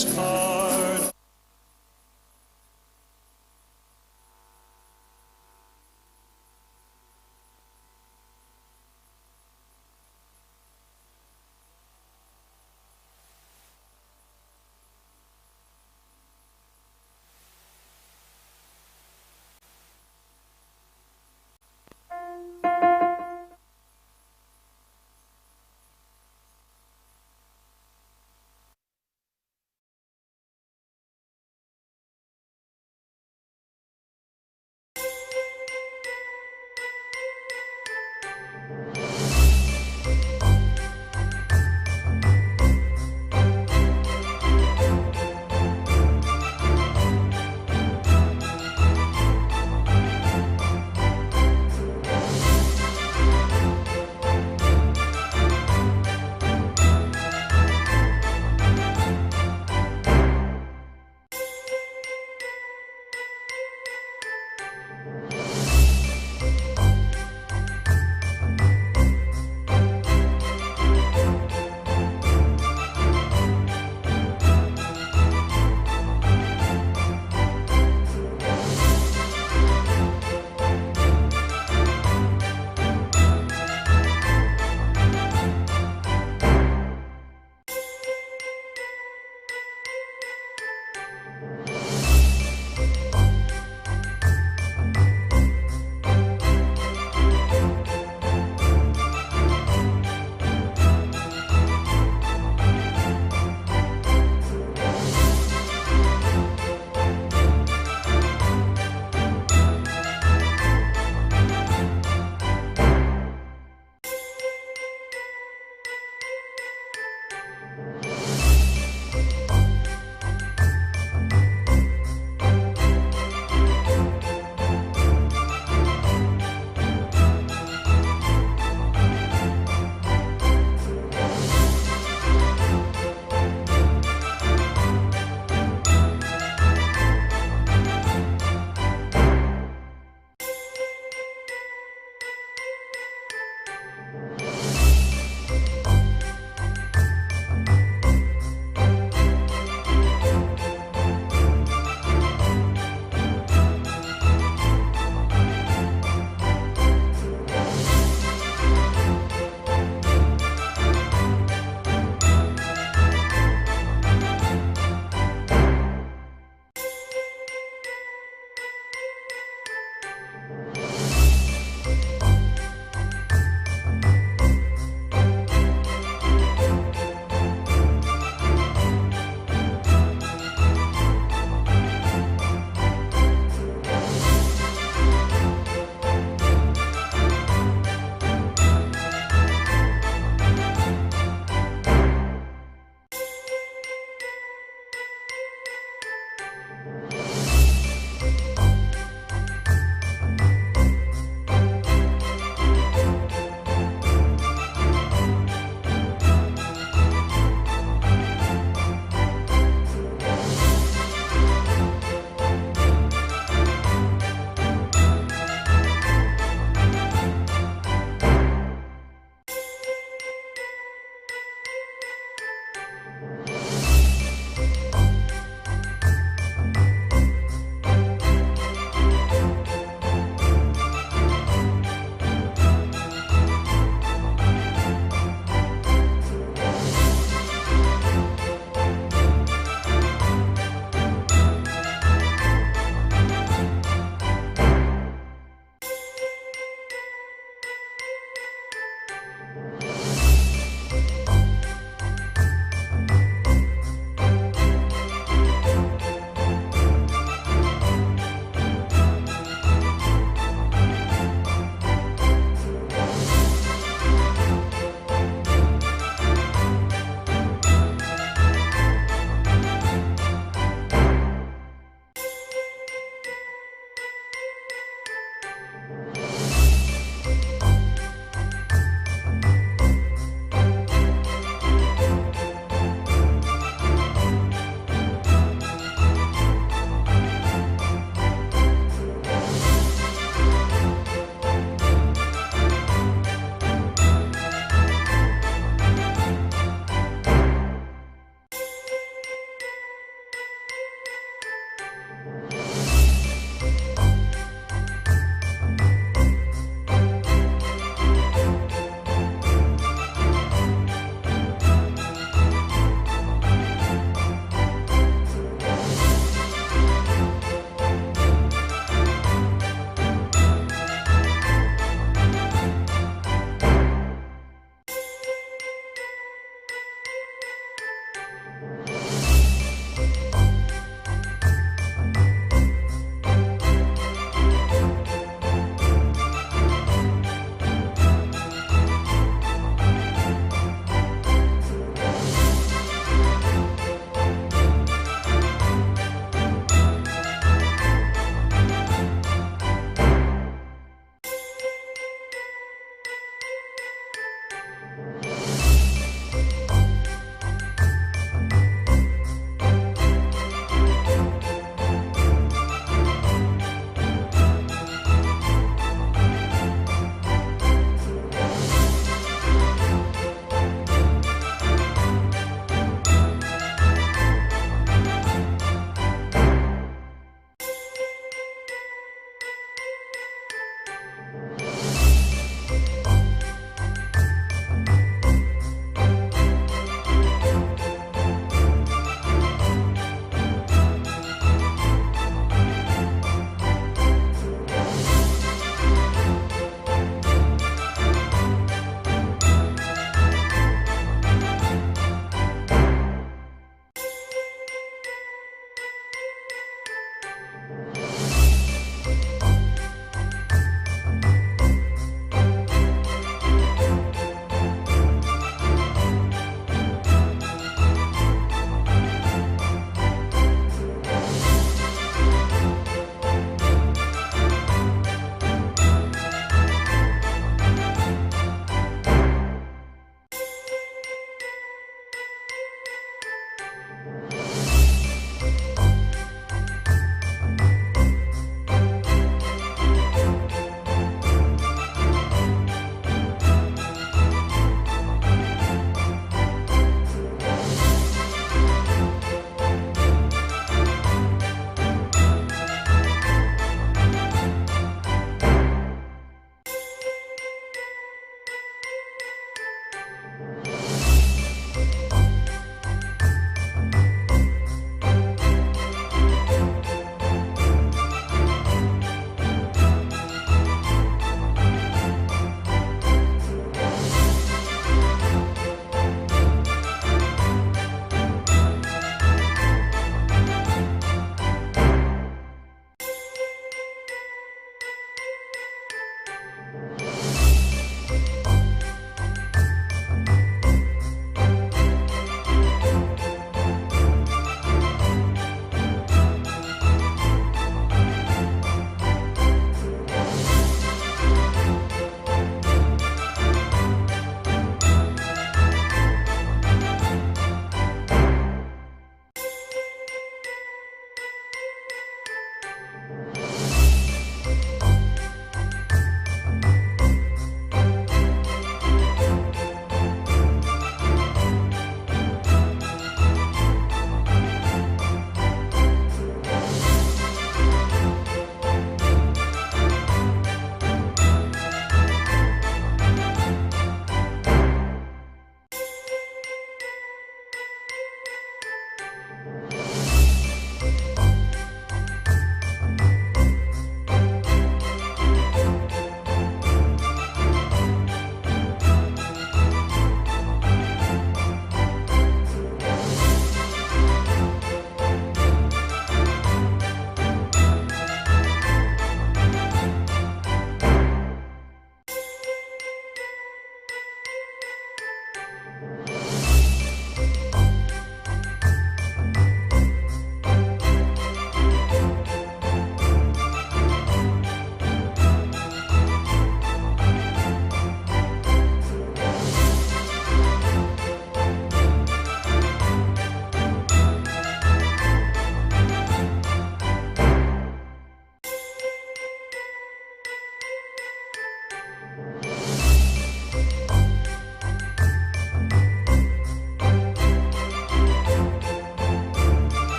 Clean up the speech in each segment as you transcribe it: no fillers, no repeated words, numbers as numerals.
Christmas card.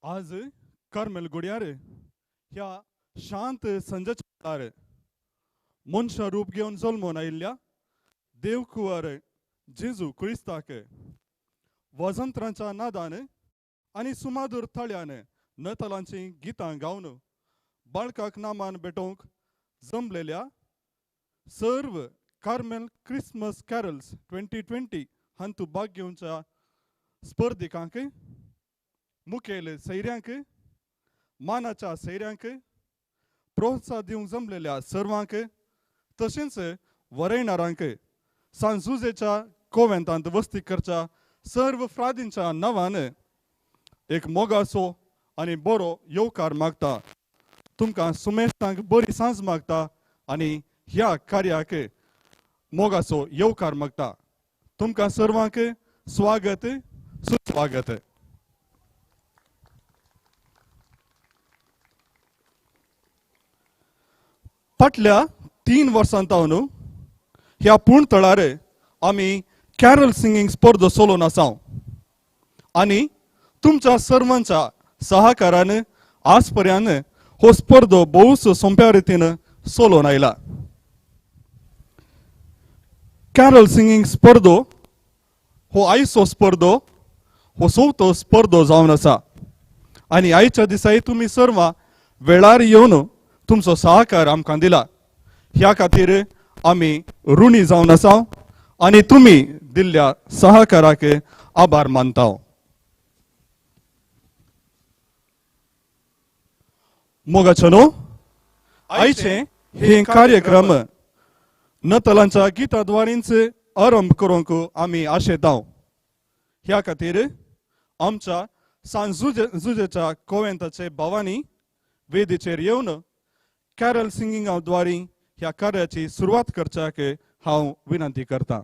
आज Carmel गुड्यार ह्या शांत संजेच्या वेळार मनशा रूप घेवन जल्मून आयिल्ल्या देवकुंवर जेजू क्रिस्ताक वजंत्रांच्या नादान आनी सुमाधुर थाळ्यान नतलांची गितां गावन बाळकाक नामान भेटोवंक जमलेल्या सर्व कार्मेल क्रिसमस कॅरल्स 2020 हांतू भाग घेवच्या स्पर्धिकांक मुखेल सैऱ्यांक मानाच्या सैऱ्यांक प्रोत्साह दिवंक जमलेल्या सर्वांक तशेंच वरयणारांक सांजुजेच्या कोवेंतांत वस्ती करच्या सर्व फ्रादींच्या नांवान एक मोगासो आनी बरो येवकार मागता. तुमकां सुमेस्तांक बरी सांज मागता आनी ह्या कार्याक मोगासो येवकार मागता. तुमकां सर्वांक स्वागत सुस्वागत. फाटल्या 3 वर्सांतावन ह्या पुणतळार आमी कॅरल सिंगींग स्पर्धो चलोवन आसा आनी तुमच्या सर्वांच्या सहकारान आज पर्यंत हो स्पर्धो भोवूच सोंप्या रितीन चलोवन आयला. कॅरल सिंगींग स्पर्धो हो आयचो स्पर्धो हो 4थो स्पर्धो जावन आसा आनी आयच्या दिसाय तुमी सर्वां वेळार येवन तुमचो सहकार आमकां दिला. ह्या खातीर आमी ऋणी जावन आसा आनी तुमी दिल्ल्या सहकाराक आभार मानता. मोगाचनो आयचे हे कार्यक्रम नतलांच्या गितांद्वारेच आरंभ करूंक आमी आशेता. ह्या खातीर आमच्या सांजुजेच्या कोवेंताचे भावांनी वेदीचेर येवन कॅरल सिंगिंगा द्वारे ह्या कार्याची सुरवात करच्याक हांव विनंती करता.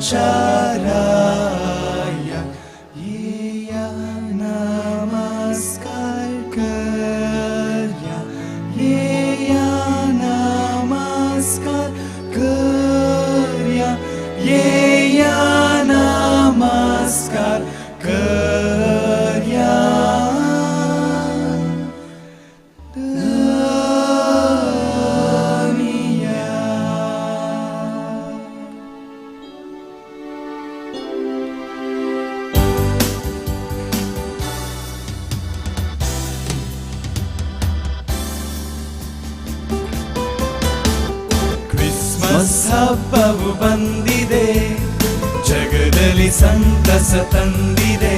Charaya, येया नमस्कार करया ಕ್ರಿಸ್ಮಸ್ ಹಬ್ಬವು ಬಂದಿದೆ, ಜಗದಲ್ಲಿ ಸಂತಸ ತಂದಿದೆ.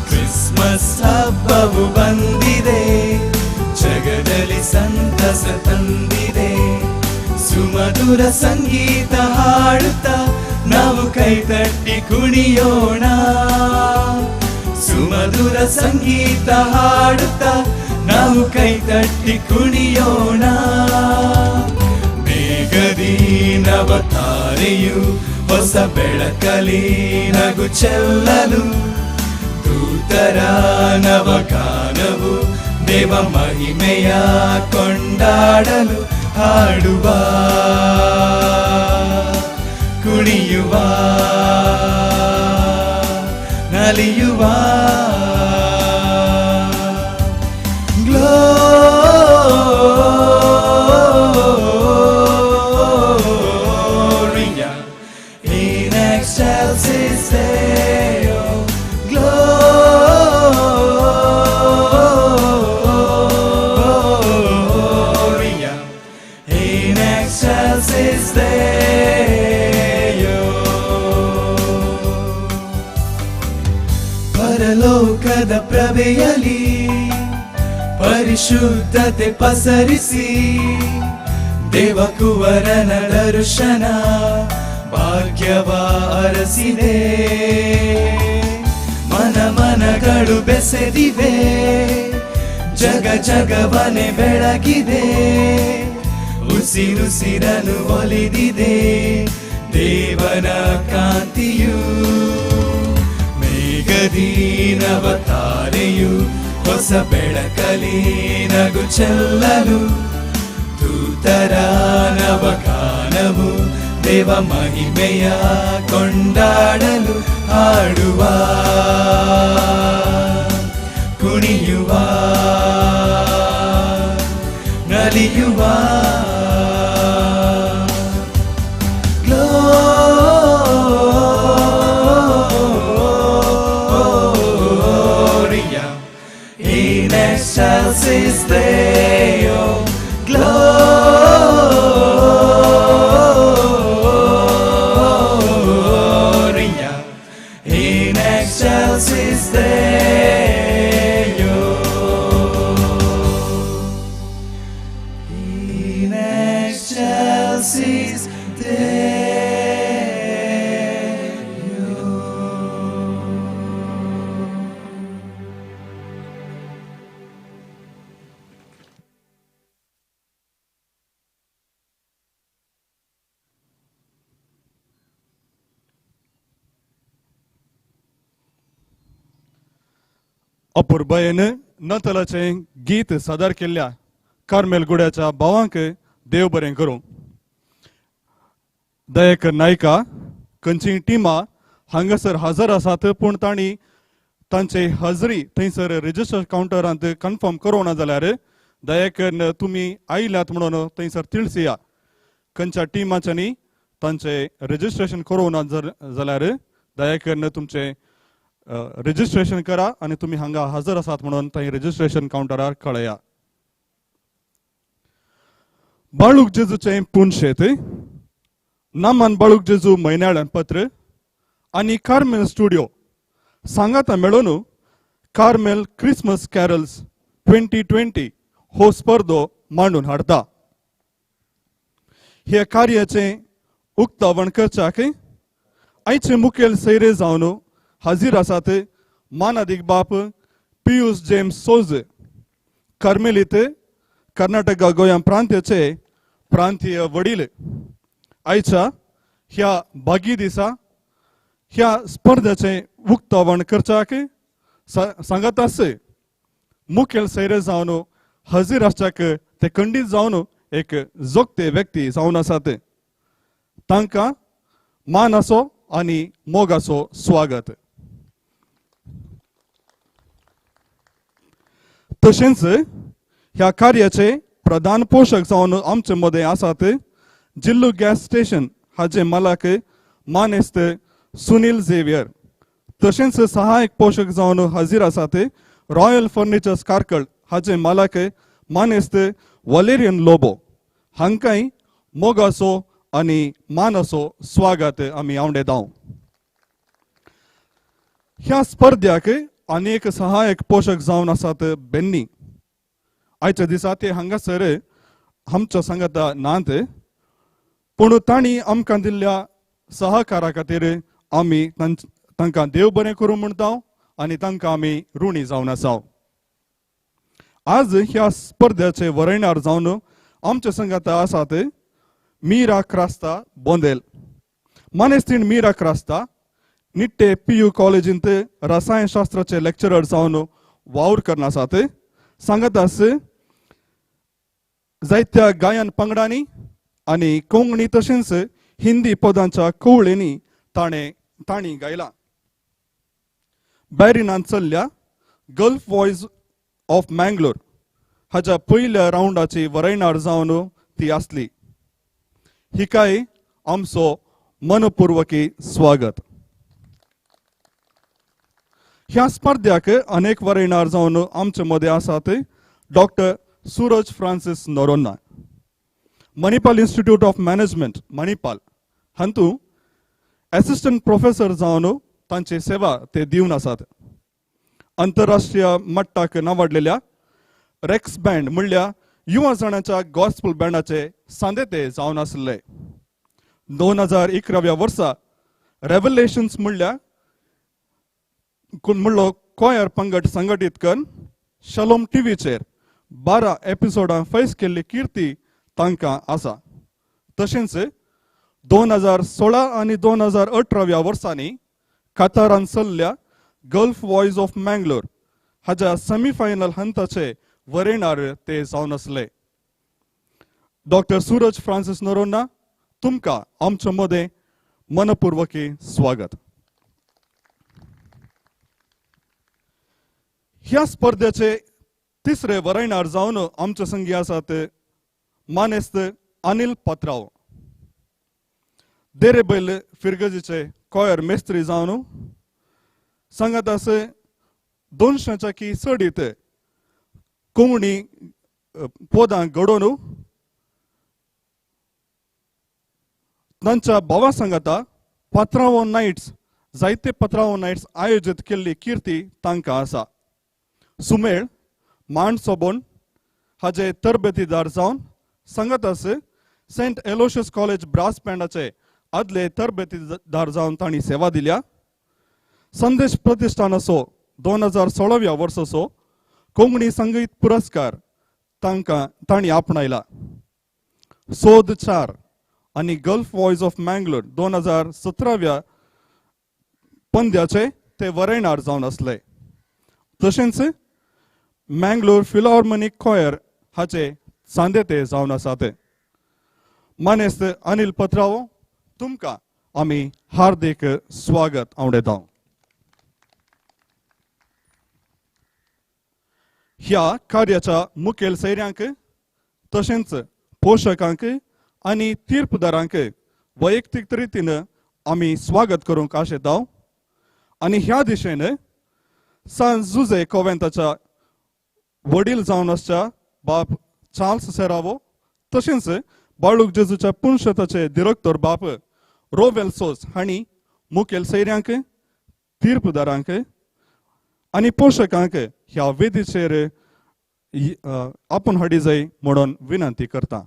ಕ್ರಿಸ್ಮಸ್ ಹಬ್ಬವು ಬಂದಿದೆ, ಜಗದಲ್ಲಿ ಸಂತಸ ತಂದಿದೆ. ಸುಮಧುರ ಸಂಗೀತ ಹಾಡುತ್ತಾ ನಾವು ಕೈತಟ್ಟಿ ಕುಣಿಯೋಣ. ಸುಮಧುರ ಸಂಗೀತ ಹಾಡುತ್ತಾ ನಾವು ಕೈತಟ್ಟಿ ಕುಣಿಯೋಣ. ಮೇಘದಿ ನವತಾರೆಯು ಹೊಸ ಬೆಳಕಲಿ ನಗು ಚೆಲ್ಲಲು, ದೂತರ ನವಗಾನವು ದೇವ ಮಹಿಮೆಯ ಕೊಂಡಾಡಲು. ಹಾಡುವ ಕುಣಿಯುವ ನಲಿಯುವ Gloria in excelsis Deo. Gloria in excelsis Deo. ಪರಲೋಕದ ಪ್ರಭೆಯಲಿ ಪರಿಶುದ್ಧತೆ ಪಸರಿಸಿ, ದೇವಕುವರನ ದರ್ಶನ ಭಾಗ್ಯವ ಅರಸಿದೆ. ಮನ ಮನಗಳು ಬೆಸೆದಿವೆ, ಜಗ ಜಗವನೆ ಬೆಳಗಿದೆ. ಉಸಿರುಸಿರನು ಒಲಿದಿದೆ ದೇವನ ಕಾಂತಿಯು. ಮೇಘದಿ ನವತಾರೆಯು ಹೊಸ ಬೆಳಕಲಿ ನಗು ಚೆಲ್ಲಲು, ದೂತರ ನವಗಾನವು ದೇವ ಮಹಿಮೆಯ ಕೊಂಡಾಡಲು. ಹಾಡುವ ಕುಣಿಯುವ ನಲಿಯುವ Gloria in excelsis Deo. Gloria in excelsis Deo. In excelsis Deo. अपुर्बायेन नतलाचे गीत सादर केल्ल्या कार्मेल गुड्याच्या भावांक देव बरें करूं. दयेकर नायका खंयची टिमा हांगासर हजर आसात, पूण तांणी तांचे हजरी थंयसर रजिस्टर कावंटरांत कन्फर्म करूं ना जाल्यार दयेकर तुमी आयल्यात म्हणून थंयसर तिळसिया. खंयच्या टिमाच्यांनी तांचे रजिस्ट्रेशन करूं ना जाल्यार दयेकर तुमचे रजिस्ट्रेशन करा आणि तुम्ही हांगा हजर आसात म्हणून थंय रजिस्ट्रेशन काउंटरार कळया. बाळूक जेजूचे पुनशेत, नामान बाळूक जेजू म्हयन्याळ्यान पत्र आणि कार्मेल स्टुडिओ सांगाता मेळून कार्मेल क्रिसमस कॅरल्स 2020 हो स्पर्धो मांडून हाडता. हे कार्याचे उक्तावण करच्याक आयचे मुखेल सैरे जावन हाजीर आसात मानादिक बाप पियुष जेम्स सोज, कार्मेलीत कर्नाटका गोंया प्रांताचे प्रांतीय वडील. आयच्या ह्या बागी दिसा ह्या स्पर्धेचे उक्तावण करच्याक सांगतास मुखेल सैरे जावन हाजीर आसच्याक ते खंडीत जावन एक जोगते व्यक्ती जावन आसात. तांकां मान असो आणि मोग असो स्वागत. तशेंच ह्या कार्याचे प्रधान पोषक जावन आमचे मदें आसात जिल्लू गॅस स्टेशन हाचे मालक मानेस्त सुनील झेवियर. तशेंच सहायक पोषक जावन हाजीर आसात रॉयल फर्निचर्स कारकळ हाचे मालक मानेस्त वलेरियन लोबो. हांकांय मोग असो आनी मान असो स्वागत आमी आवडेतांव. ह्या स्पर्ध्याक अनेक सहायक पोषक जावन आसात बेन्नी. आयच्या दिसा ते हांगासर आमच्या सांगाता नात, पूण तांणी आमकां दिल्ल्या सहकारा खातीर आमी तांकां देव बरें करूं म्हणटाव आनी तांकां आमी ऋणी जावन आसाव. आज ह्या स्पर्धेचे वरयणार जावन आमच्या संगाता आसात मीरा क्रास्ता बोंदेल. मानेस्तीन मीरा क्रास्ता निट्टे PU कॉलेजींत रसायनशास्त्राचे लेक्चरर जावन वावर करन आसात. सांगातास जायत्या गायन पंगडांनी आनी कोंकणी तशेंच हिंदी पदांच्या कवळेंनी तांणी गायला. बॅरिनान चल्ल्या गल्फ वॉयस ऑफ मँगलोर हाच्या पयल्या राउंडाची वरयणार जावन ती आसली. हिकाय आमचो मनपूर्वकी स्वागत. ह्या स्पर्ध्याक अनेक वरयणार जावन आमचे मदें आसात doctor Suraj Francis Noronha. Manipal institute of management Manipal हातूंत एसिस्टंट प्रोफेसर जावन तांची सेवा ते दिवन आसात. आंतरराष्ट्रीय मट्टाक नावाडलेल्या रेक्स बँड म्हणल्या युवा जाणांच्या गॉस्पल बँडाचे सांदेते जावन आसले. 2011 वर्सा रेव्हलेशन्स म्हणलो कॉयर पंगड संघटीत करून शलोम टीव्हीचेर 12 एपिसोडां फैस केल्ली कीर्ती तांकां आसा. तशेंच 2016 आनी 2018 वर्सांनी कतारान चल्ल्या गल्फ वॉयस ऑफ मँगलोर हाच्या सेमीफायनल हंताचे वरयणार ते जावन आसले. डॉक्टर सूरज फ्रांसिस नोरोन्ना, तुमकां आमचे मदें मनपूर्वकी स्वागत. ह्या स्पर्धेचे तिसरे वरयणार जावन आमचे संगी आसात मानेस्त अनिल पत्राव. देरेबैल फिरगजीचे कॉयर मेस्त्री जावन सांगातास 200च्या चडीत कोंकणी पदां घडोवन तांच्या भावा सांगाता पात्रांव नायट्स जायते पात्रांव नायट्स आयोजीत केल्ली कीर्ती तांकां आसा. सुमेळ मांड सोबोन हाचे तरबेतीदार जावन सांगातास सेंट एलोशियस कॉलेज ब्रास बँडाचे आदले तरबेतीदार जावन तांणी सेवा दिल्या. संदेश प्रतिश्ठान असो 2016 वर्साचो कोंकणी संगीत पुरस्कार तांणी आपणायला. सोद 4 आनी गल्फ वॉयस ऑफ मँगलोर 2017 पंद्याचे ते वरयणार जावन आसले. तशेंच मँगलोर फिलार्मोनिक कॉयर हाचे सांदेते जावन आसात. मानेस्त अनिल पत्राव, तुमकां आमी हार्दिक स्वागत आवडेतांव. ह्या कार्याच्या मुखेल सैऱ्यांक तशेंच पोषकांक आनी तीर्पदारांक वैयक्तीक रितीन आमी स्वागत करूंक आशेतांव. आनी ह्या दिशेन सान जुजे कॉवेंताच्या वडील जावन आसच्या बाप चार्ल्स सेरावो तशेंच बाळूक जेजूच्या पुणशताचे दिरक्तर बाप रोवेल सोस हांणी मुखेल सैऱ्यांक, तीर्पदारांक आनी पोषकांक ह्या वेदीचेर आपूण हाडी जाय म्हणून विनंती करता.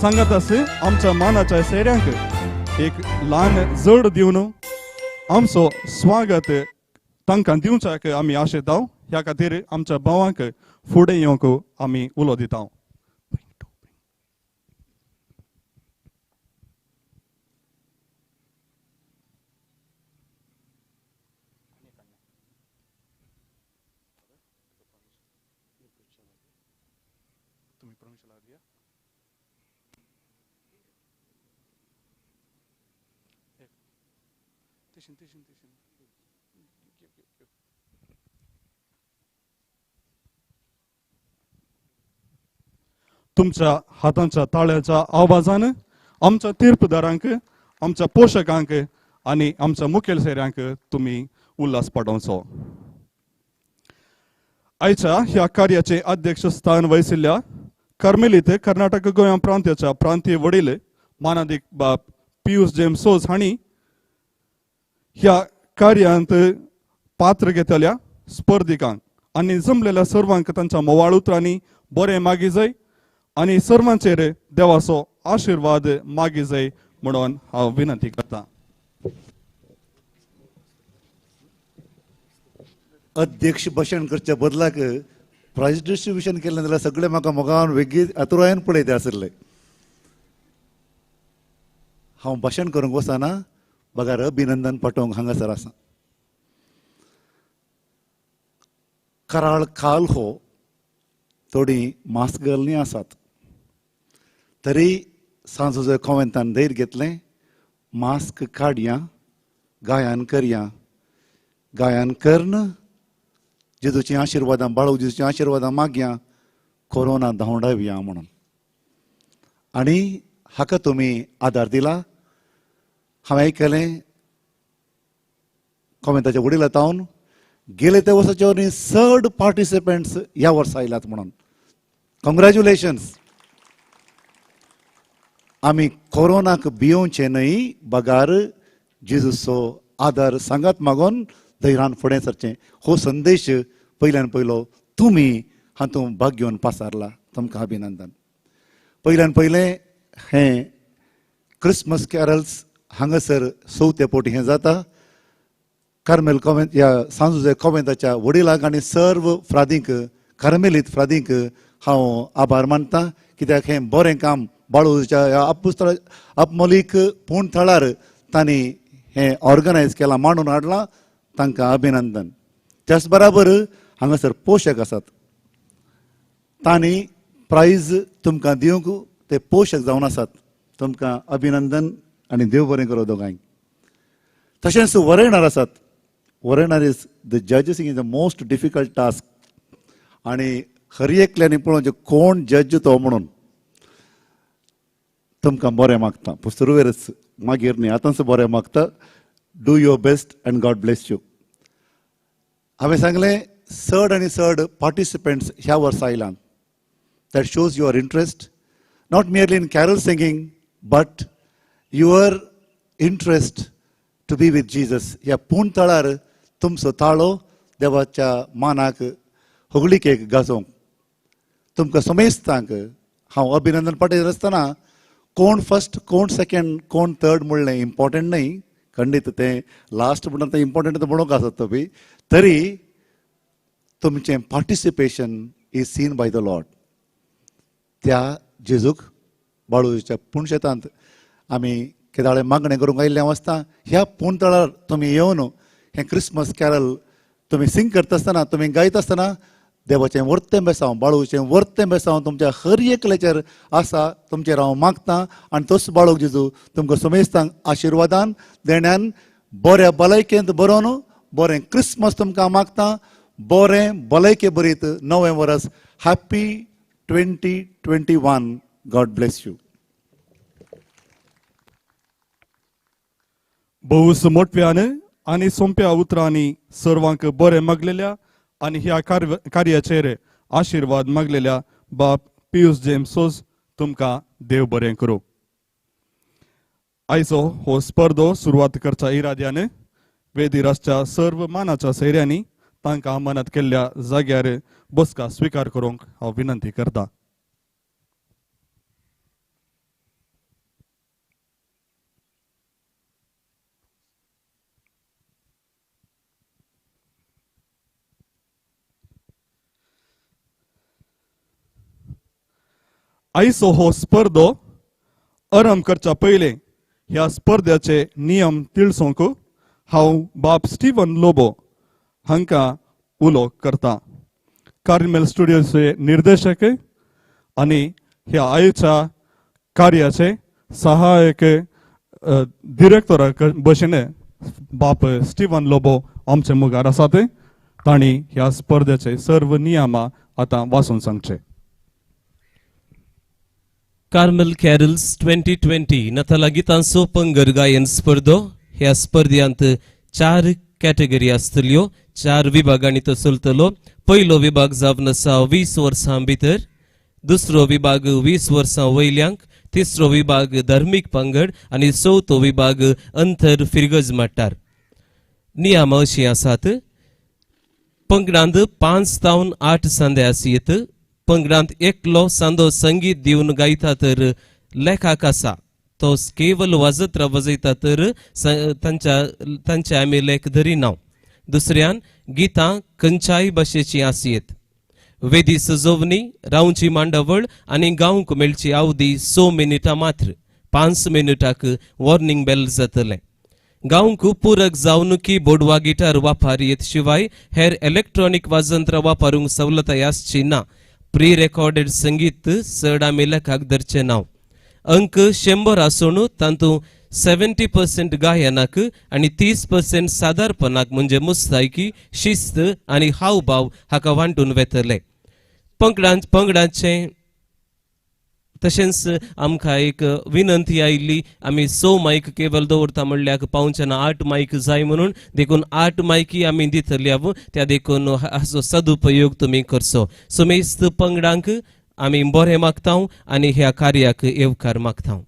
सांगातास आमच्या मानाच्या सैऱ्यांक एक ल्हान जड दिवन आमचो स्वागत तांकां दिवच्याक आमी आशेतांव. ह्या खातीर आमच्या भावांक फुडें येवंक आमी उलो दितांव. तुमच्या हातांच्या ताळ्याच्या आवाजानं आमच्या तीर्पदारांक, आमच्या पोषकांक आणि आमच्या मुखेल सोयऱ्यांक तुम्ही उल्हास पाडोवचो. आयच्या ह्या कार्याचे अध्यक्षस्थान वहिशिल्ल्या कार्मेलीत कर्नाटक गोंया प्रांताच्या प्रांतीय वडील मानाधिक बाब पियुष जेम्स सोज हांणी ह्या कार्यांत पात्र घेतलेल्या स्पर्धिकांक आनी जमलेल्या सर्वांक तांच्या मोवाळ उतरांनी बरें मागी जाय आनी सर्वांचेर देवाचो आशीर्वाद मागी जाय म्हणून हांव विनंती करतां. अध्यक्ष भाशण करच्या बदलाक प्रायज डिस्ट्रिब्युशन केलें जाल्यार सगळे म्हाका मोगान वेगळी आतुरायेन पळयते आसले. हांव भाशण करूंक वचना, बगार अभिनंदन पाठोवंक हांगासर आसा. कराळ काल हो थोडी मास्क घालनी आसात, तरी सांजोजो कॉमेंतान धैर्य घेतलें. मास्क काडया, गायन करया, गायन करन जेजूची आशिर्वादां बाळगून जेजूची आशिर्वादां मागया, कोरोना धांवडावया म्हणून. आनी हाका तुमी आदार दिला. हांवें आयकलें कॉमेंताच्या वडिला तावन गेले त्या वर्साचे आनी चड पार्टिसिपंट्स ह्या वर्सा आयल्यात म्हणून. कॉंग्रॅच्युलेशन्स. आमी कोरोनाक भियोवचें न्हय, बगार जेजूचो आदार सांगात मागून धैर्यान फुडें सरचें. हो संदेश पयल्यान पयलो तुमी हातूंत भाग घेवन पासारला. तुमकां अभिनंदन. पयल्यान पयलें हें क्रिसमस कॅरल्स हांगासर चवथे पोटी हें जाता. कार्मेल कॉमेंत ह्या सांजोजे कॉमेंताच्या वडिलांक आनी सर्व फ्रादींक, कार्मेलीत फ्रादींक हांव आभार मानतां, कित्याक हें बरें काम बाळूच्या ह्या आपमोलीक पूण थळार तांणी हें ऑर्गनायज केलां, मांडून हाडलां. तांकां अभिनंदन. त्याच बराबर हांगासर पोशक आसात, तांणी प्रायज तुमकां दिवंक ते पोशक जावन आसात. तुमकां अभिनंदन आनी देव बरें करूं दोगांयक. तशेंच वरयणार आसात. वरयणार इज द जजीस is the most difficult task. आनी खरी एकल्यांनी पळोवचें कोण जज तो म्हणून. तुमकां बरें मागता. पुस्तुरवेरच मागीर न्ही, आतांच बरें मागता. Do your best and God bless you. हांवें सांगलें चड आनी चड पार्टिसिपंट्स ह्या वर्सा आयल्यात. That shows your interest not merely in carol singing but your interest to be with Jesus. ह्या पूण तळार तुमचो ताळो देवाच्या मानाक होगळीकेक गाजोवंक. तुमकां समेस्तांक हांव अभिनंदन पाठयत आसतना कोण फर्स्ट, कोण सेकंड, कोण थर्ड म्हणलें इम्पॉर्टंट न्हय. खंडीत तें लास्ट म्हणून तें इम्पॉर्टंट तें म्हणूंक आसत तो बी. तरी तुमचें participation is seen by the Lord. त्या जेजूक बाळूच्या पुणशेतांत आमी केदाळे मागणें करूंक आयिल्ले आसता. ह्या पुणतळार तुमी येवन हें क्रिसमस कॅरल तुमी सिंग करता आसतना, तुमी गायता आसतना देवाचें वर्तें बेसांव, बाळूचें वर्तें बेसांव तुमच्या हर एकल्याचेर आसा. तुमचेर हांव मागतां आनी तोच बाळूक जेजू तुमकां समेस्तांक आशिर्वादान देण्यान बऱ्या भलायकेंत बरोवन बरें क्रिसमस तुमकां मागतां. बरें भलायके बरीत नवें वर्स. हॅप्पी 2021. God bless you. भोवूस मोटव्यान आनी सोंप्या उतरांनी सर्वांक बरें मागलेल्या आनी ह्या कार्याचेर आशिर्वाद मागलेल्या बाब पियुष जेम्स सोज तुमकां देव बरें करूं. आयचो हो स्पर्धो सुरवात करच्या इराद्यान वेदिरासच्या सर्व मानाच्या सोयऱ्यांनी तांकां मनात केल्ल्या जाग्यार बसका स्विकार करूंक हांव विनंती करतां. आयचो हो स्पर्धो आरंभ करच्या पयलें ह्या स्पर्धेचे नियम तिळसोंक हांव बाब स्टीवन लोबो हांकां उलो करतां. कार्मेल स्टुडियोचे निर्देशक आणि ह्या आयच्या कार्याचे सहाय्यक डिरेक्टरा भशेन बाप स्टीवन लोबो आमचे मुखार आसात. तांणी ह्या स्पर्धेचे सर्व नियम आता वाचून सांगचे. कार्मेल कॅरल्स 2020 नथाला गितांचो पंगड गायन स्पर्धो. ह्या स्पर्धेंत 4 कॅटेगरी आसतल्यो, 4 विभागांनी तो चलतलो. पयलो विभाग जावन आसा 20 वर्सां भितर, दुसरो विभाग 20 वर्सां वयल्यांक, तिसरो विभाग धार्मीक पंगड आणि चवथो विभाग अंतर फिरगज माट्टार. नियम अशी आसात. पंगडांत 5 तावन 8 सांदे आसयेत. पंगडांत एकलो सांदो संगीत दिवन गायता तर लेखाक आसा, तो केवल वाजत्र वाजयता तर तांचे आमी लेख धरिना. दुसऱ्यान गितां खंयच्याय भाशेची आसयेत. वेदी सजोवणी, रावची मांडावळ आणि गावंक मेळची अवधी 6 मिनिटां मात्र. 5 मिनिटाक वॉर्निंग बेल जातले. गावंक पूरक जावन कीबोर्ड वा गिटार वापरयत शिवाय हेर इलेक्ट्रॉनिक वाजंत्र वापरूंक सवलताय आसची ना. प्री रेकॉर्डेड संगीत चड आमी लेखाक धरचे ना. अंक 100 आसून तातूंत 70% गायनाक आणि 30% सादारपणाक म्हणजे मुस्तायकी, शिस्त आणि हावभाव हाका वांटून वेतले. पंगडाचे तशेंच आमकां एक विनंती आयिल्ली, आमी 6 मायक केवल दवरता म्हणल्यार पावचेना 8 मायक जाय म्हणून. देखून 8 मायकी आमी दितल्या, त्या देखून हाचो सदुपयोग तुमी करचो. सुमेस्त पंगडांक आमी बरें मागता आणि ह्या कार्याक येवकार मागता.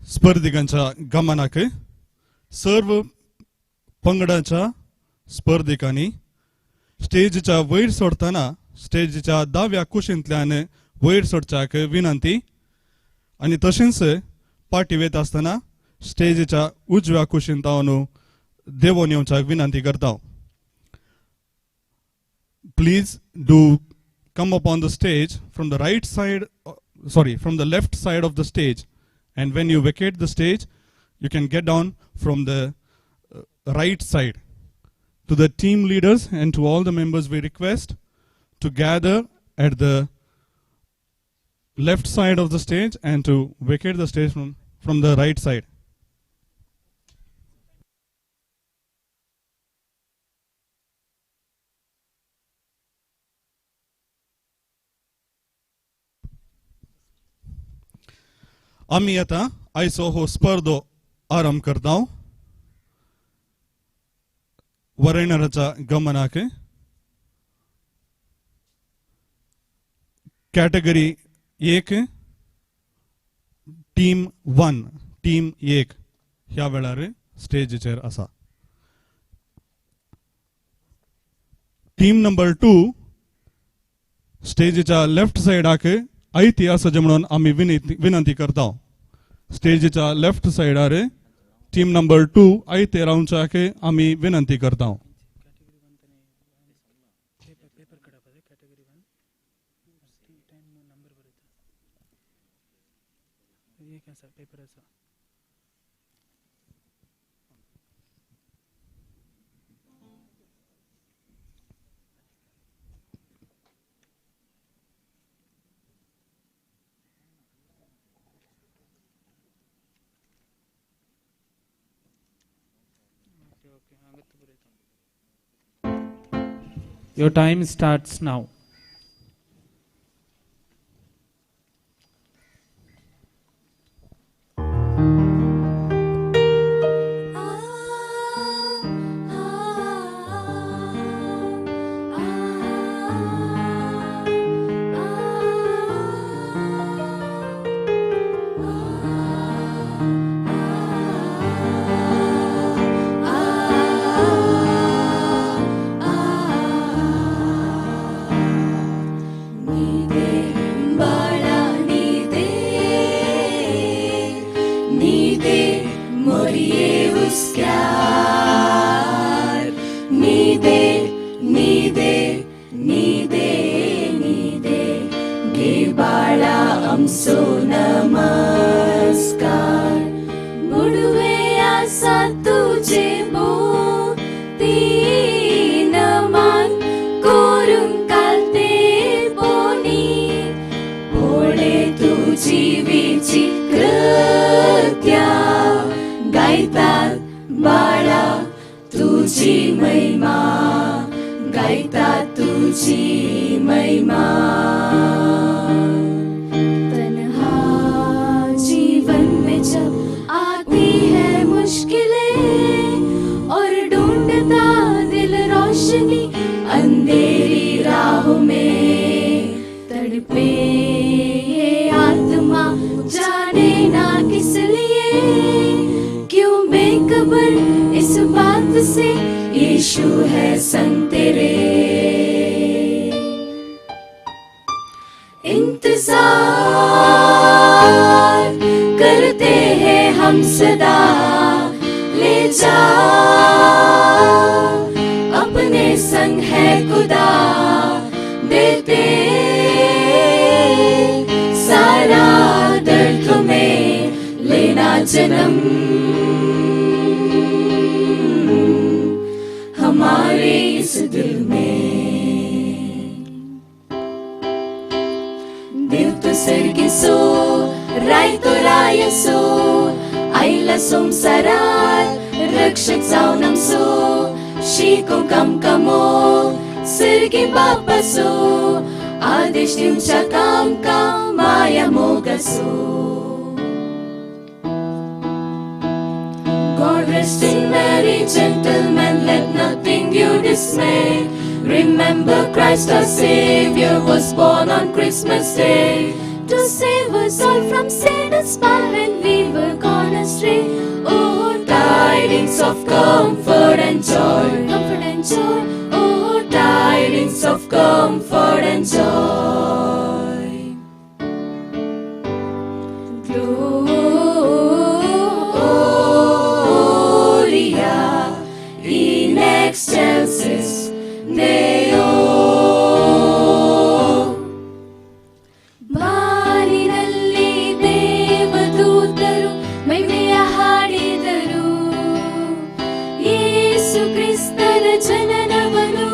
स्पर्धिकांच्या गमनाक सर्व पंगडाच्या स्पर्धिकांनी स्टेजच्या वयर सरतना स्टेजच्या दाव्या कुशींतल्यान वयर सरच्याक विनंती. आणि तशेंच पार्टी वयता आसतना स्टेजच्या उजव्या कुशींत हांव देवून येवच्याक विनंती करता. Please do come up on the stage from the right side, from the left side of the stage. And when you vacate the stage, you can get down from the right side. To the team leaders and to all the members, we request to gather at the left side of the stage and to vacate the stage from the right side. आम्ही आता आयचो हो स्पर्धो आरंभ करता. वरेणराच्या गमनाक category 1 team 1 team 1 ह्या वेळार स्टेजीचेर आसा. Team number 2 स्टेजीच्या left सायडाक आयती आसचे म्हणून आमी विनंती करता. स्टेजीच्या लेफ्ट सायडार टीम नंबर 2 आयते रावच्याक आमी विनंती करता. Your time starts now. Me हे बाळा आमचो नमस्कार बुडवे आसा तुजे भोवती नमन करूंक कालते पोनी पोळे तुजी विचित्रत्या गायतात बाळा तुझी महिमा गायतात तुझी महिमा तन्हा जीवन में जब आती है मुश्किलें और ढूंढता दिल रोशनी अंधेरी राहों में तड़पे ये आत्मा जाने ना किस लिए क्यों बेखबर इस बात से यीशु है संग तेरे इंतजार करते हैं हम सदा ले जा अपने संग है खुदा देते सारा दर्द तुम्हें लेना जन्म हमारे इस दिल में दिल तो सर्गिसो राय तो रायसो आईला संसारात रक्षक जावन आमचो शिको कमो सर्गी बापासो आदेश दिवच्या कामकाम माया मोगासो God rest in Mary, gentlemen, let nothing you dismay. Remember Christ our Savior was born on Christmas Day to save us all from sin and spell when we were gone astray. Oh, tidings of comfort and joy, comfort and joy. Oh, tidings of comfort and joy. Gloria in excelsis Deo. ಬಾರಿನಲ್ಲಿ ದೇವದೂತರು ಮಹಿಮೆಯ ಹಾಡಿದರು ಯೇಸು ಕ್ರಿಸ್ತರ ಜನನವನ್ನು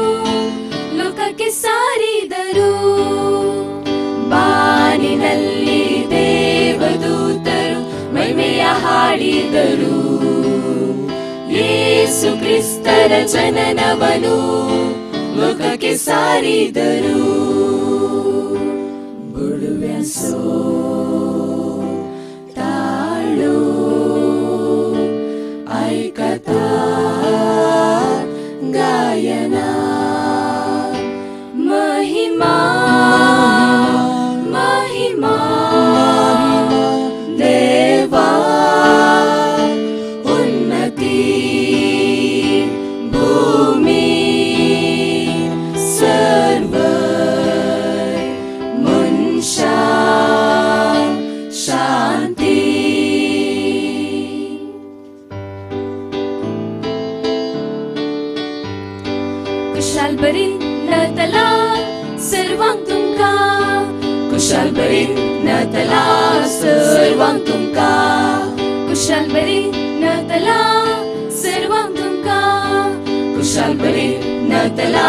ಲೋಕಕ್ಕೆ ಸಾರಿದರು ಬಾನಿನಲ್ಲಿ ದೇವದೂತರು ಮಹಿಮೆಯ ಹಾಡಿದರು ಯೇಸು ಕ್ರಿಸ್ತರ ಜನನವನ್ನು ಲೋಕಕ್ಕೆ ಸಾರಿದರು बुडव्यासो ताळो ऐकता गायना महिमा महिमा देवा उन्नती भूमी सर्व शांति कुशाल बरी नतला सर्वांग तुमका कुशाल बरी नतला सर्वांग तुमका कुशाल बरी नतला सर्वांग तुमका कुशाल बरी नतला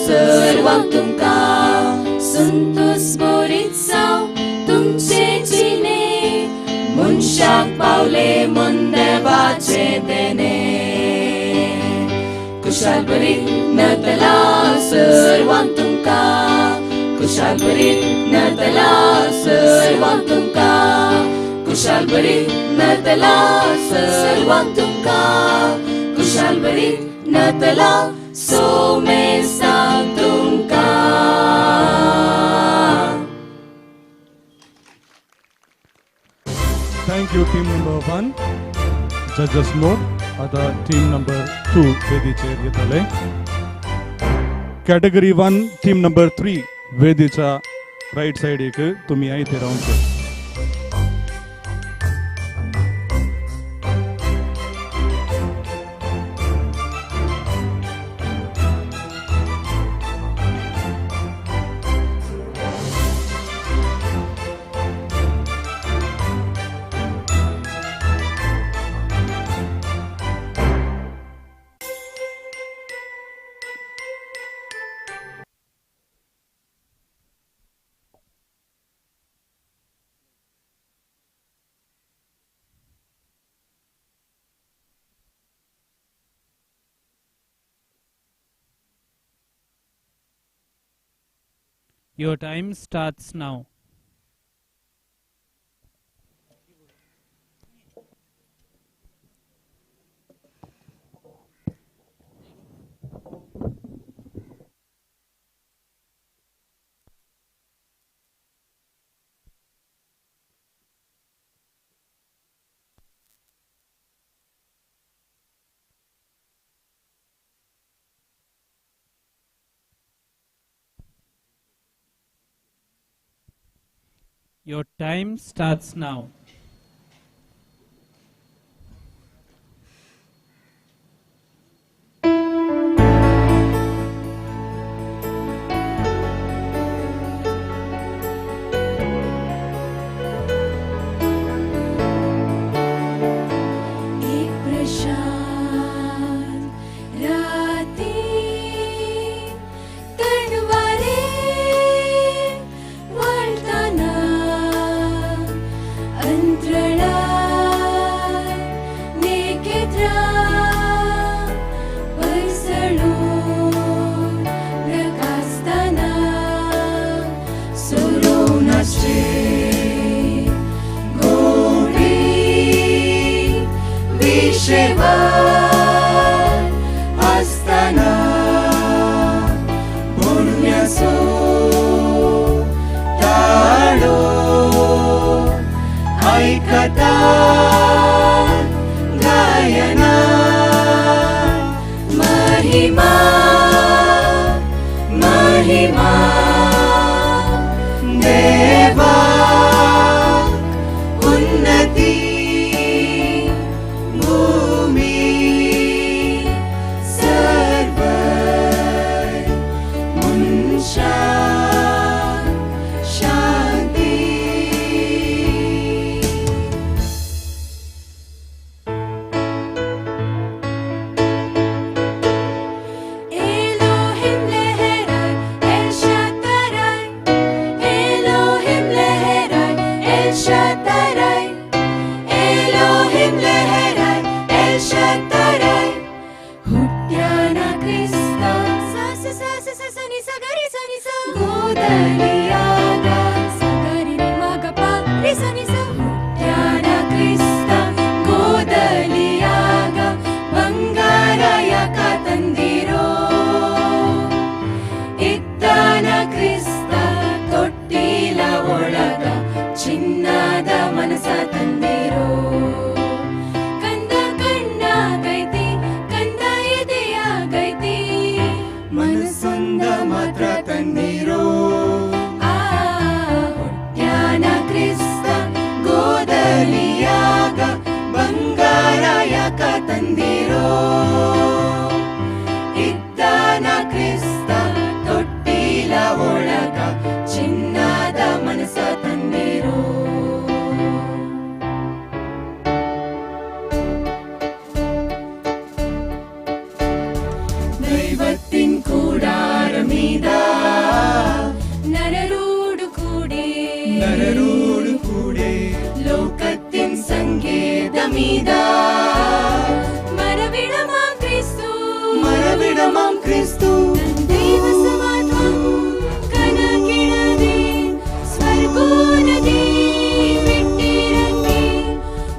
सर्वांग तुमका संतोष बोरीत जाव तुमचे जिने मनशाक पावले मन देवाचे देणे कुशाल बरी नतला सर्वांग तुमका कुशाल बरी नतला सर्वांग तुमका कुशाल बरी नतला सर्वांग तुमका कुशाल बरी नतला सोमे सांग तुमका Thank you, team number 1. Judges mode. Other team number 2. वेदीचेर येतले. Category 1, team number 3. वेदीच्या right side एक तुम्ही आहे ते राहून घ्या. Your time starts now. Your time starts now. एक प्रशांत राती तणवारे वळताना अंतराळात नेकेद्रा पसळून प्रकाशताना सोरोनाचे विश्ववर असताना पुण्यासो ताळो ऐकता गायना महिमा महिमा देवा उन्नती भूमी सर्व मुंशा शांती Elohim leherai El Shaddai Elohim leherai El Shaddai Elohim leherai El Shaddai ಹುಟ್ಟ್ಯಾನ ಕ್ರಿಸ್ತ ಸ ಸ ಸ ಸ ಸ ನಿ ಸ ಗ ರಿ ಸ ನಿ ಸ ಗೋದಲಿಯಾಗ ಸ ಗ ರಿ ರಿ ಮ ಗ ಪ ರಿ ಸ ನಿ ಸ ಹುಟ್ಟ್ಯಾನ ಕ್ರಿಸ್ತ ಗೋದಲಿಯಾಗ ಬಂಗಾರ ಯಾಕ ತಂದಿರೋ ಇದ್ದಾನ ಕ್ರಿಸ್ತ ತೊಟ್ಟಿಲ ಒಳಗ ಚಿನ್ನದ ಮನಸ ತಂದಿರೋ ಕಂದ ಕಣ್ಣಾಗೈತಿ ಕಂದ ಎದೆಯಾಗೈತಿ ಮನಸ್ಸೊಂದ ಮಾತ್ರ ತಂದಿರೋ ಆ ಹುಟ್ಟ್ಯಾನ ಕ್ರಿಸ್ತ ಗೋದಲಿಯಾಗ ಬಂಗಾರ ಯಾಕ ತಂದಿರೋ ಇದ್ದಾನ ಕ್ರಿಸ್ತ ತೊಟ್ಟಿಲ ಒಳಗ ಚಿನ್ನದ ಮನಸ ತಂದಿರೋ ദൈവത്തിൻ കൂടാരമീത നരരോടു കൂടെ ലോകത്തിൻ സംഗീതമീത മരവിടമാം ക്രിസ്തു ദൈവസമാത്മം കനകിടದೆ സ്വർഗോനദി വിട്ടിറങ്ങി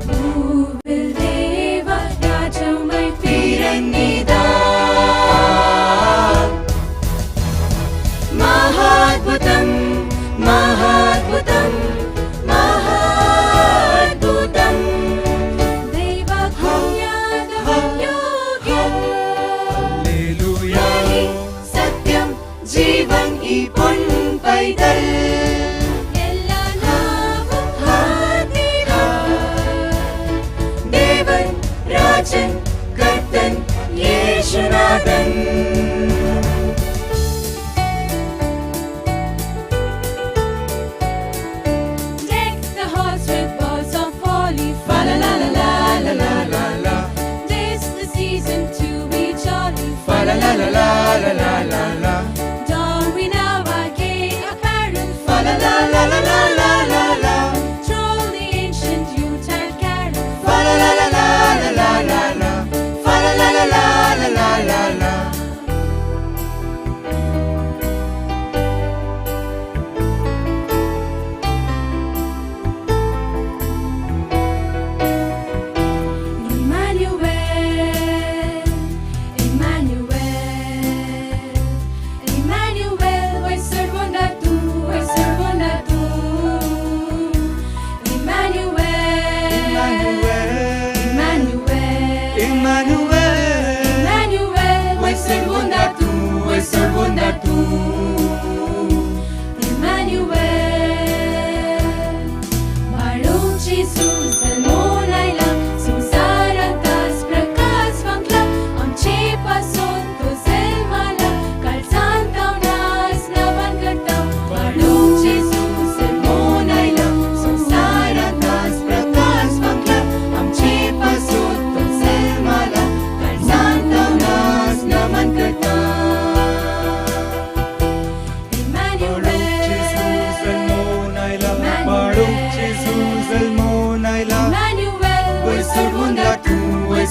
ഭൂവിൽ ദേവ രാജമായി പിറന്നിതാ മഹാത്ഭുതം മഹാത്ഭുതം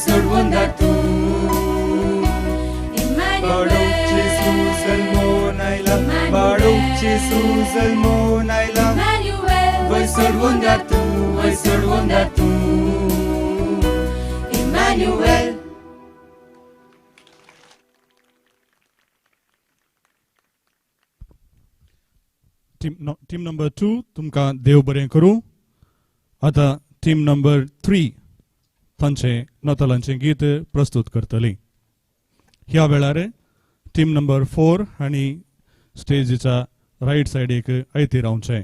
soɗwan datu Baruch Jesus Almonailam Baruch Jesus Almonailam Vai soɗwan datu Emmanuel team number 2 तुमकां देव बरें करूं. आतां टीम नंबर 3 तांचे नोतालांचें गीत प्रस्तुत करतली. ह्या वेळार टीम नंबर 4 हांणी स्टेजीच्या रायट सायडीक आयती रावचें.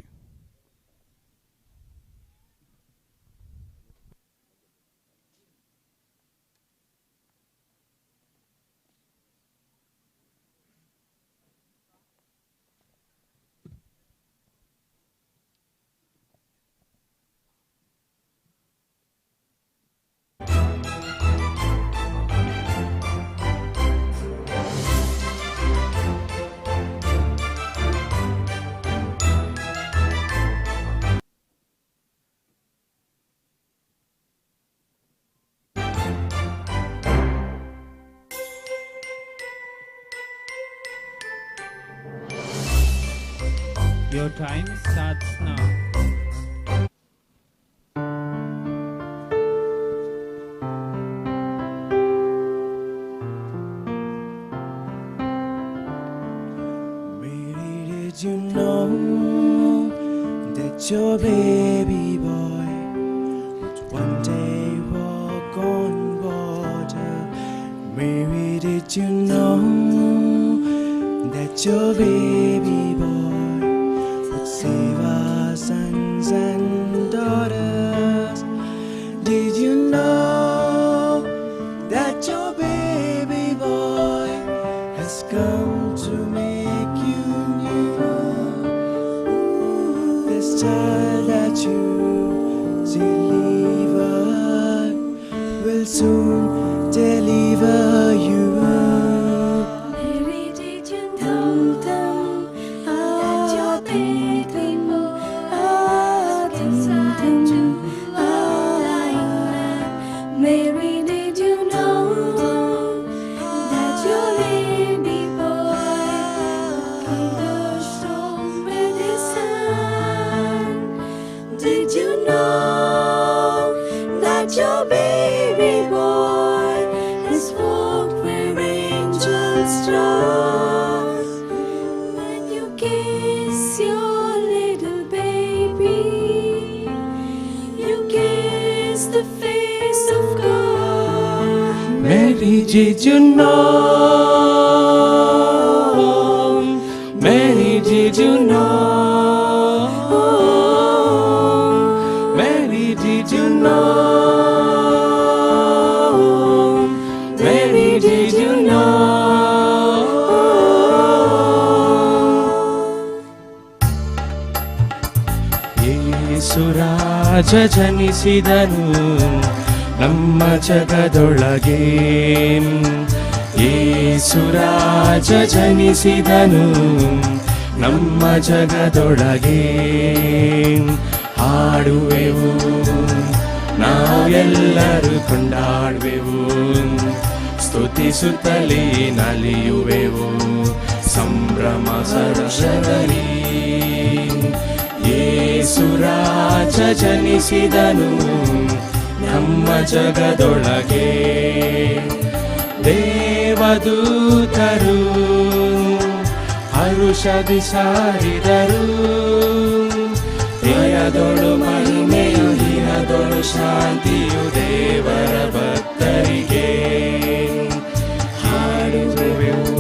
Your time starts now. Mary, did you know that your baby boy would one day walk on water? Mary, did you know that your baby boy save our sons and daughters? Did you know that your baby boy has come to make you new? This child that you delivered will soon deliver you. Mary, did you know that your baby boy came the storm with his son? Did you know that your baby boy has walked where angels trust? When you kiss your little baby, you kiss the face of God. Mary, did you know? Mary, did you know? Mary, did you know? Mary, did you know? ಯೇಸು ರಾಜ ಜನಿಸಿದನು ನಮ್ಮ ಜಗದೊಳಗೆ. ಯೇಸು ರಾಜ ಜನಿಸಿದನು ನಮ್ಮ ಜಗದೊಳಗೆ. ಹಾಡುವೆವು ನಾವೆಲ್ಲರೂ ಕೊಂಡಾಡುವೆವು, ಸ್ತುತಿಸುತ್ತಲೇ ನಲಿಯುವೆವು ಸಂಭ್ರಮ ಹರ್ಷದಲ್ಲಿ. ಯೇಸು ರಾಜ ಜನಿಸಿದನು ನಮ್ಮ ಜಗದೊಳಗೆ. ದೇವದೂತರು ಹರುಷದಿ ಸಾರಿದರು, ದೇಯದೊಳು ಮಹಿಮೆಯು ಹೀನದೊಳು ಶಾಂತಿಯು ದೇವರ ಭಕ್ತರಿಗೆ. ಹಾಡುವೆವು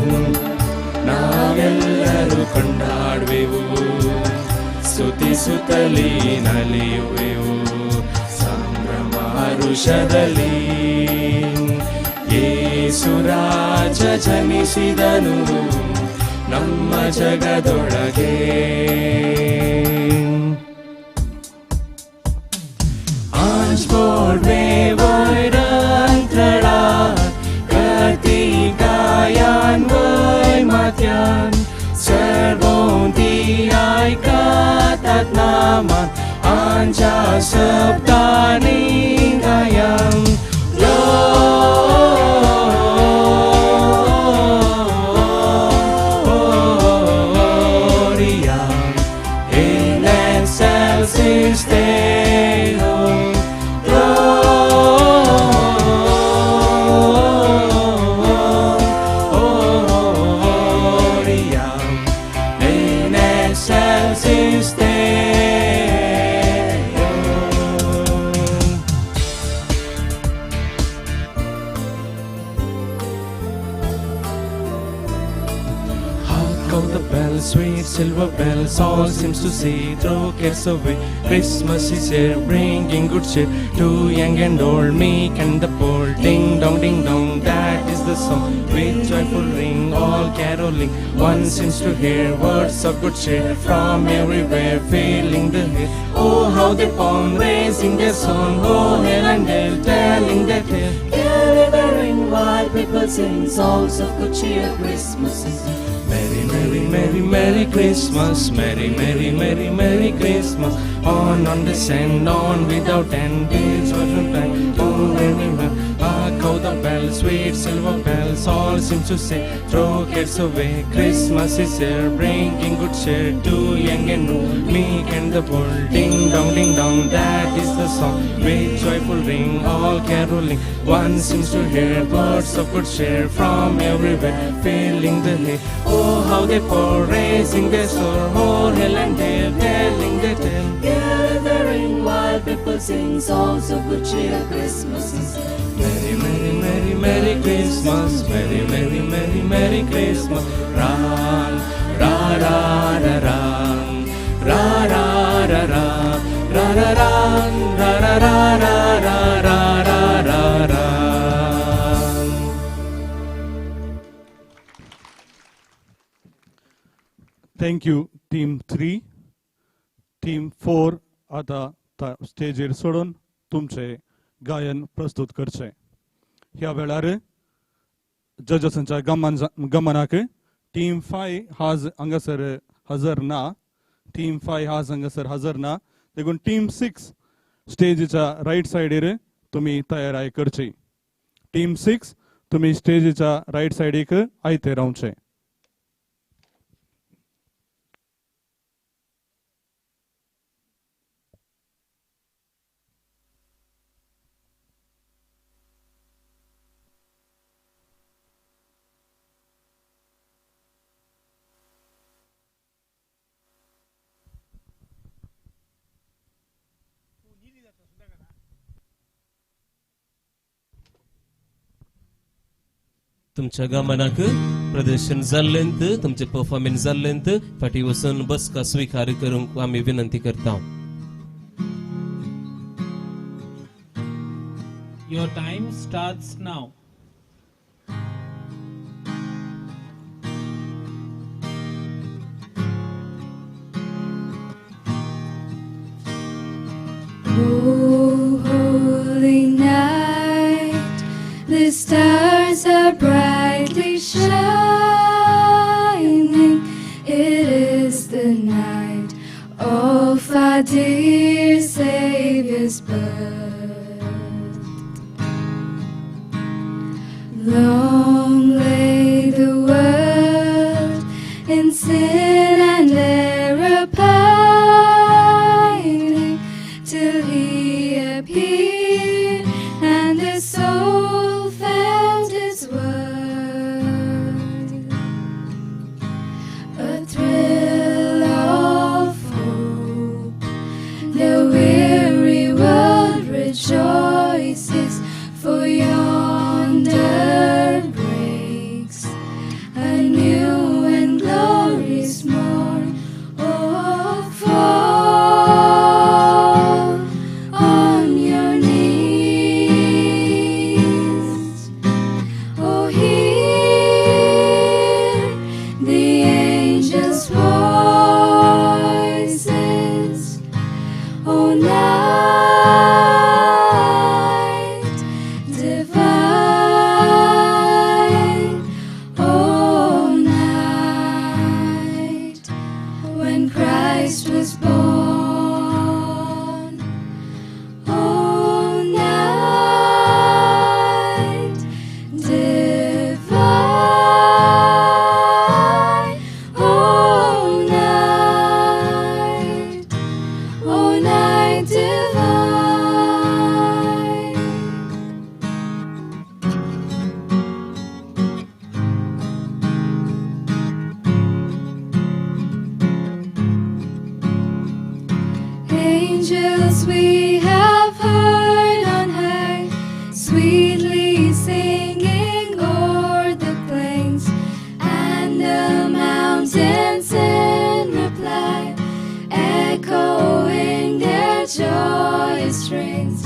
ನಾವೆಲ್ಲರೂ ಕೊಂಡಾಡುವೆವು, ಸ್ತುತಿಸುತ್ತಲೇ ನಲಿಯುವೆವು ಸಂಭ್ರಮ ಹರುಷದಲ್ಲಿ. ಯೇಸು ರಾಜ ಜನಿಸಿದನು ನಮ್ಮ ಜಗದೊಳಗೆ. Ansvord med våran trällar, Kartikayan vår matyan, Servon di ay katat naman, Anja sabtaning gayam, Deo, Gloria in excelsis Deo. Hark how the bells, sweet silver bells, all seems to say, throw cares away. Christmas is here, bringing good cheer to young and old, meek and the poor. Ding dong, that is the song with joyful ring, all caroling. One seems to hear words of good cheer from everywhere, filling the air. Oh, how they pound, raising their song, oh, hail and dale, telling their tale. Gathering while people sing songs of good cheer. Christmas is Merry, merry, merry, merry Christmas. Merry, merry, merry, merry Christmas. On the sand, on without end. Bells were flying, oh, merry, merry. Hark how the bells, sweet silver bells, all seem to say, throw cares away. Christmas is here, bringing good cheer to young and old, meek and the bold. Ding dong, that is the song with joyful ring, all caroling. One seems to hear words of good cheer from everywhere, filling the air. Oh, how they pour, raising their soar, oh, hail and dale, telling their tale. gathering while people sing songs of good cheer. Christmas is Merry, merry, merry, merry Christmas. Merry, merry, merry, merry Christmas. Run, ra, ra, ra, run. Ra, ra, ra, ra. Ra, ra, run. Ra, ra, ra, ra, ra, ra, ra, ra, run. Thank you team 3. Team 4 आता स्टेजीर सोडून तुमचे गायन प्रस्तुत करचे. ह्या वेळार जजसांच्या गमनाक team 5 आज हांगासर हजर ना. टीम 5 आज हांगासर हजर ना, देखून टीम 6 स्टेजीच्या राईट सायडीर तुम्ही तयाराय करची. टीम 6 तुम्ही स्टेजीच्या राईट सायडीक आयते रावचे. तुमच्या गमनाक प्रदर्शन जाल्लेंत, तुमचे परफॉर्मन्स जाल्लेंत फाटी वचून बसका स्वीकार करूंक आमी विनंती करता. Your time starts now. Oh, holy night, the stars are brightly shining. It is the night of our dear Savior's birth. Long lay the world in sin and error pining, till he appeared and the soul felt his word. A thrill of hope, the weary world rejoices, for yonder breaks a new and glorious morn. Oh, fall on your knees. Oh, hear the angels' voices. Oh, night divine. Oh, night when Christ was born. Oh, night divine. Oh, night. Oh, O night divine. Angels we have heard on high, sweetly singing o'er the plains and the mountains in reply, echoing their joyous strains.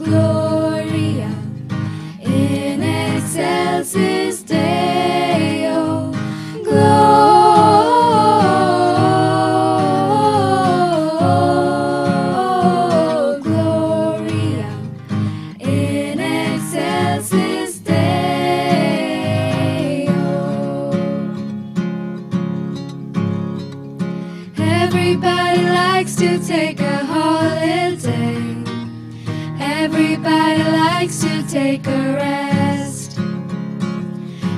Gloria in excelsis Deo. Gloria in excelsis Deo. Everybody likes to take a holiday. Everybody likes to take a rest.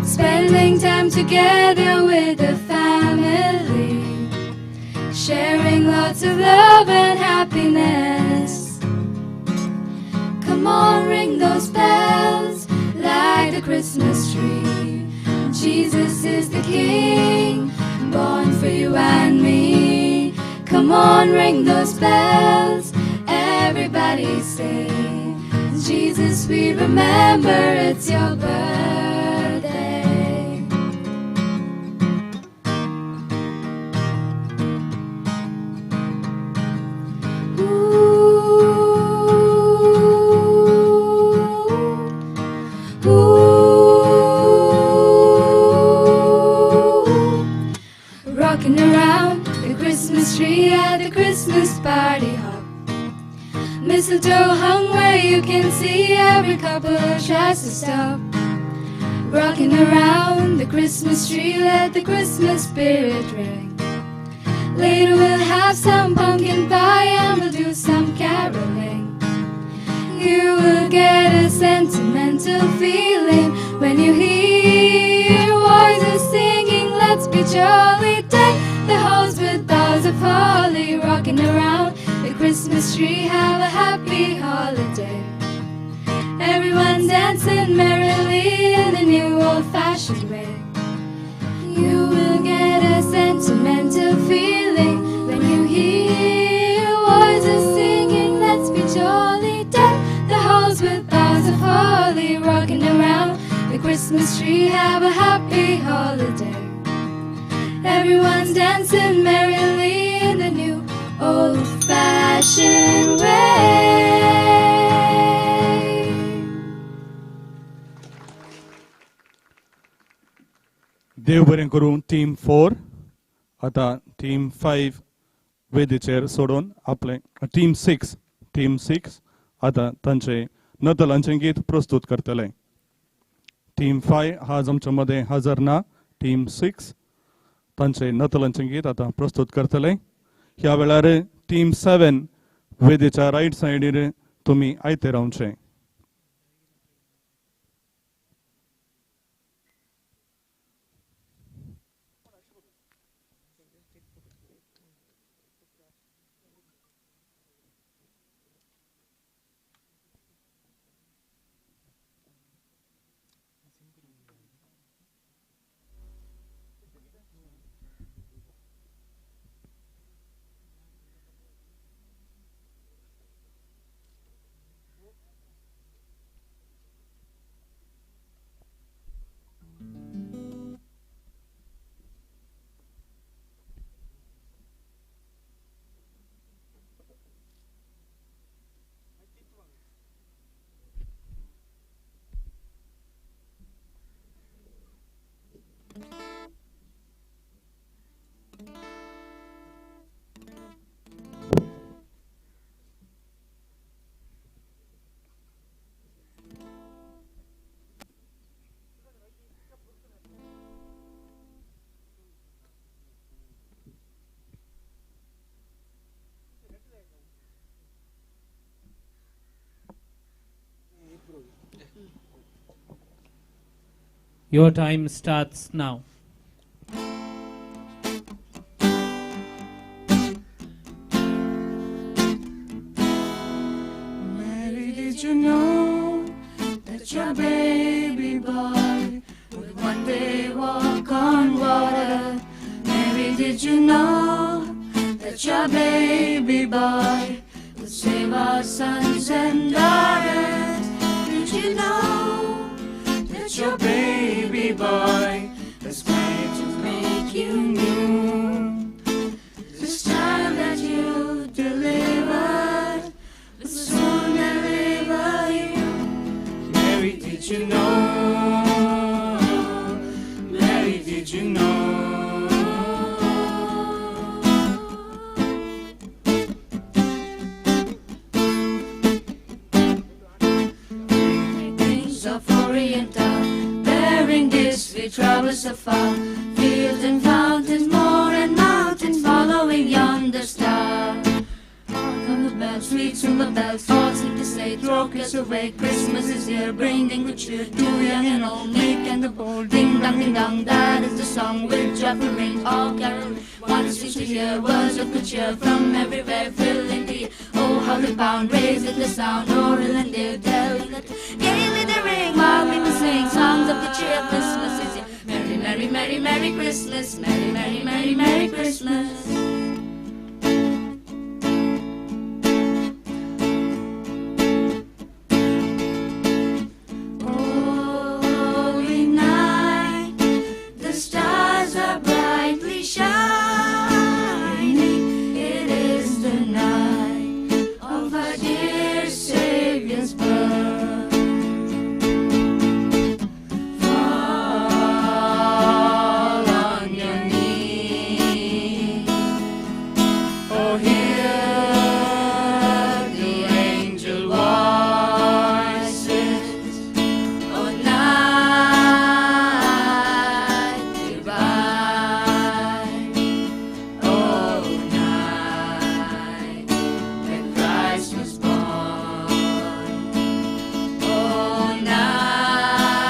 Spending time together with the family, sharing lots of love and happiness. Come on, ring those bells, light the Christmas tree. Jesus is the King, born for you and me. Come on, ring those bells, everybody sing. Jesus, we remember it's your birthday. Ooh, ooh. Rocking around the Christmas tree at the Christmas party hop. Mistletoe hung where you can see, every couple tries to stop. Rocking around the Christmas tree, let the Christmas spirit ring. Later we'll have some pumpkin pie and we'll do some caroling. You will get a sentimental feeling when you hear voices singing, let's be jolly. Deck the halls with boughs of holly. Rocking around the Christmas tree, have a happy holiday. Everyone dancing merrily in a new old-fashioned way. You will get a sentimental feeling when you hear voices singing, let's be jolly. Deck the halls with boughs of holly. Rocking around the Christmas tree, have a happy holiday. Everyone's dancing merrily in the new old-fashioned way. देव बरें करून team 4 आता team 5 वेदीचेर सोडून आपले team 6 आता तांचे नतलांचे गीत प्रस्तुत करतले. टीम 5 आज आमच्या मध्ये हजर ना. टीम 6 तांचे नतलांचे गीत आता प्रस्तुत करतले. ह्या वेळार टीम 7 वेदीच्या राईट सायडीर तुम्ही आयते रावचे. Your time starts now. Mary, did you know that your baby boy would one day walk on water? Mary, did you know that your baby boy would save our sons and daughters? Did you know that your baby boy was made to make you new? This child that you delivered will soon deliver you. Mary, did you know? Mary, did you know? Kings of Oriental, bearing gifts with troubles afar, fields and fountains, moor and mountains, following yonder star. Come the bells, sweet ring the bells, all seem to say, throw cares away, Christmas is here, bringing good cheer to young and old, meek and the bold. Ding dong, that is the song with joyful ring, all caroling. One seems to hear words of good cheer from everywhere, filling the air. Oh, how the bound, raising the sound, o'er hill and dale, telling it gaily the ring, while we will sing songs of good cheer. Christmas is here. Merry, merry, merry, merry Christmas. Merry, merry, merry, merry Christmas. Holy night, the stars are brightly shining. It is the night of our dear Savior's birth. Fall on your knees. Oh, hear the angel voices. Oh, night divine. Oh, night when Christ was born. Oh, night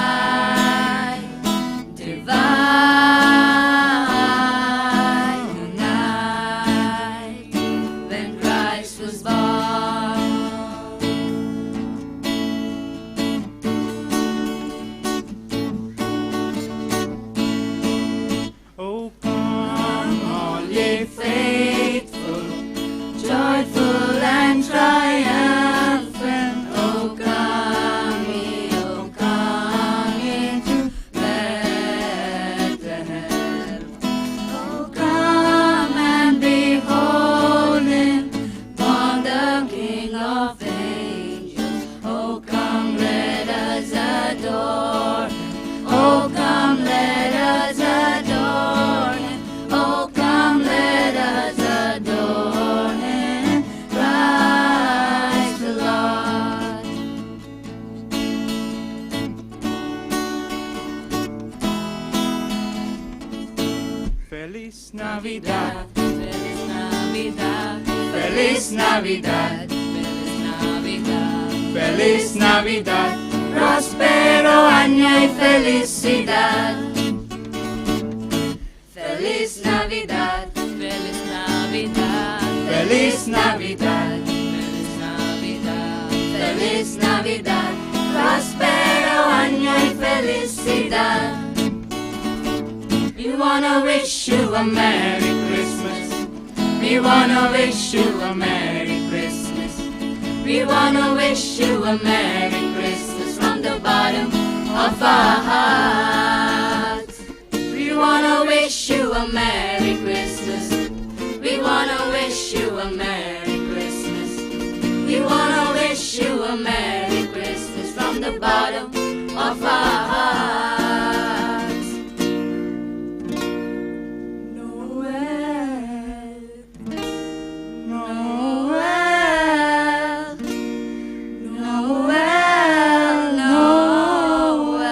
divine. Oh, night when Christ was born. Oh, come, all ye Faithful, joyful and triumphant, oh come ye to Bethlehem. Oh come and behold him, born the King of angels. Oh come, let us adore him. Oh come, let us adore him. Oh come, let us adore him, Christ the Lord. Feliz Navidad, Feliz Navidad, Feliz Navidad, Feliz Navidad, Feliz Navidad. prospero año y felicidad. Feliz Navidad, Feliz Navidad, Feliz Navidad, Feliz Navidad, Feliz Navidad, prospero año y felicidad. We wanna wish you a Merry Christmas. We wanna wish you a Merry Christmas. We wanna wish you a Merry Christmas from the bottom of our hearts. We wanna wish you a Merry Christmas. We wanna wish you a Merry Christmas. We wanna wish you a Merry Christmas from the bottom of our hearts. Noel, Noel, Noel, Noel.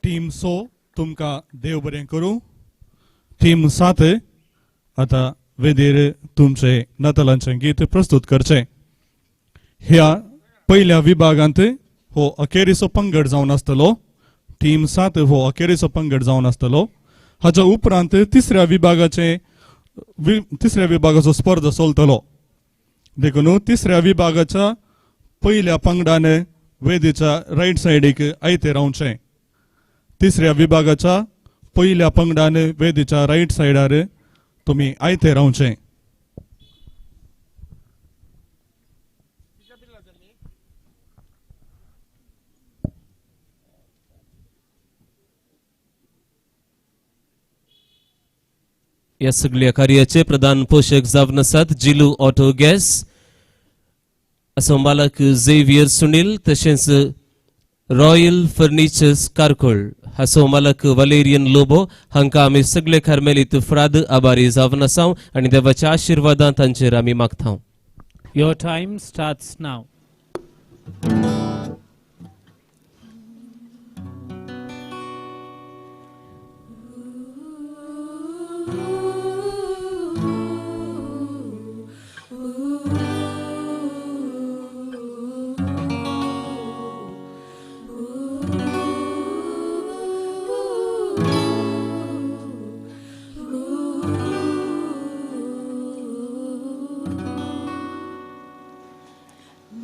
Team so तुमका देव बरें करूं. Team 7 आता वेदीर तुमचे नातालांचे गीत प्रस्तुत करचे. ह्या पहिल्या विभागांत हो अखेरीचो पंगड जावन आसतलो. टीम 7 हो अखेरीचो पंगड जावन आसतलो. हाच्या उपरांत तिसऱ्या विभागाचो स्पर्धा चलतलो. देखून तिसऱ्या विभागाच्या पहिल्या पंगडान वेदीच्या राईट सायडीक आयते रावचे. तिसऱ्या विभागाच्या पहिल्या पंगडान वेदीच्या राईट सायडार तुम्ही आयते रावचे. या सगळ्या कार्याचे प्रधान पोषक जावन आसात जिलू ऑटो गॅस. असो मालक झेवियर सुनील तशेंच रॉयल फर्निचर्स कारकोळ हाचो मालक वलेरियन लोबो हांकां आमी सगळे कार्मेलीत फ्राद आभारी जावन आसां आनी देवाच्या आशिर्वादां तांचेर आमी मागतां. Your time starts now.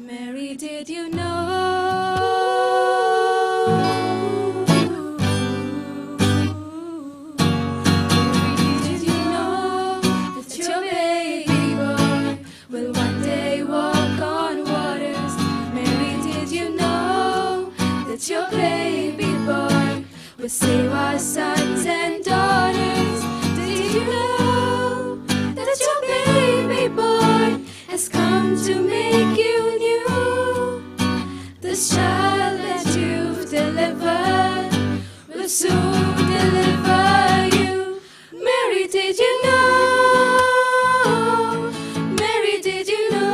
Mary, did you know? Mary, did you know that your baby boy will one day walk on waters? Mary, did you know that your baby boy will save our sons and daughters? Did you know that your baby boy has come to make you new? This child that you've delivered will soon deliver you. Mary, did you know? Mary, did you know?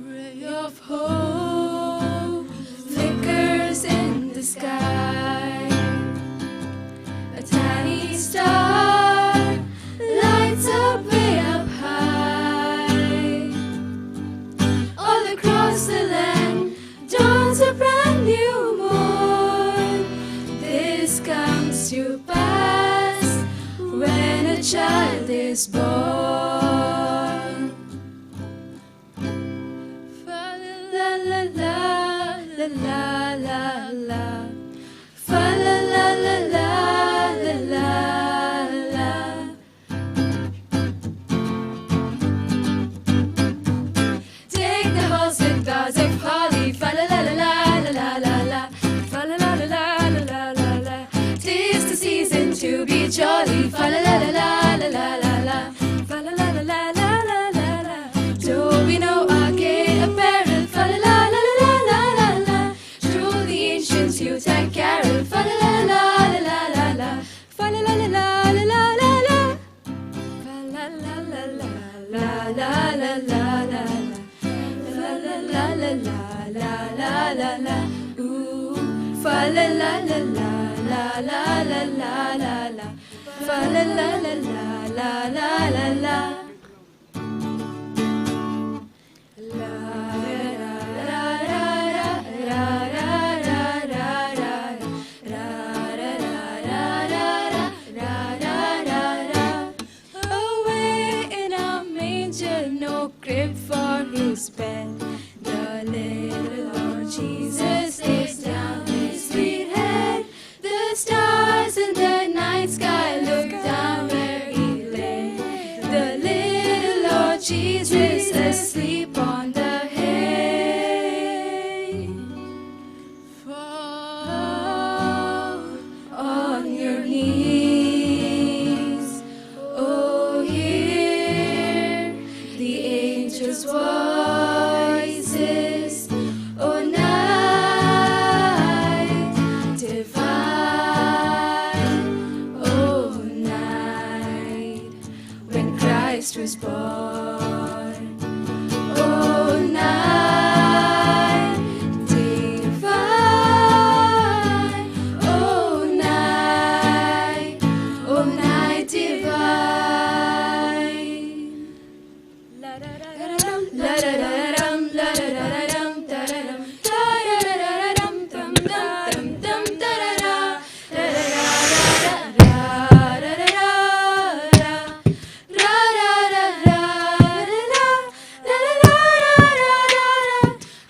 Ray of hope flickers in the sky. A tiny star lights up way up high. All across the land dawns a brand new morn. This comes to pass when a child is born. Fa la la la la la la la. Fa la la la la la la la. Take the halls with boughs of holly, fa la la la la la la la, fa la la la la la la la. 'Tis the season to be jolly, fa la la la la la la la, fa la la la la la la la. Do we know our gay apparel, fa la la la la la la la. Through the ancients Yuletide carol, fa la la la la la la, fa la la la la la la la. Fa la la la la la la la la la. La la la la la la la la la. Ooh, fa la la la la la la la la la la. Fa la la la la la la la la. La ra ra ra ra ra ra ra ra ra ra ra ra ra ra ra ra. Away in a manger, no crib for his bed. The little Lord Jesus lays down his sweet head. The stars in the night sky look down where he lay. The little Lord Jesus asleep on the hay. Fall on your knees. Oh, hear the angels' voices. Oh, night divine. Oh, night when Christ was born. Oh, night divine. Oh, night La da da da dum, la da da da dum, da da dum, da da da da dum, dum dum dum dum da da da, da da da da da da da da da da.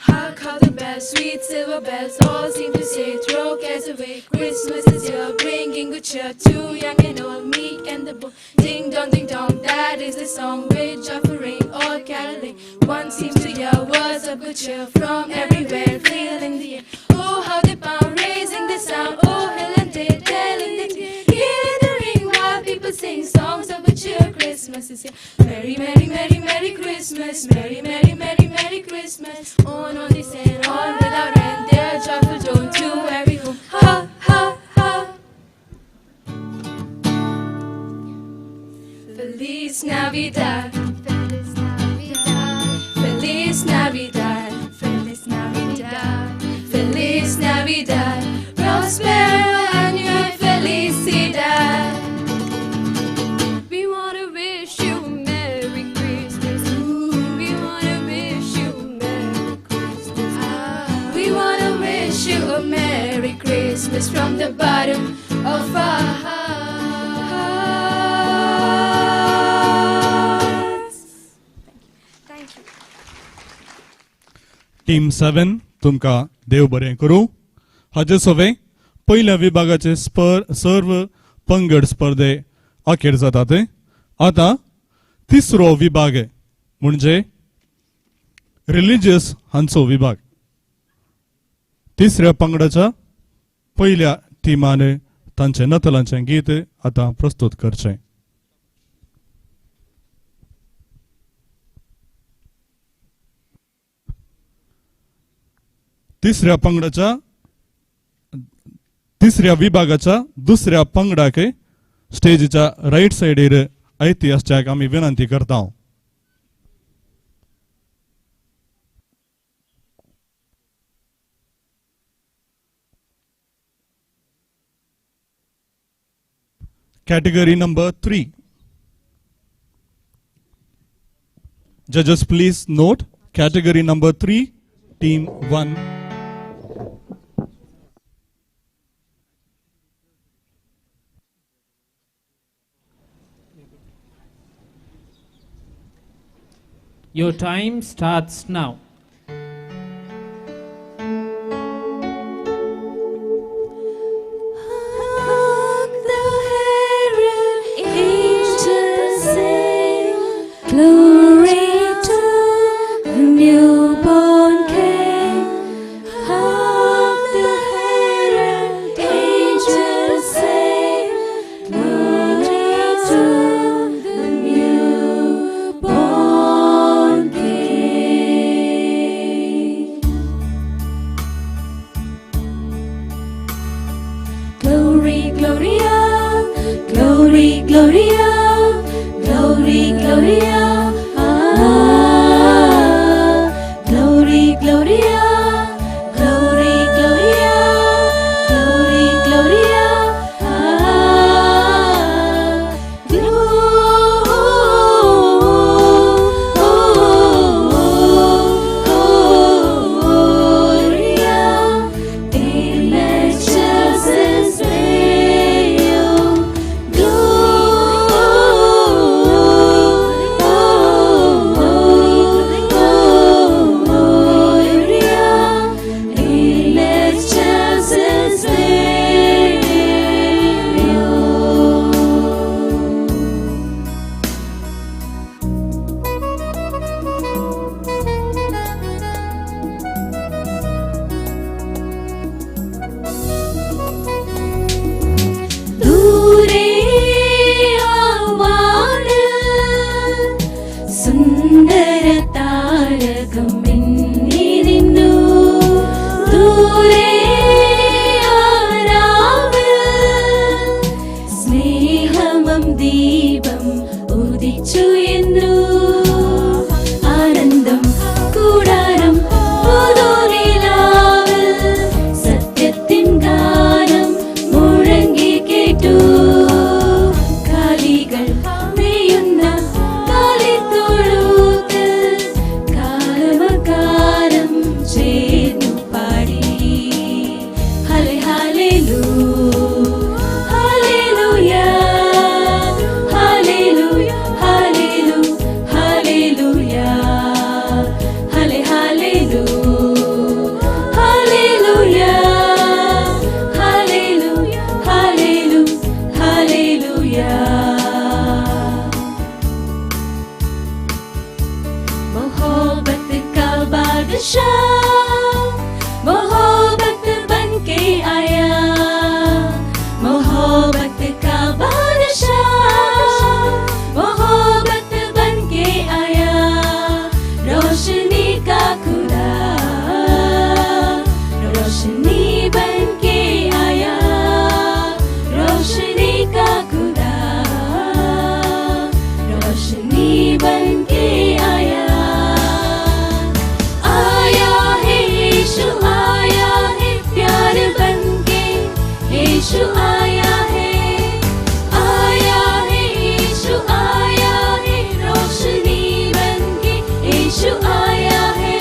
Hark how the bells, sweet silver bells, all seem to say, throw cares away. Christmas is here, bringing good cheer to young and old, meek and the bold. Ding dong, that is the song with joyful ring, all caroling. One seems to hear words of good cheer from everywhere, filling the air. Oh, how they pound, raising the sound. Oh, hill and day, telling the tale. Hear the ring while people sing songs of good cheer. Christmas is here. Merry, merry, merry, merry Christmas. Merry, merry, merry, merry Christmas. On this and on without end, their joyful tone to every home. Ha, ha, ha. Feliz Navidad, Feliz Navidad, Feliz Navidad, Feliz Navidad, Feliz Navidad, Prospero año y felicidad. We wanna wish you a Merry Christmas. We wanna wish you a Merry Christmas. We wanna wish you a Merry Christmas from the bottom of our hearts. Thank you. Team 7 तुमका देव बरें करूं. हाचे सवे पहिल्या विभागाचे सर्व पंगड स्पर्धे अखेर जातात. आता तिसरो विभाग म्हणजे रिलिजियस हांचो विभाग. तिसऱ्या पंगडाच्या पहिल्या टीमाने तांचे नतलांचे गीत आता प्रस्तुत करचे. तिसऱ्या विभागाच्या दुसऱ्या पंगडाक स्टेजीच्या राईट साइडीर ऐतिहासिक आम्ही विनंती करता. Category number 3. Judges, please note, category number 3, team 1. Your time starts now. Hark the herald angels sing, glory to the newborn King. Hark the herald angels sing, glory to the newborn King. Glory, Gloria, glory, Gloria, glory, Gloria, glory, Gloria, glory, Gloria, glory, Gloria, Gloria in excelsis Deo, Gloria in excelsis Deo. ദൂരെ ആവാനിൽ സുന്ദര താരകം മിന്നി നിന്നു. ദൂരെ ആരാവിൽ സ്നേഹമം ദീപം ഉദിച്ചു എന്നു. ആനന്ദം കൂടാരം പുതുനിലാവിൽ സത്യത്തിൻ ഗാനം മുഴങ്ങി കേട്ടു. കാലികൾ മേയുന്ന കാലിത്തൊഴുത്തിൽ बादशाह मोहब्बत बन के आया, मोहब्बत का बादशाह मोहब्बत बन के आया, रोशनी का खुदा रोशनी बन के आया, रोशनी का खुदा रोशनी बन के आया। आया है यीशु आया है प्यार बन के, यीशु आया है यीशु आया है रोशनी बन के, यीशु आया है।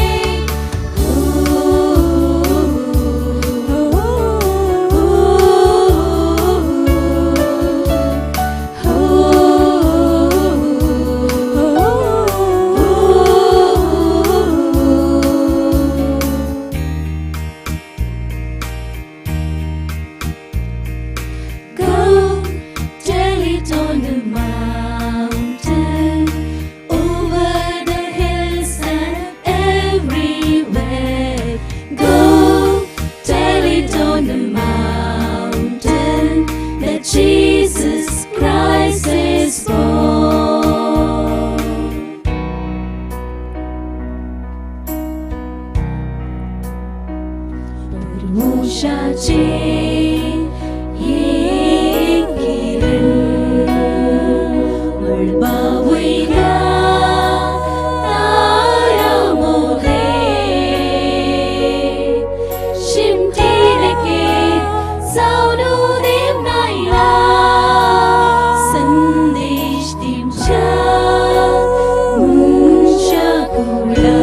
Go tell it on the mountain, over the hills and everywhere. Go tell it on the mountain that Jesus Christ is born. परमोशाचे येकिरण मळबावयल्या तारामोले शिमटेलेके जाऊन उदेम नायला, संदेश दिवच्या मुनशा कुळा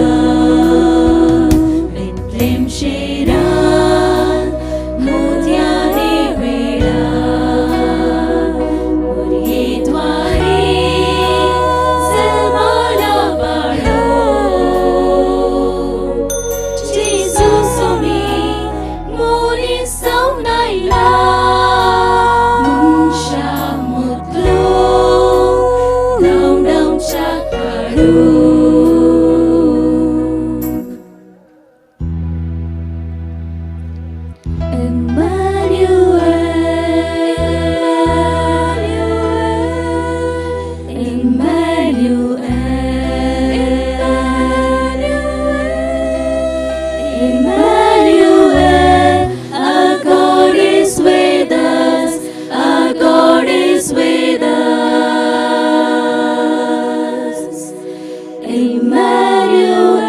बेतलेम शेरान मोत्याने वेळा, मुर्येद्वारे जन्माला बाळो, जेसूस आमी मोनी जाऊन आयला, मुनशा मुतलो धांवडावच्या काळू. Emmanuel, our God is with us, our God is with us. Emmanuel.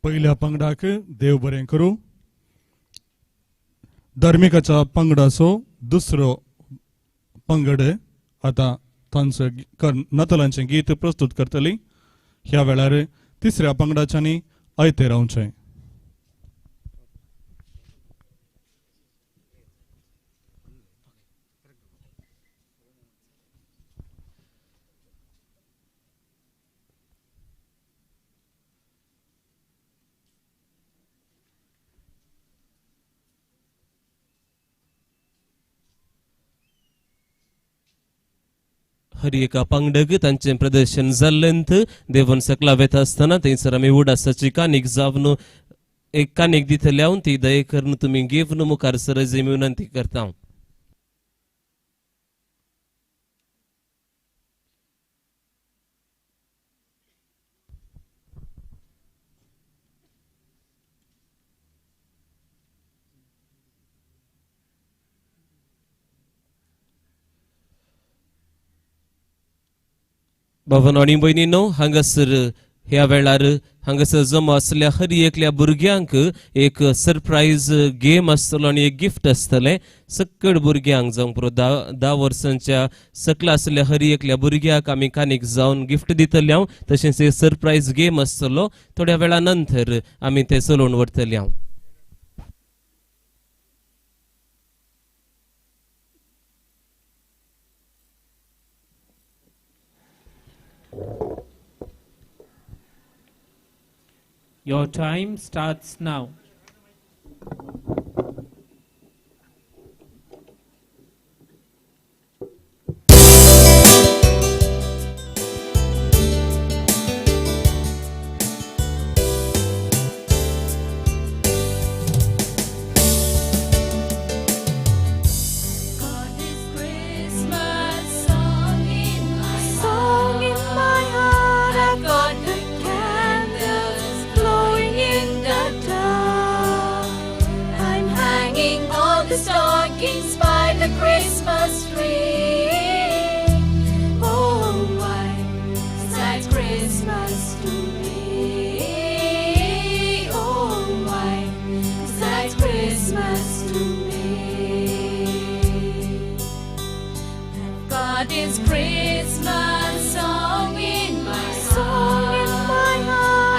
पहिल्या पंगडाक देव बरें करूं. धार्मिकाचा पंगडाचो दुसरो पंगड आता तांचं नतलांचें गीत प्रस्तुत करतली. ह्या वेळार तिसऱ्या पंगडाच्यांनी आयते रावचें. हर एका पंगडक तांचें प्रदर्शन जाल्लेंत देवन सकला वेता आसतना थंयसर आमी उडासाची कानीक जावन एक कानीक दितले हांव ती दये करून तुमी घेवन मुखार सरजी विनंती करता. भावांनो आणि भयणींनो, हांगासर ह्या वेळार हांगासर जमा असल्या हर एकल्या भुरग्यांक एक सरप्राईज गेम आसतलो आणि एक गिफ्ट आसतलें. सकयल भुरग्यांक जावंक पुरो 10 वर्सांच्या सकला असल्या हर एकल्या भुरग्याक आमी कानीक जावन गिफ्ट दितले हांव. तशेंच एक सरप्राईज गेम आसतलो. थोड्या वेळा नंतर आमी ते चलोवन व्हरतले हांव. Your time starts now. the stockings by the Christmas tree. Oh, why is that Christmas to me? Oh, why is that Christmas to me? I've got this Christmas song in my heart.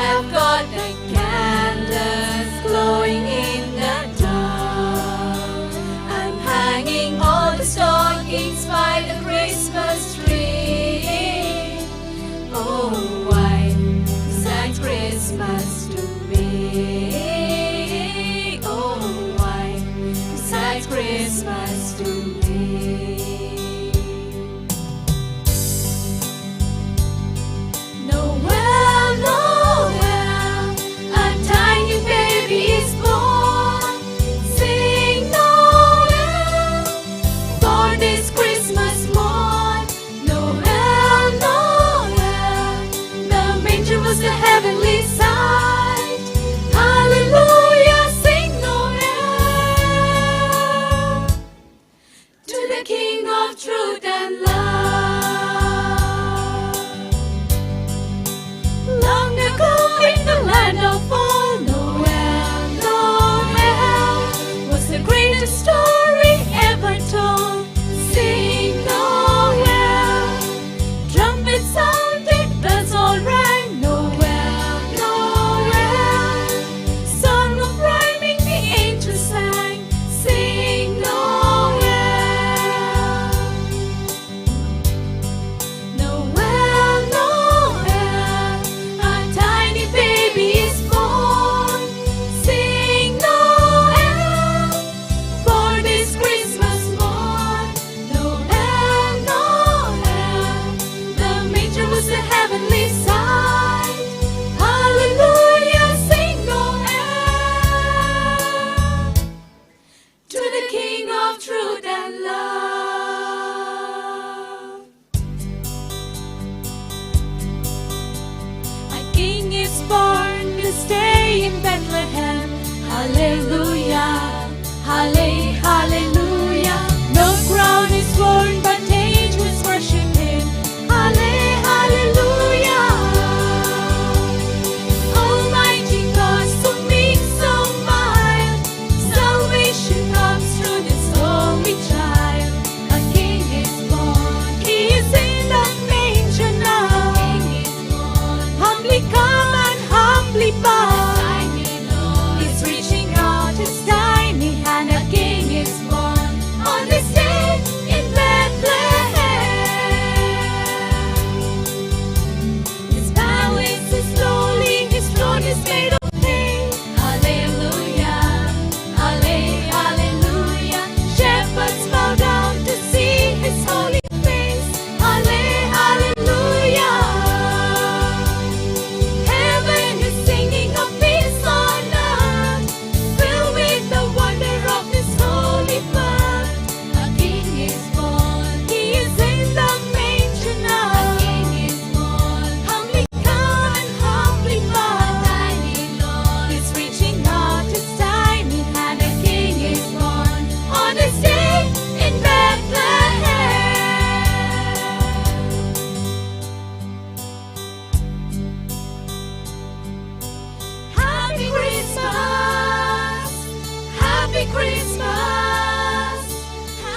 I've got the candles glowing in the dark. I'm hanging all the stockings by the Christmas tree. Oh, why is that Christmas to me? Oh, why is that Christmas to me? Noel, Noel, a tiny baby is born. Sing Noel for this Christmas morn. Noel, Noel, the manger was the heavenly sight. Hallelujah, sing Noel to the King of truth and love. Long ago in the land of all, Noel, Noel was the greatest story ever told. Sing Noel, trumpets sounded, bells all rang. Noel, Noel, song of rhyming the angels sang. Sing Noel. Noel, Noel, a tiny baby is born. Sing Noel for this Christmas morn. Noel, Noel, the manger was the heavenly sight. Hallelujah, sing Noel to the King of truth and love. A king is born this day in Bethlehem. Hallelujah, hallelujah. No crown is worn, but angels worship him. Hallelujah. Almighty God, so meek, so mild, salvation comes through this holy child. A king is born, he is in the manger now. Humbly come and humbly bow. He's reaching out his tiny hand. A king is born on this day in Bethlehem. His palace is lowly, his throne is made of hay. Hallelujah, hallelujah. Shepherds bow down to see his holy face. Hallelujah. Heaven is singing of peace on earth, filled with the wonder of his holy birth. A king is born, he is in the manger now. A king is born, humbly come and humbly bow. A tiny Lord is reaching out his tiny hand. A king is born on this day in Bethlehem. Happy Christmas, Happy Christmas,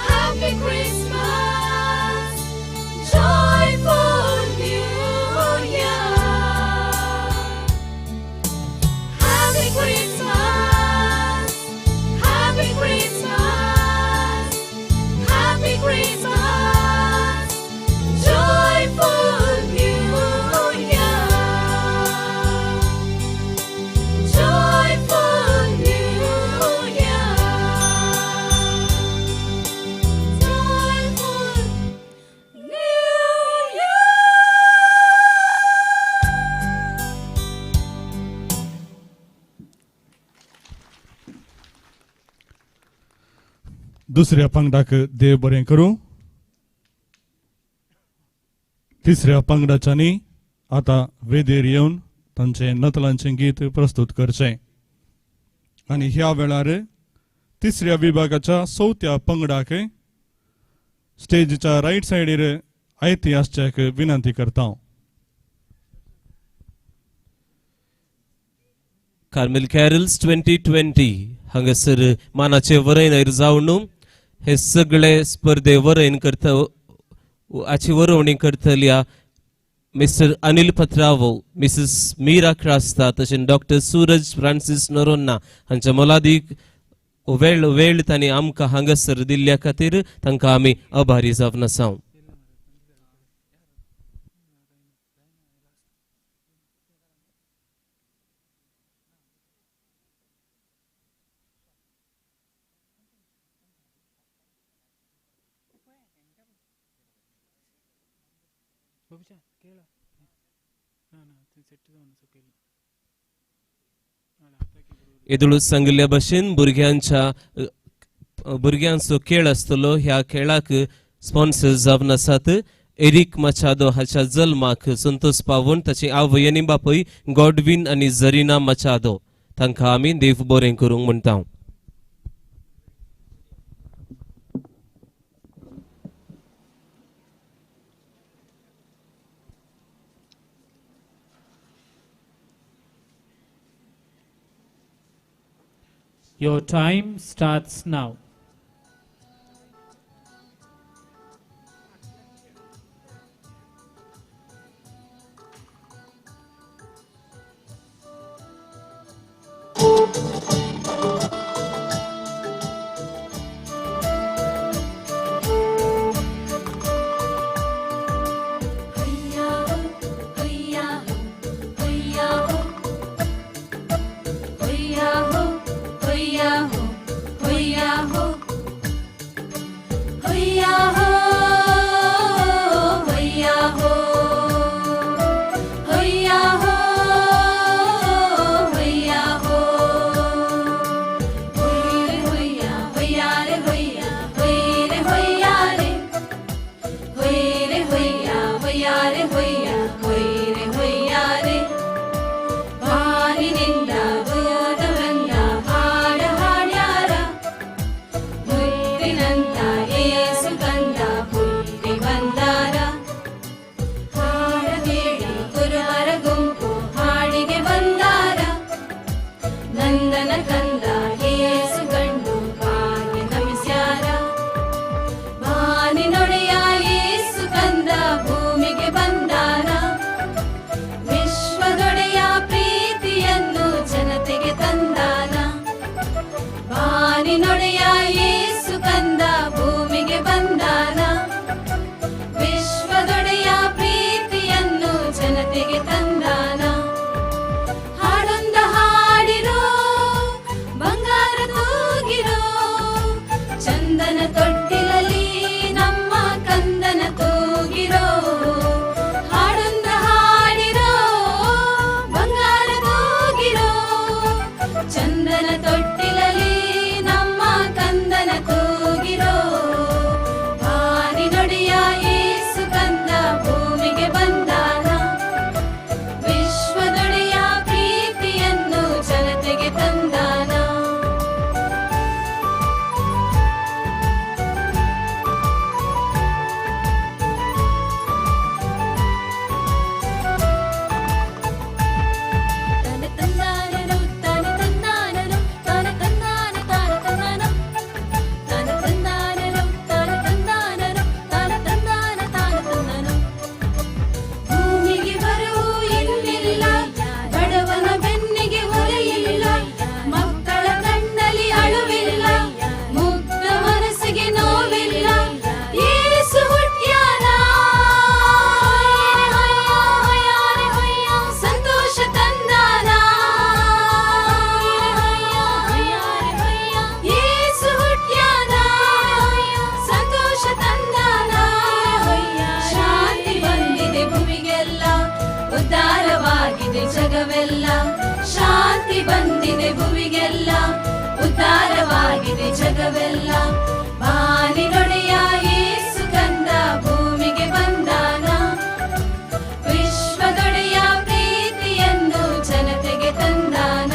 Happy Christmas, joyful New Year. Happy Christmas, Happy Christmas, Happy Christmas, joyful New Year. Joyful New Year. Joyful New Year. दुसऱ्या पंगडाक देव बरें करूं. तिसऱ्या पंगडाच्यांनी आता वेदेर येवन तांचे नतलांचे गीत प्रस्तुत करचें. आनी ह्या वेळार तिसऱ्या विभागाच्या 4थ्या पंगडाक स्टेजीच्या राईट सायडीर आयती आसच्याक विनंती करता. कार्मेल कॅरल्स 2020 हांगासर मानाचे वरयन जावन हे सगळे स्पर्धे वरयन करता हाची वरवणी करतल्या मिस्टर अनिल पत्रावो, मिसेस मीरा क्रास्ता तशेंच डॉक्टर सूरज फ्रांसिस नरोन्ना हांच्या मोलादीक वेळ तांणी आमकां हांगासर दिल्ल्या खातीर तांकां आमी आभारी जावन आसा. येदुळू सांगिल्ल्या भशेन भुरग्यांचो खेळ आसतलो. ह्या खेळाक स्पॉन्सर जावन आसात एरिक मचादो हाच्या जल्माक संतोष पावोन ताची आवय आनी बापूय गॉडविन आनी झरिना मचादो तांकां आमी देव बरें करूंक म्हणटा. Your time starts now. ಜಗವೆಲ್ಲ ಶಾಂತಿ ಬಂದಿದೆ ಭುವಿಗೆಲ್ಲ ಉದ್ಧಾರವಾಗಿದೆ ಜಗವೆಲ್ಲ ಬಾನಿನೊಡೆಯ ಯೇಸು ಕಂದ ಭೂಮಿಗೆ ಬಂದಾನ ವಿಶ್ವದೊಡೆಯ ಪ್ರೀತಿಯನ್ನು ಜನತೆಗೆ ತಂದಾನ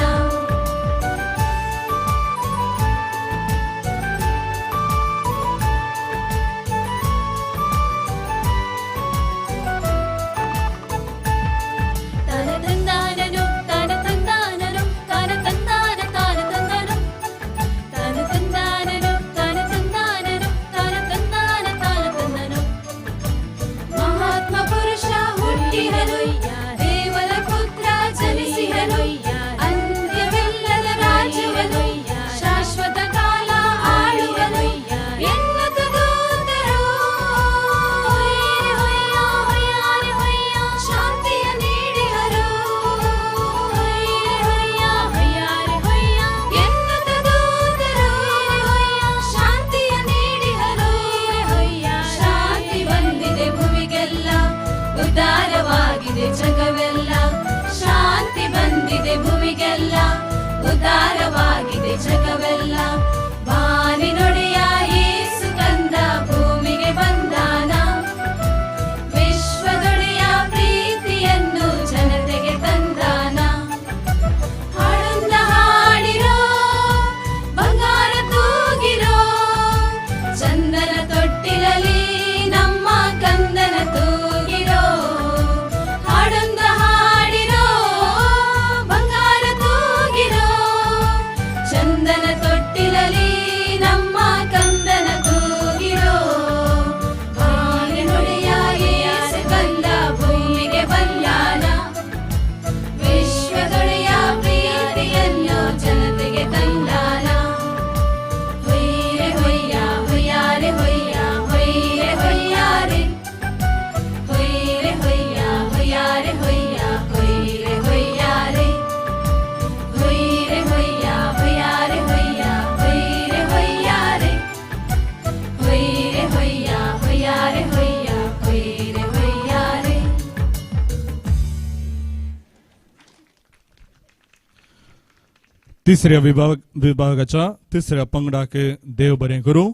तिसऱ्या विभागाच्या तिसऱ्या पंगडाक देव बरें करूं.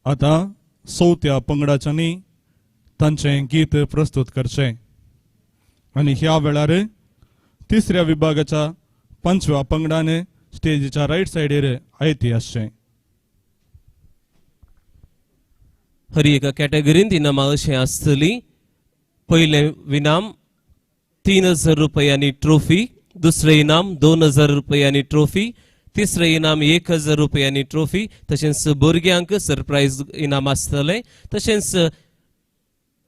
आता चवथ्या पंगडाच्यांनी तांचें गीत प्रस्तुत करचें आनी ह्या वेळार तिसऱ्या विभागाच्या पंचव्या पंगडान स्टेजीच्या रायट सायडीर आयती आसचें. हर एका कॅटेगरींत इनामां अशीं आसतलीं. पयलें इनाम 3000 रुपयांनी ट्रॉफी, दुसरें इनाम 2000 रुपयांनी ट्रॉफी, तिसरें इनाम 1000 रुपयांनी ट्रॉफी. तशेंच भुरग्यांक सरप्रायज इनाम आसतलें. तशेंच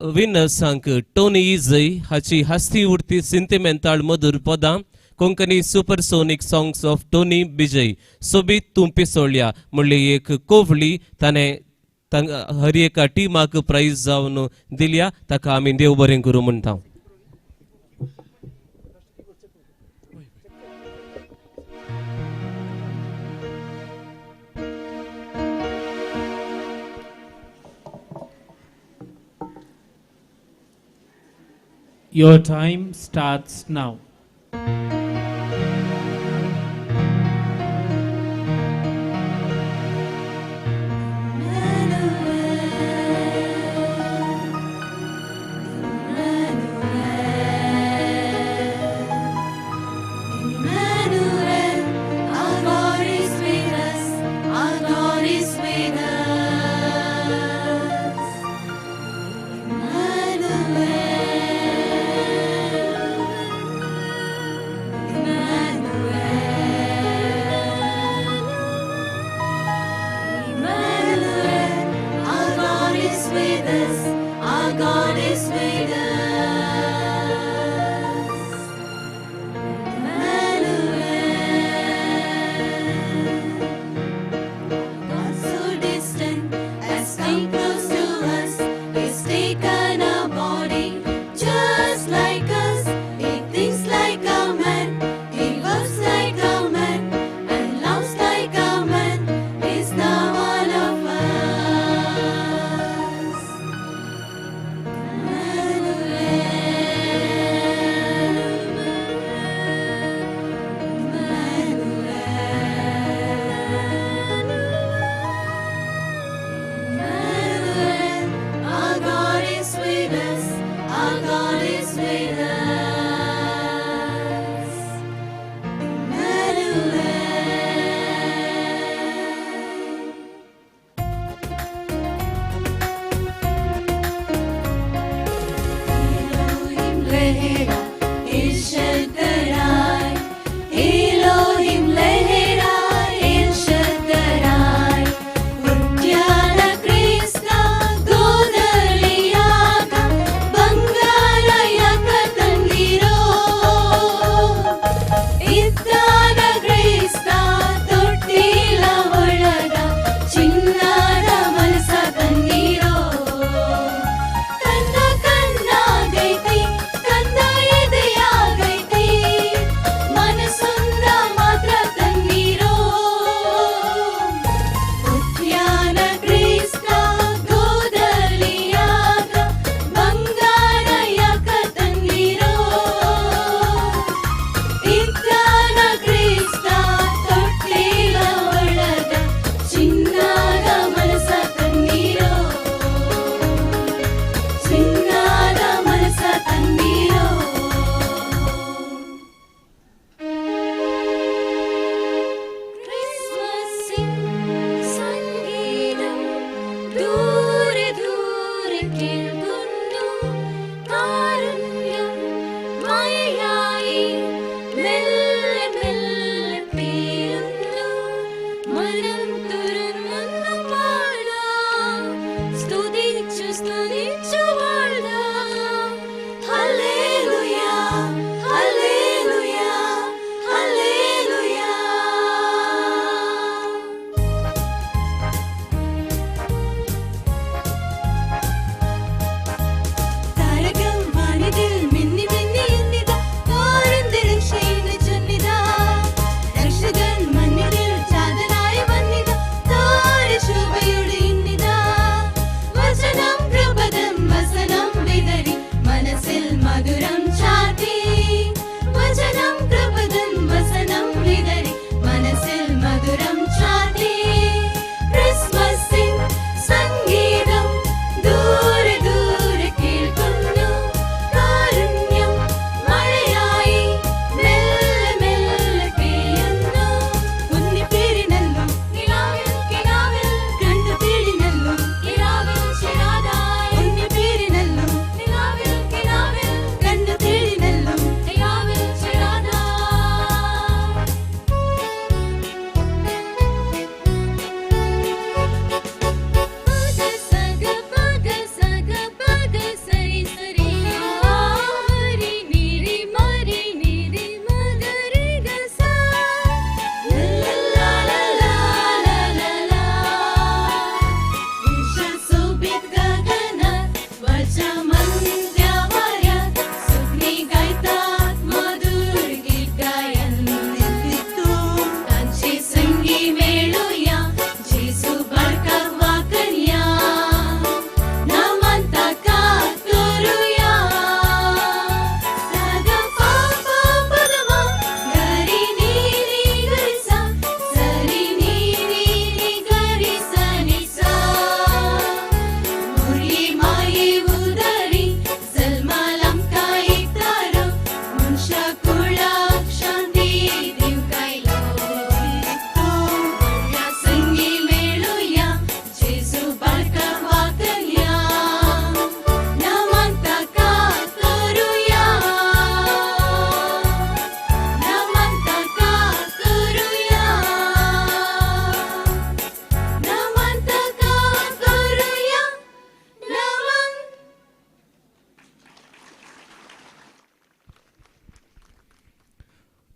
विनर्सांक टोनी इजय हाची हास्ती उडती सेंटिमेंटाल मधुर पदां, Konkani supersonic songs of Tony Bijay, सोबीत तूं पिसोळ्या म्हणली एक कोवळी ताणें हर एका टिमाक प्राइज जावन दिल्या. ताका आमी देव बरें करूं म्हणटा. Your time starts now. Emmanuel, our God is with us, our God is with us. Emmanuel.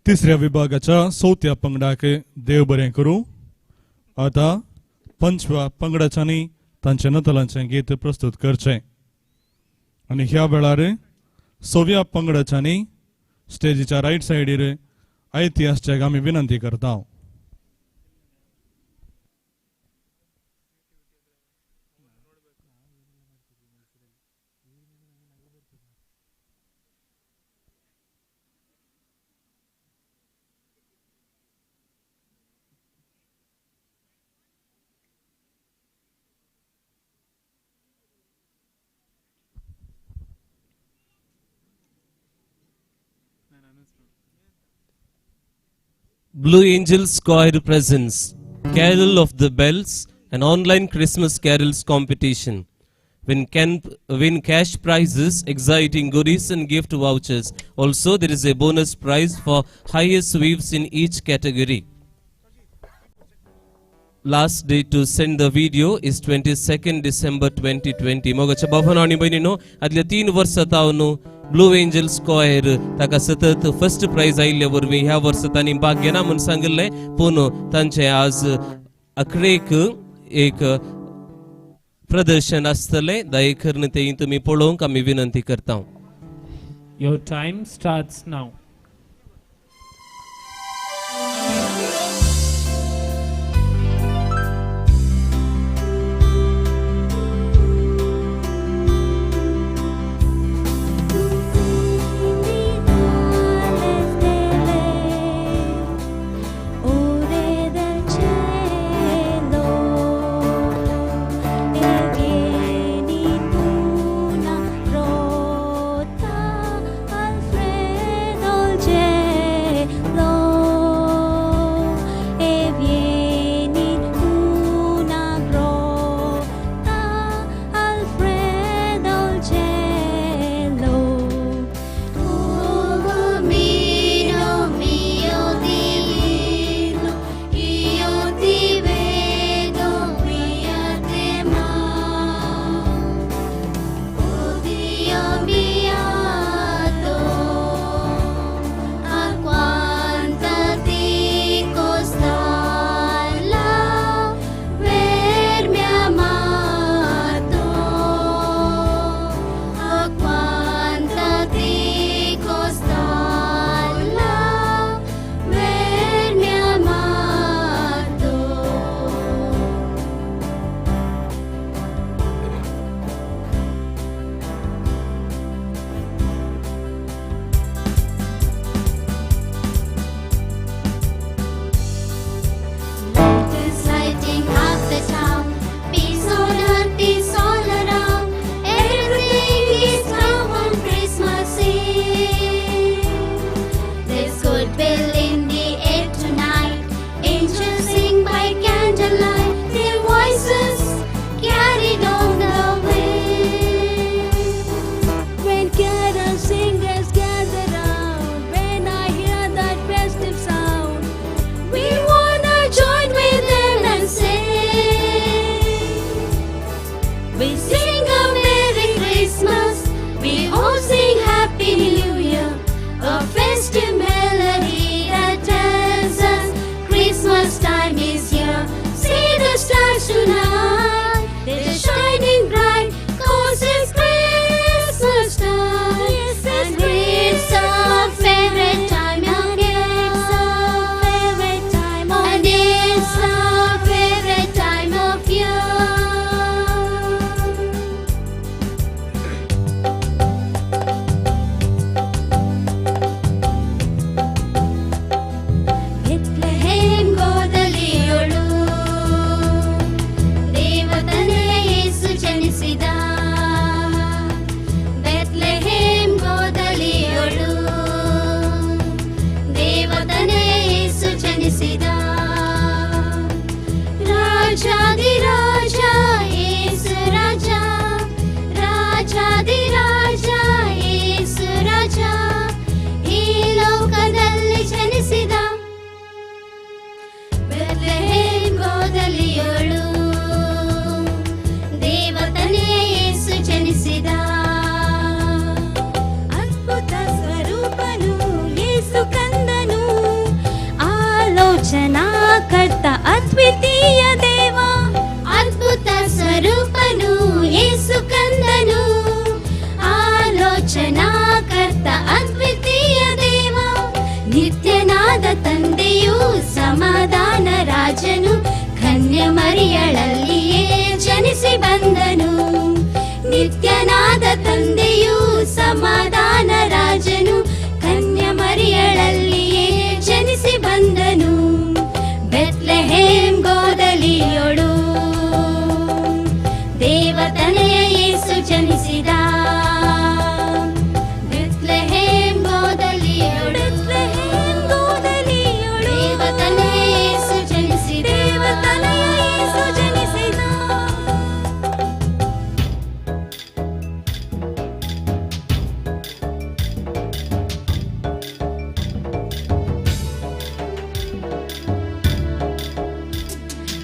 तिसऱ्या विभागाच्या 4थ्या पंगडाक देव बरें करूं. आता 5व्या पंगडाच्यांनी तांचे नतलांचें गीत प्रस्तुत करचें. आनी ह्या वेळार 6व्या पंगडाच्यांनी स्टेजीच्या रायट सायडीर आयती आमी विनंती करता. Blue Angels Choir presents Carol of the Bells, an online Christmas carols competition. Win cash prizes, exciting goodies and gift vouchers. Also, there is a bonus prize for highest views in each category. Last day to send the video is 22nd December 2020. मोगाच्या बाबांनो आणि बहिणींनो, आदल्या 3 वर्सांतावन blue angels square ताका सतत first prize आयिल्ले वरवीं ह्या वर्सा तांणी भाग घेना म्हूण सांगिल्लें, पूण तांचे आज अकरेक एक प्रदर्शन आसतलें. दये करून तें तुमी पळोवंक आमी विनंती करता. Your time starts now. ಆಲೋಚನಾ ಕರ್ತ ಅದ್ವಿತೀಯ ದೇವ, ಅದ್ಭುತ ಸ್ವರೂಪನು ಯೇಸು ಕಂದನು. ಆಲೋಚನಾ ಕರ್ತ ಅದ್ವಿತೀಯ ದೇವ, ನಿತ್ಯನಾದ ತಂದೆಯು ಸಮಾಧಾನ ರಾಜನು, ಕನ್ಯ ಮರಿಯಳಲ್ಲಿಯೇ ಜನಿಸಿ ಬಂದನು. ನಿತ್ಯನಾದ ತಂದೆಯು ಸಮಾಧಾನ ರಾಜನು, ಕನ್ಯ ಮರಿಯಳಲ್ಲಿಯೇ ಜನಿಸಿ ಬಂದನು. ಬೆತ್ಲೆಹೇಮ್ ಗೋದಲಿಯೊಳು ದೇವತನೆಯ ಯೇಸು ಜನಿಸಿದ. ಬೆತ್ಲೆಹೇಮ್ ಗೋದಲಿಯೊಳು ದೇವತನೆಯ ಯೇಸು ಜನಿಸಿದ.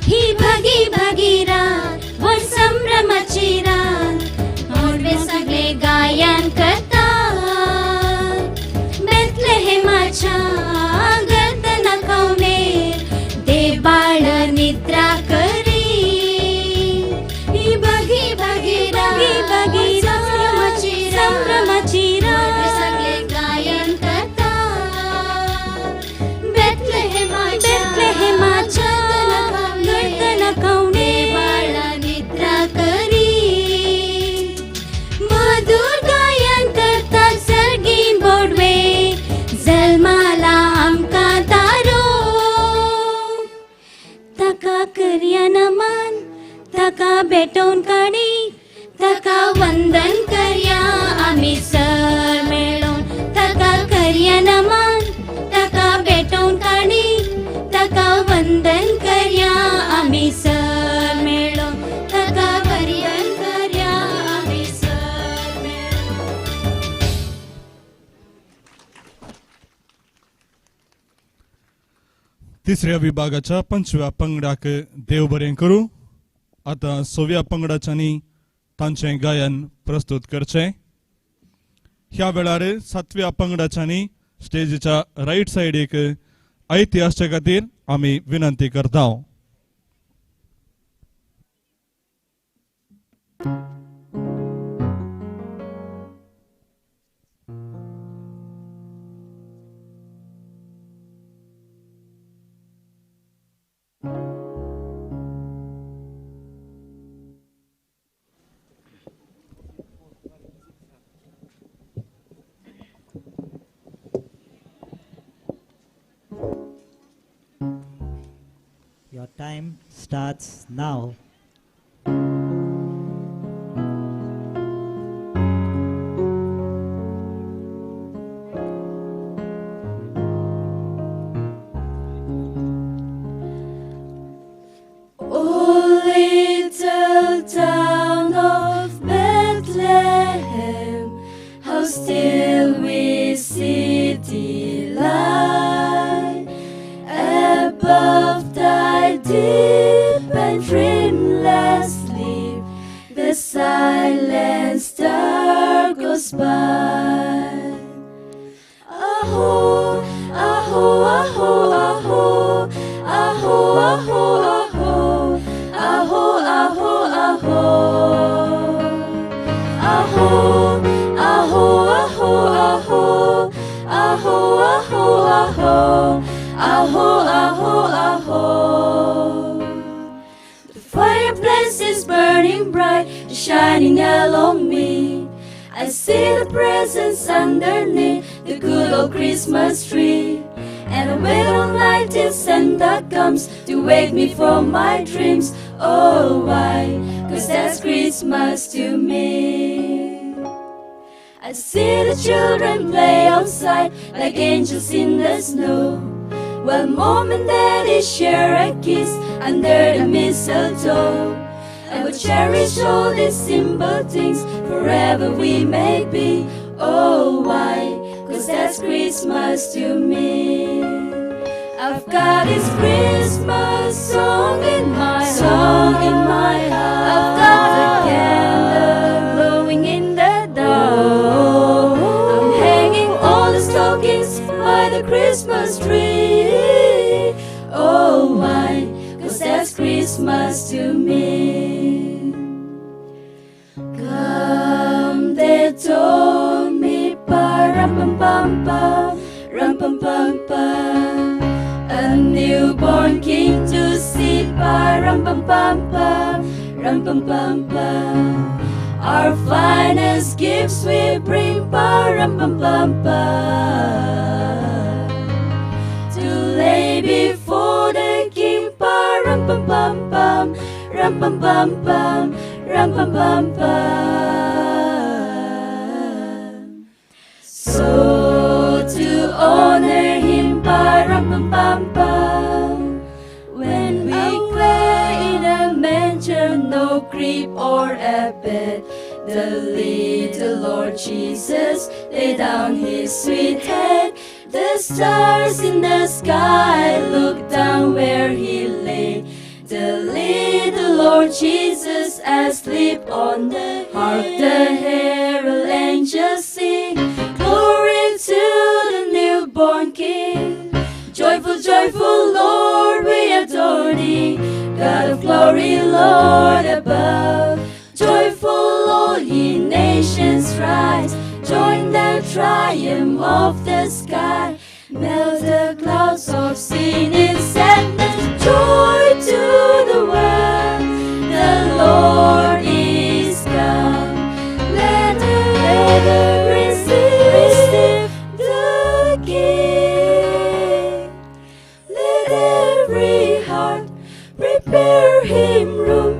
ही भगी भगी रात वर संभ्रमाची रात, मोडवे सगळे गायन करतात. बेथलेहेमाच्या गर्दना कवनेर देव बाळ निद्रा करी. ही भगी भगी रात संभ्रमाची रात, सगळे गायन करतात. बेथलेहेमाच्या निद्रा करी. मधुर गायन करतात सर्गीन बोडवे, जल्माला आमका दारो. ताका करया नमन, ताका भेटोवन काडी, ताका वंदन करया आमी सर मेळोन. ताका करया नमन, ताका भेटोवन काडी, ताका वंदन करया आमी सर मेळोन. ताका वंदन करया आमी सर मेळोन. तिसऱ्या विभागाच्या 5व्या पंगडाक देव बरें करूं. आता 6व्या पंगडाच्यांनी तांचें गायन प्रस्तुत करचें. ह्या वेळार 7व्या पंगडाच्यांनी स्टेजीच्या राईट सायडीक ऐतिहासचे खातीर आमी विनंती करता. Your time starts now. Little town of Bethlehem, how still we sit lie above thy deep and dreamless sleep. The silent star goes by. Aho, aho, aho, aho, aho, aho, aho. Aho, aho, aho. Aho, aho, aho, aho. Aho, aho, aho. Aho, aho, aho. The fireplace is burning bright, shining along me. I see the presents underneath the good old Christmas tree. And I wait all night till Santa comes to wake me from my dreams. Oh, why? 'Cause that's Christmas to me. I see the children play outside like angels in the snow, while mom and daddy share a kiss under the mistletoe. I will cherish all these simple things forever we may be. Oh, why? 'Cause that's Christmas to me. I've got this Christmas song in my heart. I've got the candle glowing in the dark. I'm hanging all the stockings by the Christmas tree. Christmas to me. Come, they told me, pa-ram-pam-pam-pam, ram-pam-pam-pam. A newborn king to see, pa-ram-pam-pam-pam, ram-pam-pam-pam. Our finest gifts we bring, pa-ram-pam-pam-pam, to lay before the king, pa-ram-pam-pam-pam, ram-pam-pam-pam, ram-pam-pam-pam. So to honor him, pa-ram-pam-pam-pam, when we play in a manger, no crib or a bed, the little Lord Jesus laid down his sweet head. The stars in the sky looked down where he lay. The little Lord Jesus asleep on the hay. Hark the herald angels sing, glory to the newborn King. Joyful, joyful Lord, we adore thee, God of glory, Lord above. Joyful, all ye nations rise, join the triumph of the sky. Melt the clouds of sin in sadness, joy to the world, the Lord is come. Let earth receive the King. Let every heart prepare him room,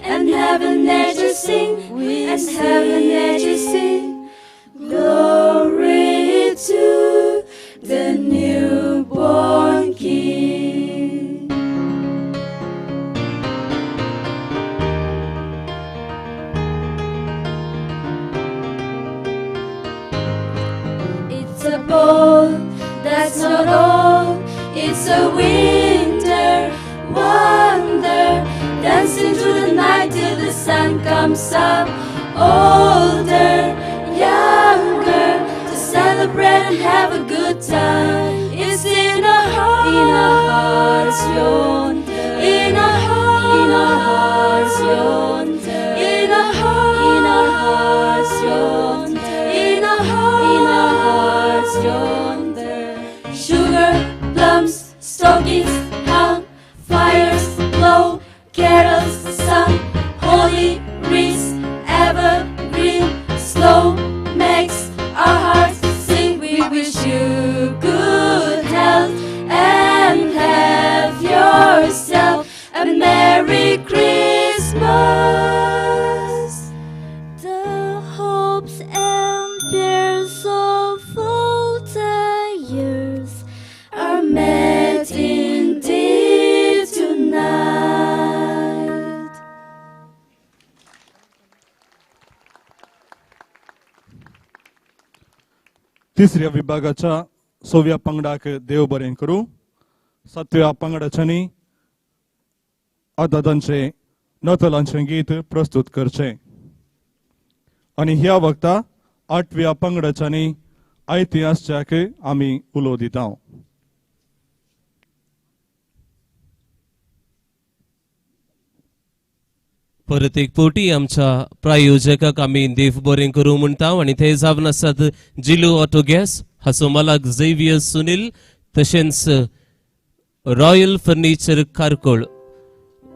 and heaven nature sing, and heaven nature sing, glory to the newborn King. It's a ball, that's not all, it's a winter wonder, dancing through the night till the sun comes up. Older, younger, to celebrate and have a good time. It's in our hearts yonder, in our hearts yonder, in our hearts yonder, in our hearts yonder. Sugar, plums, stockings hung, fires glow, carols sung, holy wreaths evergreen, slow makes our hearts sing. We wish you good health and have yourself a Merry Christmas. The hopes and fears of all the years are met indeed tonight. तिसऱ्या विभागाच्या 6व्या पंगडाक देव बरें करूं. 7व्या पंगडाच्यांनी आदादांचे नतलांचे गीत प्रस्तुत करचे आणि ह्या वक्ता 8व्या पंगडाच्यांनी ऐतिहासिक आमी उलो दिता. परत एक पोटी आमच्या प्रायोजकाक आमी देव बरें करूं म्हणटा आणि ते जावन आसात जिलू ऑटो गॅस, हाचो मालक झेवियर सुनील, तशेंच रॉयल फर्निचर कारकोळ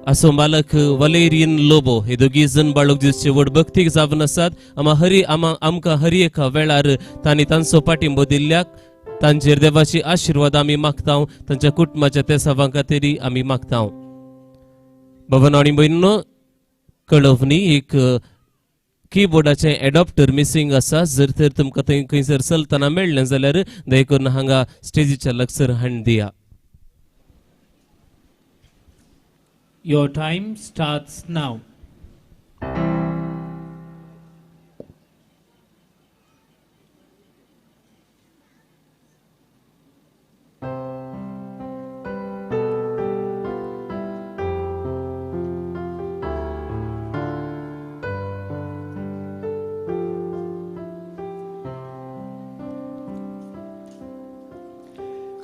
हाचो मालक वलेरियन लोबो, हे दोगी जण बाळूक दिवचे व्हड भक्तीक जावन आसात. आमकां हर एका वेळार तांणी तांचो पाठिंबो दिल्ल्याक तांचेर देवाची आशिर्वाद आमी मागतां, तांच्या कुटुंबाच्या त्या सवां खातीर आमी मागतां. भवन आणि बहिणींनो, कळवणी एक कीबोर्डाचे एडॉप्टर मिसिंग आसा. जर तर तुमकां थंय खंयसर चलतना मेळ्ळें जाल्यार दय करून हांगा स्टेजीच्या लागसर हाड दिया. Your time starts now.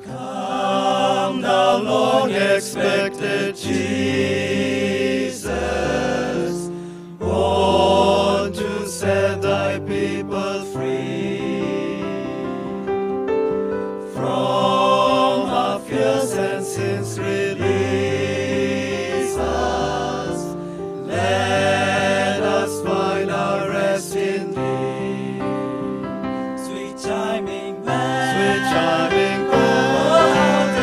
Come, the Lord long-expected Jesus, born to set thy people free from our fears and sins. Release us, let us find our rest in thee. Sweet chiming bells, sweet chiming bells,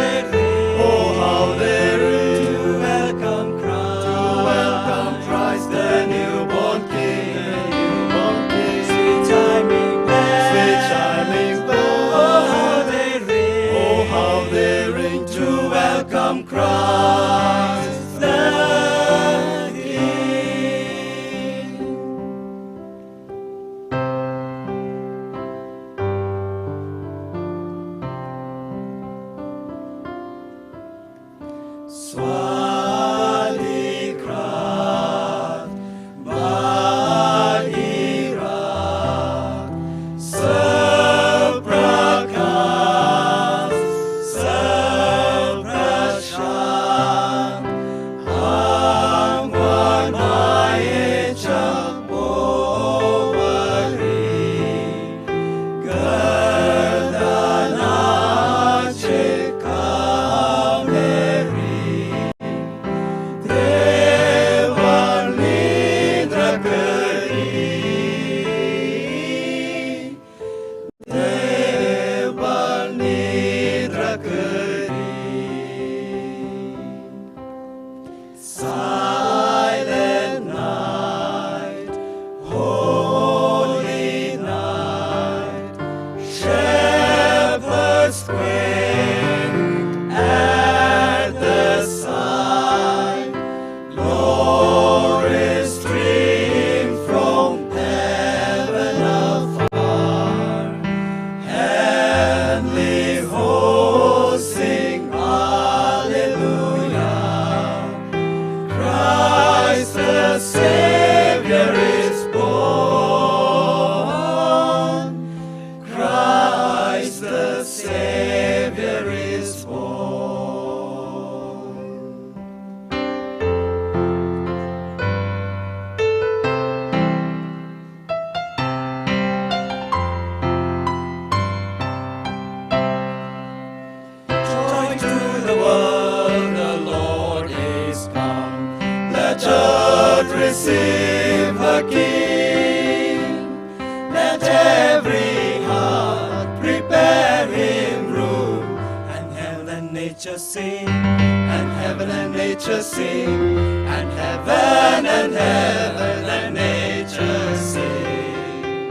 oh how they ring to welcome Christ, the newborn King, Sweet chiming bells, sweet chiming bells, oh how they ring to welcome Christ, the King. Swalikrat, Bhagirat, Saprakas, Saprashan, Angwan Mayecha Povali, Gardana Chekamleri, Devan Nidra Kari, Devan Nidra Kari. Silent night, holy night, shepherds quake at the sight, glory stream from heaven afar, heavenly hosts sing hallelujah. Christ the Savior is born. Christ the Savior is born. Joy to the world, the Lord is come. Let earth receive her King. Let every heart prepare him room. And heaven and nature sing, and heaven and nature sing, and heaven and nature sing.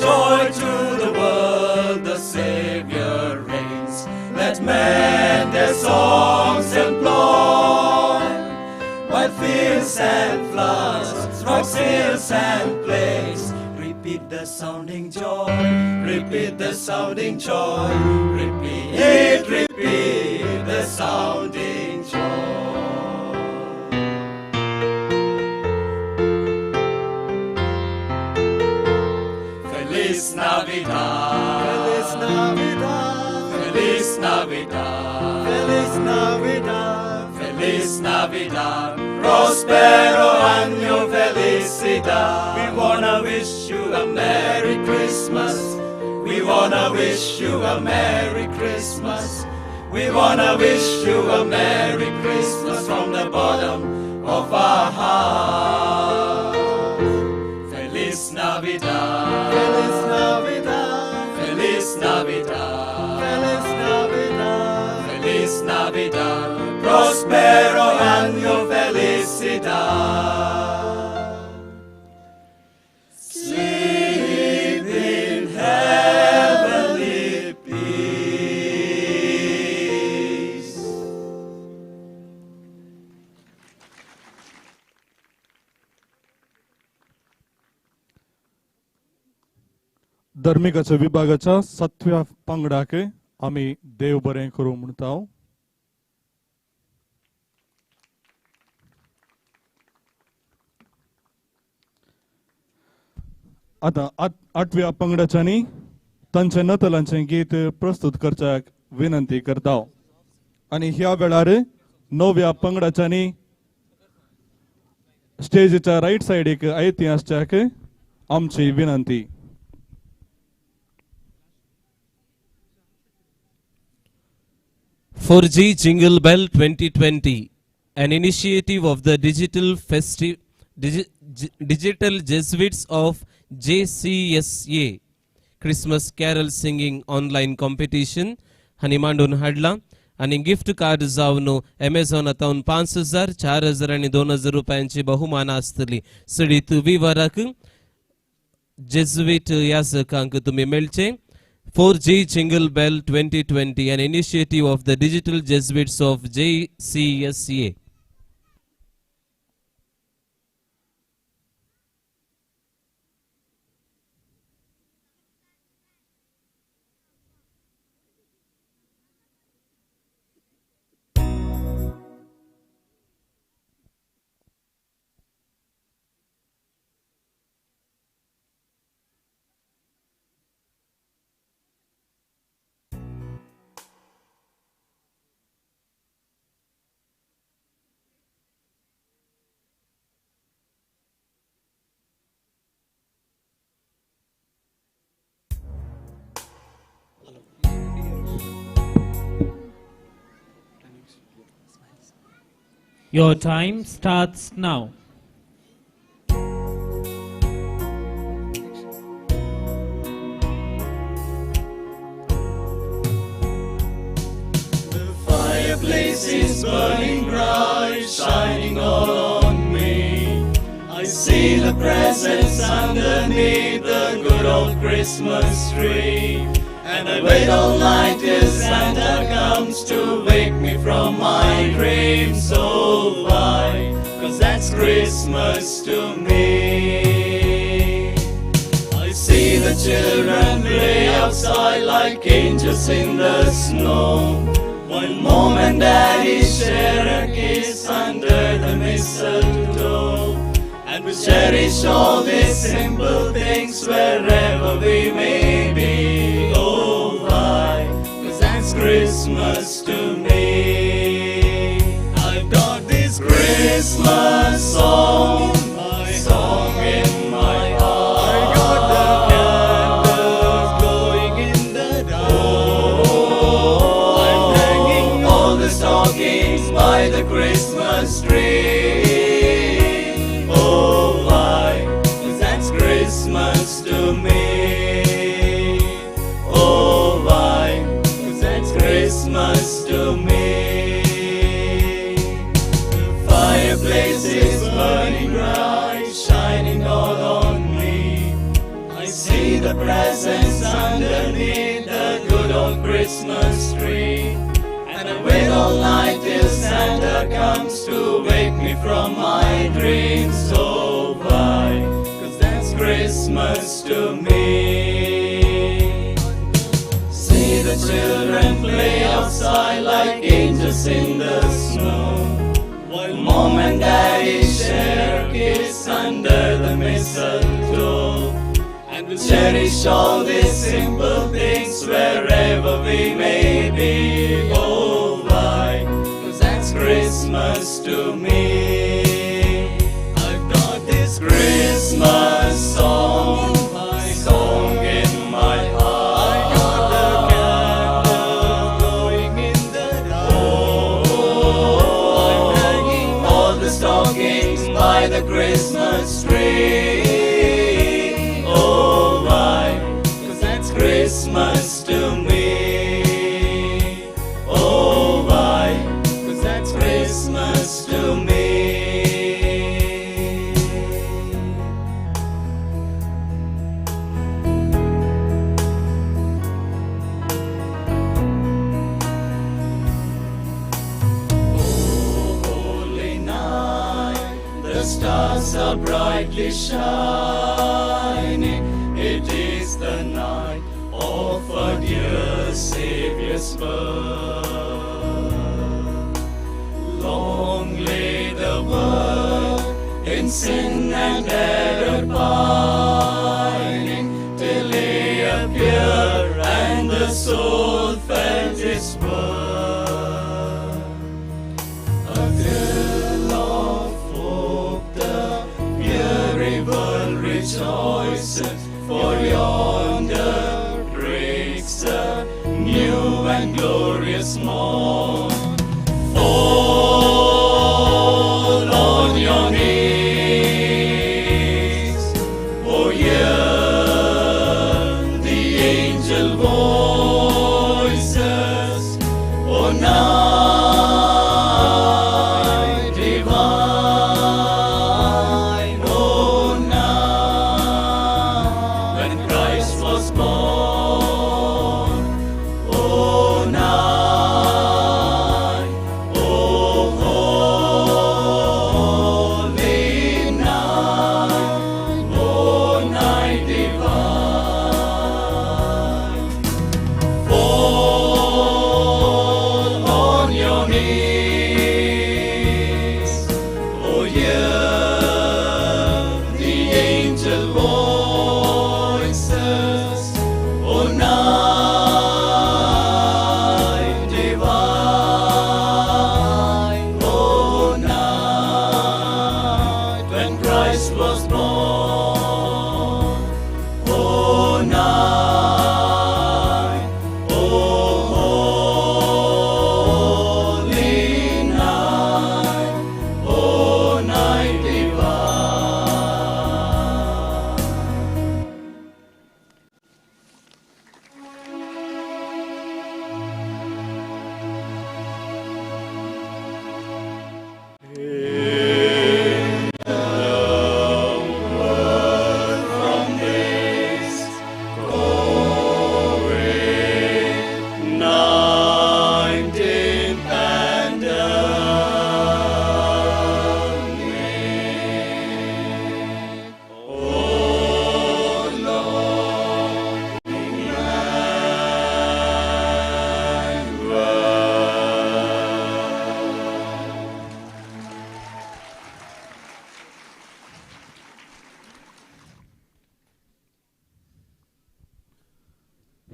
Joy to the world, the Savior reigns. Let men their songs employ, while fields and floods, rocks, hills and plains, repeat the sounding joy, repeat the sounding joy, repeat the sounding joy. Feliz Navidad, Feliz Navidad, Feliz Navidad, Feliz Navidad, Feliz Navidad, Prospero año felicidad. We wanna wish you a Merry Christmas. We wanna wish you a Merry Christmas. We wanna wish you a Merry Christmas from the bottom of our heart. Feliz Navidad, Feliz Navidad, Feliz Navidad, Feliz Navidad, Feliz Navidad, Prospero año felicidad. Sleep in heavenly peace. धर्मिकाच्या विभागाच्या 7व्या पंगडाके आम्ही देव बरें करूं म्हणटाव. आता 8व्या पंगडाच्यांनी तांचे नतलांचे गीत प्रस्तुत करच्याक विनंती करता. आणि ह्या वेळार नव्या पंगडाच्यांनी स्टेजीच्या राईट सायडीक आयती आसच्याक आमची विनंती. For G Jingle Bell 2020, an initiative of the Digital Jesuits of JCSA, Christmas Carol Singing Online Competition, हानी मांडून हाडला आणि गिफ्ट कार्ड जावन अमेझॉनातावन 5,000, 4,000 आणि 2,000 रुपयांची बहुमान आसतली. सडीत विवराक जेजुईट याजकांक तुम्ही मेळचे. For G Jingle Bell 2020, an initiative of the Digital Jesuits of JCSA. Your time starts now. The fireplace is burning bright, shining all on me. I see the presents underneath the good old Christmas tree. And I wait all night till Santa comes to wake me from my dreams. Oh, why? 'Cause that's Christmas to me. I see the children play outside like angels in the snow, while Mom and Daddy share a kiss under the mistletoe. And we cherish all these simple things wherever we may be. Oh, why? 'Cause that's Christmas to me. I've got this Christmas song in my heart. I got the candles glowing in the dark. I'm hanging all the stockings by the Christmas tree. Oh, why? 'Cause that's Christmas to me. Oh, why? 'Cause that's Christmas to me. The fireplace is burning bright, shining all on me. I see the presents underneath the good old Christmas tree. And I wait all night till Santa comes to wake me from my dreams. Oh, why? 'Cause that's Christmas to me. See the children play outside like angels in the snow, while Mom and Daddy share a kiss under the mistletoe. And we'll cherish all these simple things wherever we may be. Oh, why? 'Cause that's Christmas to me. I've got this Christmas song in my heart. I got the candles glowing in the dark. I'm hanging all the stockings by the Christmas tree. Oh, why? 'Cause that's Christmas to me. Oh, why? 'Cause that's Christmas to me. Holy night, the stars are brightly shining. It is the night of our dear Savior's birth. Long lay the world in sin and error pining, till He appeared and the soul felt His worth.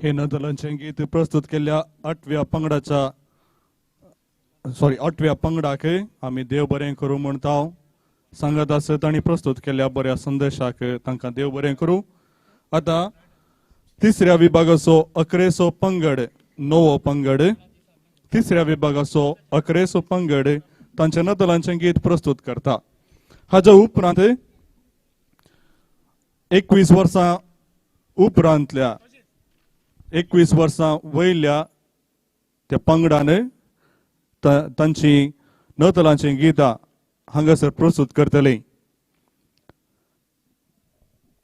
हे नदलांचे गीत प्रस्तुत केल्या आठव्या पंगडाक आमी देव बरें करूं म्हणटा. सांगत आसत आनी प्रस्तुत केल्या बऱ्या संदेशाक तांकां देव बरें करूं. आतां तिसऱ्या विभागाचो 11सो पंगड, नवो पंगड, तिसऱ्या विभागाचो 11सो पंगड तांचे नदलांचे गीत प्रस्तुत करता. हाच्या उपरांत 21 वर्सां उपरांतल्या 21 वर्सां वयल्या त्या पंगडान तांची नदलांची गितां हांगासर प्रस्तुत करतले.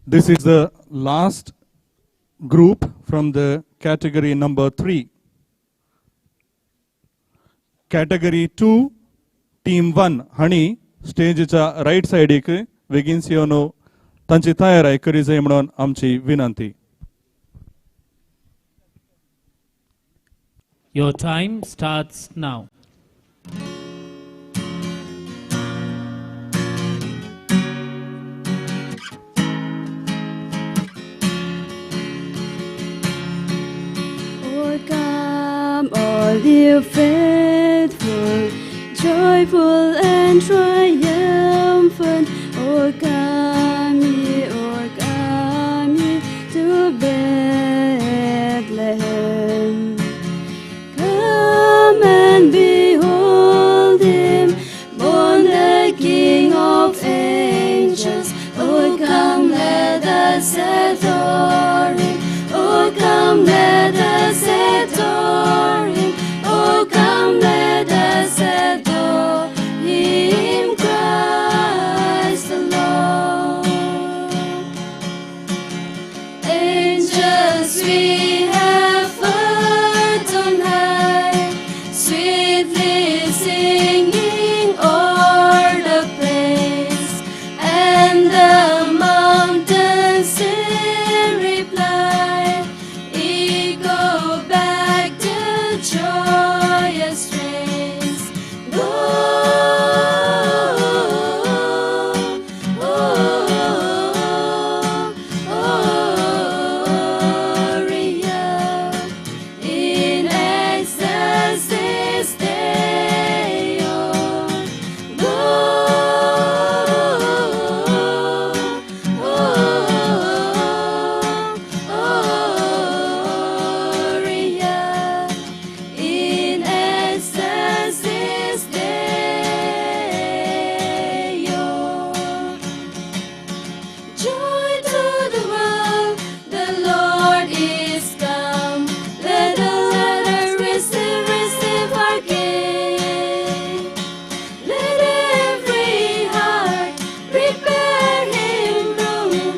This is the last group from the category number 3. Category 2, Team 1 हांणी स्टेजीच्या राईट सायडीक बेगीनच येवन तांची तयारी करी जाय म्हणून आमची विनंती. Your time starts now. Oh, come, all you faithful, joyful and triumphant. Oh, come ye to Bethlehem. Come and behold him, born the King of angels. Oh, come, let us adore him. Oh, come, let us adore him. Oh, come, let us adore him, Christ the Lord. Angels we have heard on high, sweetly singing o'er the place, and the mountains in reply echo back to joyous strains. Gloria in excelsis Deo. Gloria in excelsis Deo. Joy to the world, the Lord is come. Let us receive our King. Let every heart prepare him room,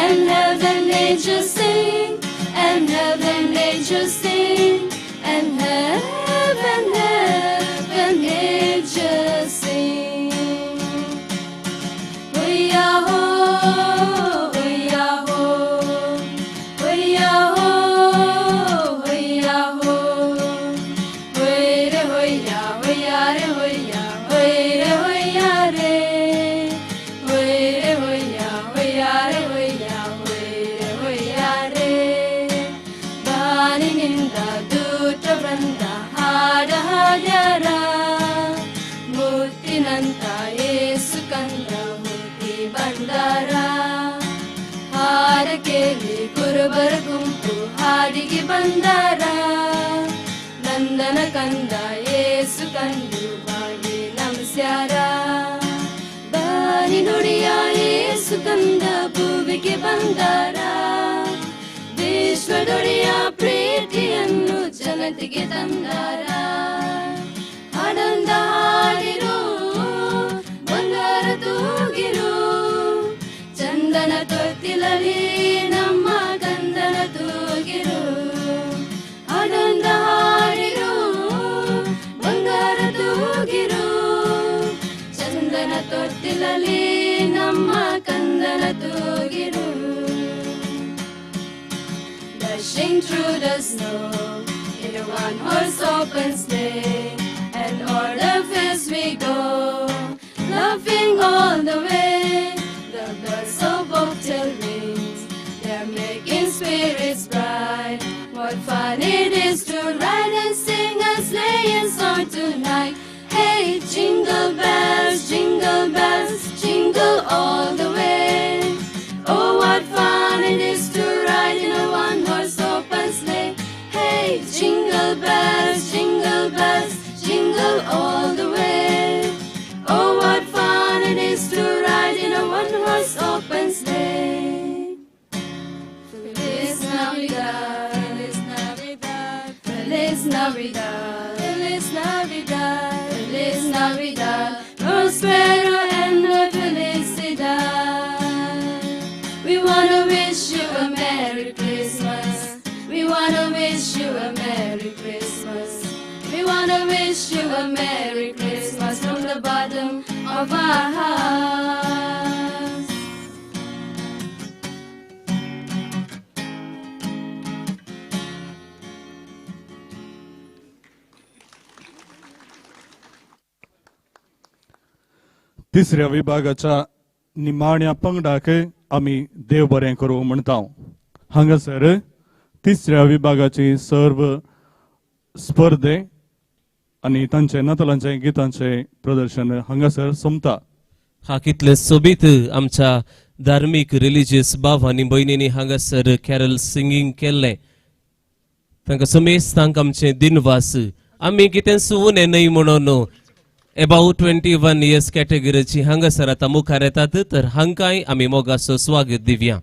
and heaven angels sing, and heaven angels sing, and heaven angels sing. Hoya-ho, hoya-ho, hoya-ho, hoya-ho. Hoy-re, hoya, hoya-re, hoya, hoy-re, hoya-re. Hoy-re, hoya, hoya-re, hoya, hoy-re, hoya-re. ಬಾನಿನಿಂದ ದೂತ ವೃಂದ ಹಾಡ ಹಾಡ್ಯಾರ, ಮುತ್ತಿನಂತ ಏಸು ಕಂದ ಹುಟ್ಟಿ ಬಂದಾರ. ಹಾರ ಕೇಳಿ ಕುರುಬರ ಗುಂಪು ಹಾಡಿಗೆ ಬಂದಾರ, ನಂದನ ಕಂದ ಏಸು ಕಂಡು ಬಾಗಿ ನಮಸ್ಯಾರ. ಬಾರಿ ನುಡಿಯ ಏಸು ಕಂದ ಭೂಮಿಗೆ ಬಂದಾರ, ವಿಶ್ವದೊಡೆಯ ಪ್ರೀತಿಯನ್ನು ಜನತೆಗೆ ತಂದಾರ. ಆನಂದ ಹಾಡಿರು, ಬಂಗಾರ ತೂಗಿರು, ಚಂದನ ತೊಟ್ಟಿಲಲಿ ನಮ್ಮ ಕಂದನ ತೂಗಿರು. ಆನಂದ ಹಾಡಿರು, ಬಂಗಾರ ತೂಗಿರು, ಚಂದನ ತೊಟ್ಟಿಲಲಿ ನಮ್ಮ ಕಂದನ ತೂಗಿರು. Dashing through the snow in a one-horse open sleigh, and o'er the fields we go, laughing all the way. The bells of bobtail rings, they're making spirits bright. What ride and sing a sleighing song tonight. Hey, jingle bells, jingle all the way. Oh, what fun it is to ride in a one-horse open sleigh. Hey, jingle bells, jingle all the way. Oh, what fun it is to ride in a one-horse open sleigh. Feliz Navidad, Feliz Navidad, Feliz Navidad, Feliz Navidad, Feliz Navidad, prospero and felicidad. We wanna wish you a Merry Christmas. We wanna wish you a Merry Christmas. We wanna wish you a Merry Christmas from the bottom of our hearts. तिसऱ्या विभागाच्या निमाण्या पंगडाक आमी देव बरें करूं म्हणटा. हांगासर तिसऱ्या विभागाची सर्व स्पर्धे आनी तांचे नतलांचे गितांचे प्रदर्शन हांगासर सोंपता. हा कितले सोबीत आमच्या धार्मीक रिलिजियस भाव आनी भयणींनी हांगासर कॅरल सिंगींग केल्लें. तांकां समेस्त तांकां आमचे दिनवास. आमी कितें सुवून न्हय म्हणून अबाउट 21 इयर्स कॅटेगरीची हांगासर आतां मुखार येतात, तर हांकांय आमी मोगाचो स्वागत दिवया.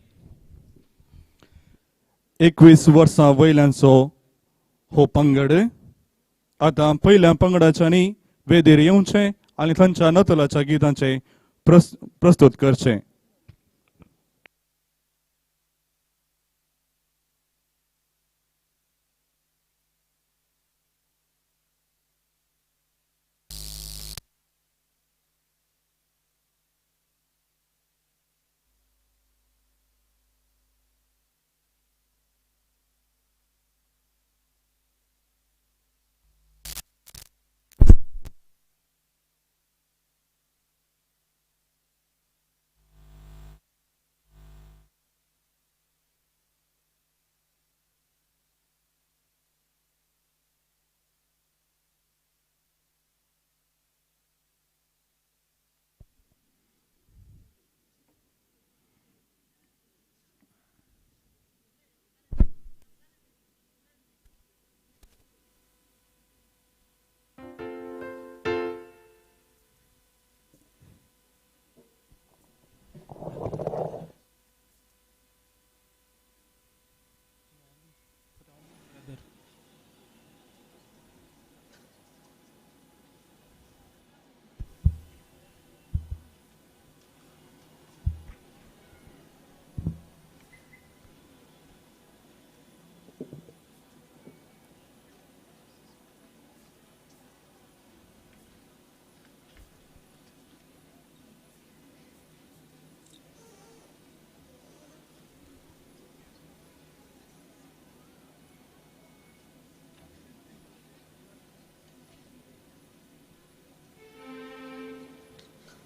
21 वर्सां वयल्यांचो हो पंगड आतां पयल्या पंगडाच्यांनी वेदीर येवचें आनी तांच्या नतलाच्या गितांचे प्रस्तुत करचें.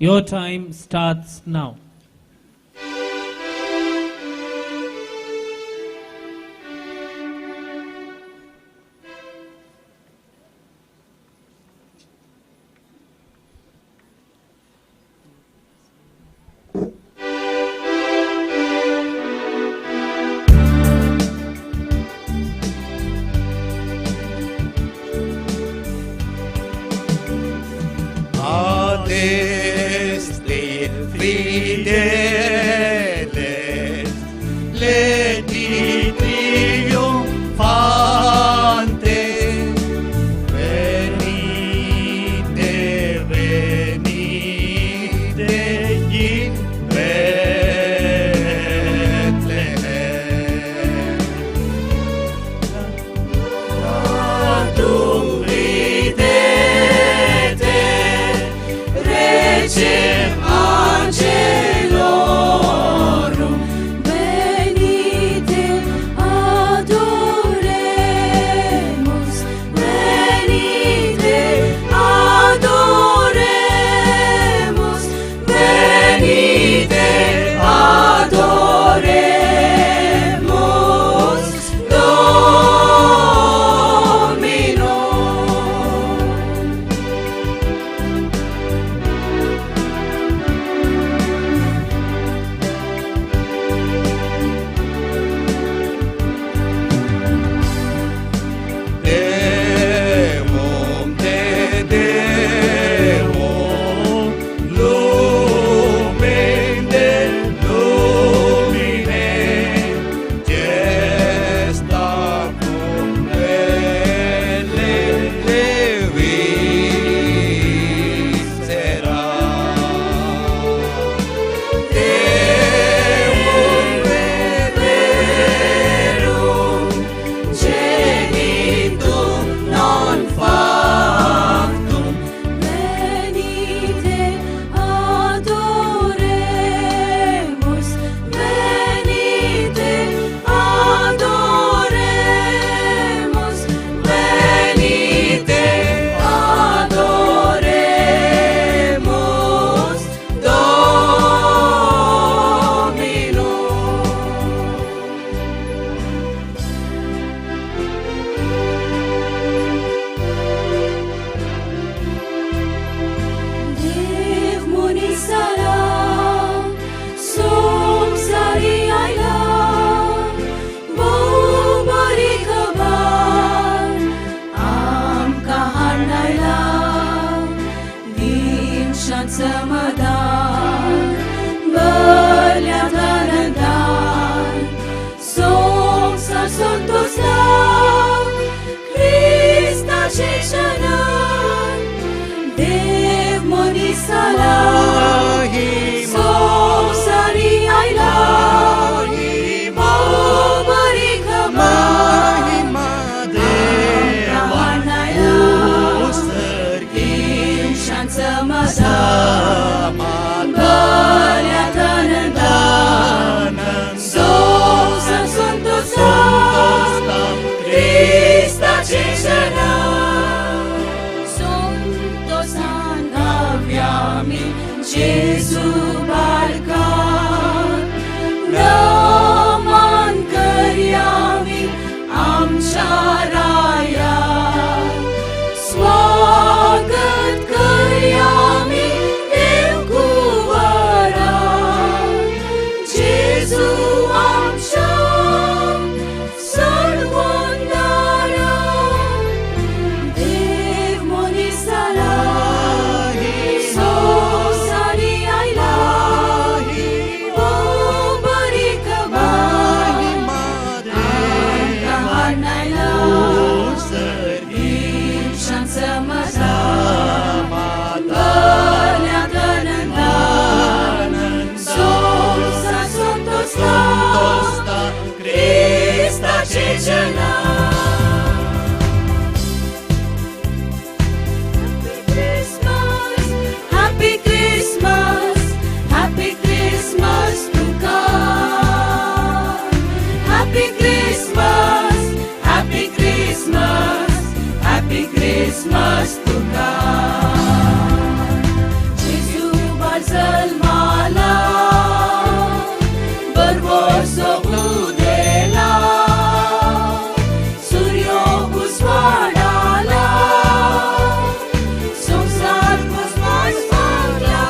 Your time starts now. Adeste fideles, leti triunfante, venite, venite in Bethlehem. Adum ridete, Recem angelorum, Venite, adoremus, venite, adoremus, venite, adoremus, Domine. शांत समाधान बऱ्यात आनंदान संसार संतोषला ख्रिस्ताचे क्षणान देव मनीसाला संसारी आयला बरी खबर शांत समाधान बऱ्यात आनंदान संसार संतोषला ख्रिस्ताचे क्षणान संतोषान गावया आमी जेजू बाळगान नमन करया आमी आमच्या रायाक स्वागत करया आमी देव कुंवाराक जेजू आमच्या सर्वोन्नताक देव मनीसाला संसारी आयला बरी खबर आमकां हाडनायला शांत समाधान बऱ्यात आनंदान संसार संतोषला ख्रिस्ताचे क्षणान Happy Christmas, Happy Christmas तुका Happy Christmas, Happy Christmas, Happy Christmas तुका जेजू बाळ जल्माला बरवसो उदेला सूर्यो उजवाडाला संसार कुसमास पावला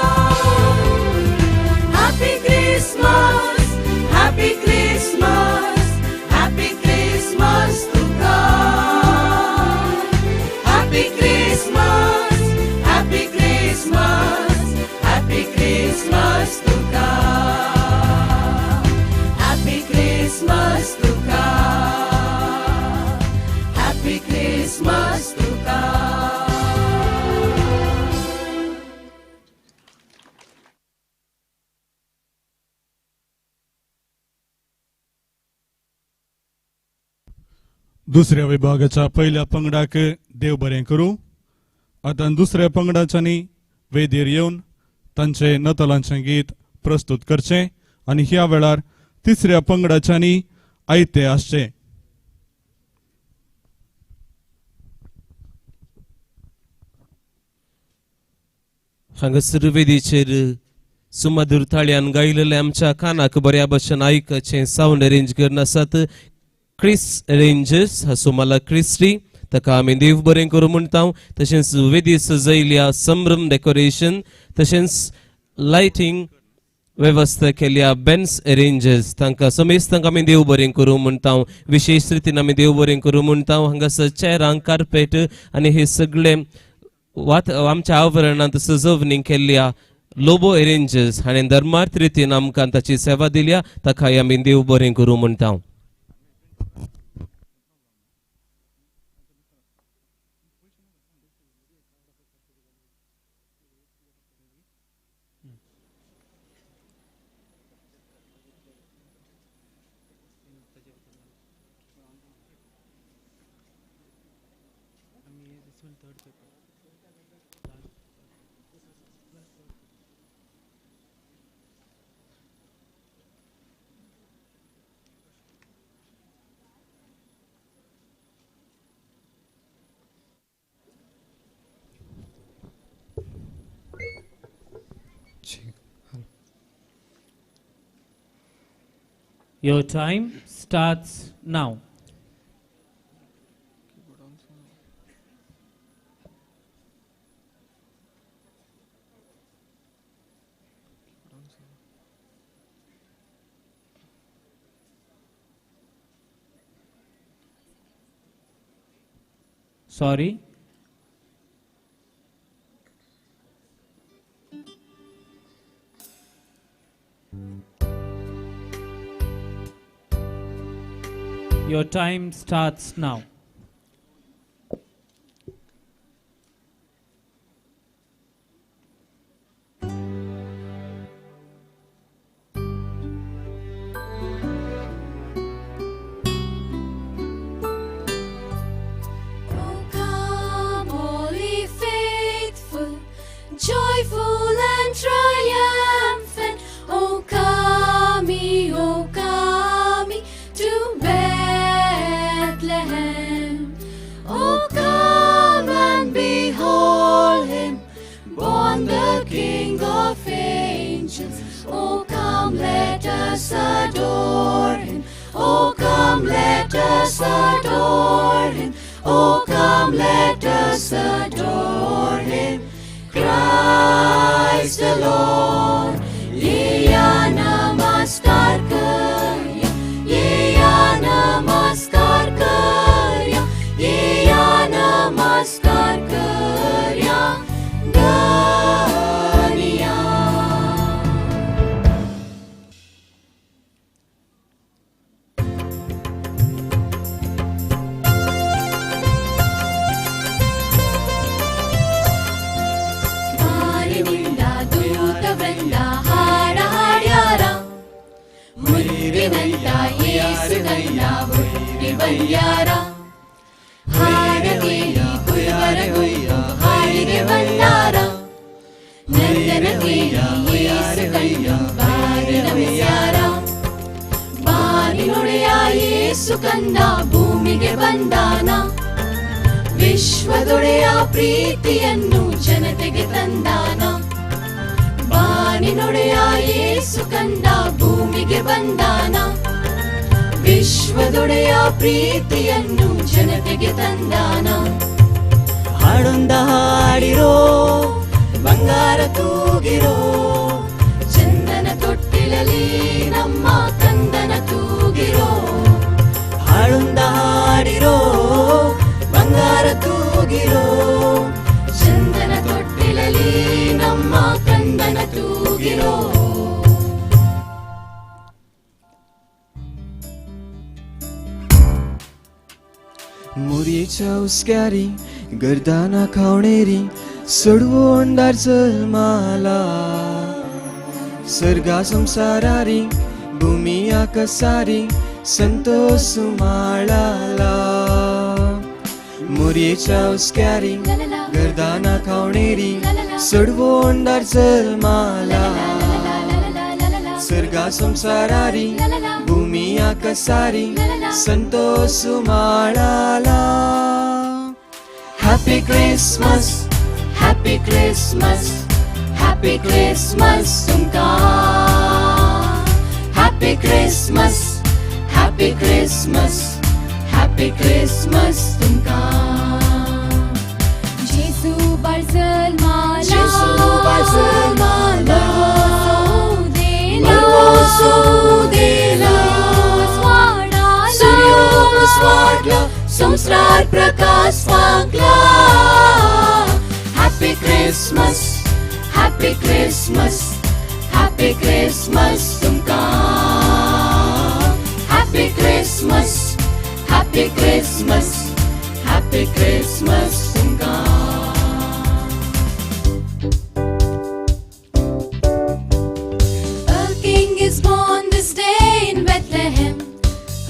Happy Christmas, Happy Christmas, Happy Christmas तुका Happy Christmas, Happy Christmas, Happy Christmas तुका Happy Christmas तुका Happy Christmas तुका दुसऱ्या विभागाच्या पहिल्या पंगडाक देव बरें करूं. आतां दुसऱ्या पंगडाच्यांनी वेदीर येवन तांचे नतलांचें गीत प्रस्तुत करचें आनी ह्या वेळार तिसऱ्या पंगडाच्यांनी आयते आसचें. हांगासर वेदीचेर सुमधुर ताळ्यान गायलेले आमच्या कानाक बऱ्या भशेन आयकचें सावंड अरेंज करन आसात क्रिस अरेंजर्स हाचो मला क्रिस्टी ताका आमी देव बरें करूं म्हणटा. तशेंच वेदी सजयल्या संभ्रम डेकोरेशन तशेंच लायटिंग वेवस्था केल्या बेन्स अरेंजर्स तांकां समेस्तांक आमी देव बरें करूं म्हणटा. विशेष रितीन आमी देव बरें करूं म्हणटा. हांगासर चेरांक कार्पेट आनी हे सगळे आमच्या आवरणांत सजवणी केल्ल्या लोबो अरेंजर्स हाणें धर्मार्थ रितीन आमकां ताची सेवा दिल्या ताकाय आमी देव बरें करूं म्हणटा. Your time starts now. Sorry. Your time starts now. Oh, come, all ye faithful, joyful and triumphant. Oh, come ye to Bethlehem. Oh, come and behold him, born the King of angels. Oh, come, let us adore him. Oh, come, let us adore him. Oh, come, let us adore him. Christ the Lord. Ye ya namaskar karya, ye ya namaskar karya, ye ya namaskar karya, ganiya. ಬಾರಿನಿಂದ ದೂತವೃಂದ ಹಾಡ ಹಾಡ್ಯಾರ, ಮುರಿವಿನಂದ ಯೇಸು ಕಂದ ಹುಟ್ಟಿ ಬಂದ್ಯಾರ. ಹಾಡಗೇಳಿ ಕುರುಬರ ಗುಂಪು ಹಾಡಿಗೆ ಬಂದಾರ, ನಂದನ ಕೇಳಿ ಯೇಸು ಕಂದ ಬಾರಿ ನಮಿಸ್ಯಾರ. ಬಾರಿನೊಡೆಯ ಯೇಸು ಕಂದ ಭೂಮಿಗೆ ಬಂದಾನ, ವಿಶ್ವದೊಡೆಯ ಪ್ರೀತಿಯನ್ನು ಜನತೆಗೆ ತಂದಾನ. ಬಾನಿನೊಡೆಯ ಯೇಸು ಕಂದ ಭೂಮಿಗೆ ಬಂದಾನ, ವಿಶ್ವದೊಡೆಯ ಪ್ರೀತಿಯನ್ನು ಜನತೆಗೆ ತಂದಾನ. ಹಾಡೊಂದ ಹಾಡಿರೋ, ಬಂಗಾರ ತೂಗಿರೋ, ಚಂದನ ತೊಟ್ಟಿಲಲ್ಲಿ ನಮ್ಮ ಕಂದನ ತೂಗಿರೋ. ಹಾಡೊಂದ ಹಾಡಿರೋ, ಬಂಗಾರ ತೂಗಿರೋ, ಚಂದನ ತೊಟ್ಟಿಲಲ್ಲಿ ನಮ್ಮ ಕಂದನ ತೂಗಿರೋ. मुरीच्या उस्क्यारी गर्दाना खावणेरी सडवो अंडार जल्माला. सर्गा संसारारी भूमी आकासारी संतोष माळाला. मुरीच्या उस्क्यारी गर्दाना खावणेरी सडवो अंडार जल्माला. सर्गा संसारारी भूमी आकासारी संतोष माळाला. Happy Christmas, Happy Christmas, Happy Christmas तुमका. Happy Christmas, Happy Christmas, Happy Christmas तुमका. जेसू बाळसल माला, जेसू बाळसल माला, मरवसो देला. सूर्योस वाढला, संसार प्रकाश वागला. Happy Christmas, Happy Christmas, Happy Christmas तुमका. Happy Christmas, Happy Christmas, Happy Christmas तुमका. A king is born this day in Bethlehem.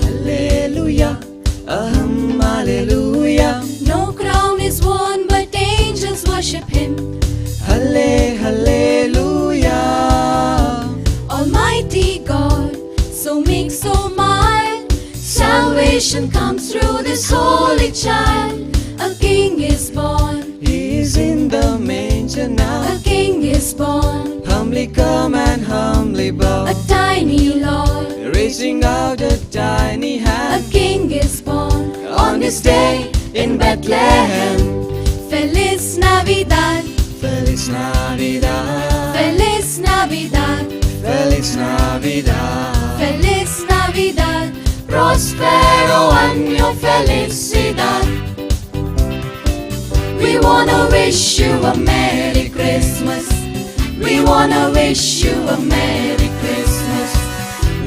Hallelujah, hallelujah. No crown is worn, but angels worship him. Hallelujah. Almighty God, so meek, so mild, salvation comes through this holy child. A king is born, He's in the manger now. a king is born, Humbly come and humbly bow, a tiny Lord. reaching out a tiny A hand. king is born on this day in Bethlehem. Feliz Navidad, Feliz Navidad, Feliz Navidad, Feliz Navidad. Feliz Navidad, prospero año felicidad. We wanna wish you a Merry Christmas. We wanna wish you a Merry Christmas.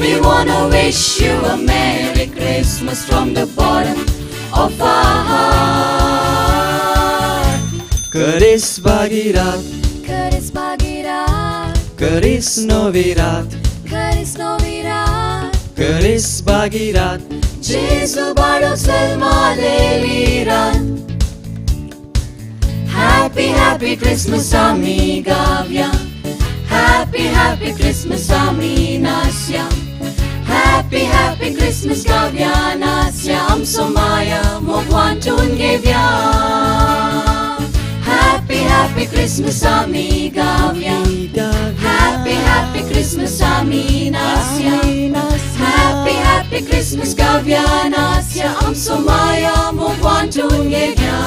We wanna wish you a Merry Christmas from the bottom of our heart. Căris Baghirat, Căris Baghirat, Căris Novirat, Căris Novirat, Căris Baghirat, Jesu bado salmalelirat. Happy, happy Christmas, amigavia. Happy, happy Christmas, aminasya. Happy, happy Christmas, gavianasya. Am somaya mogwantun gevya. Happy, happy Christmas, amigavia. Happy, happy Christmas, aminasya. Happy, happy Christmas, gavianasya. Am somaya mogwantun gevya.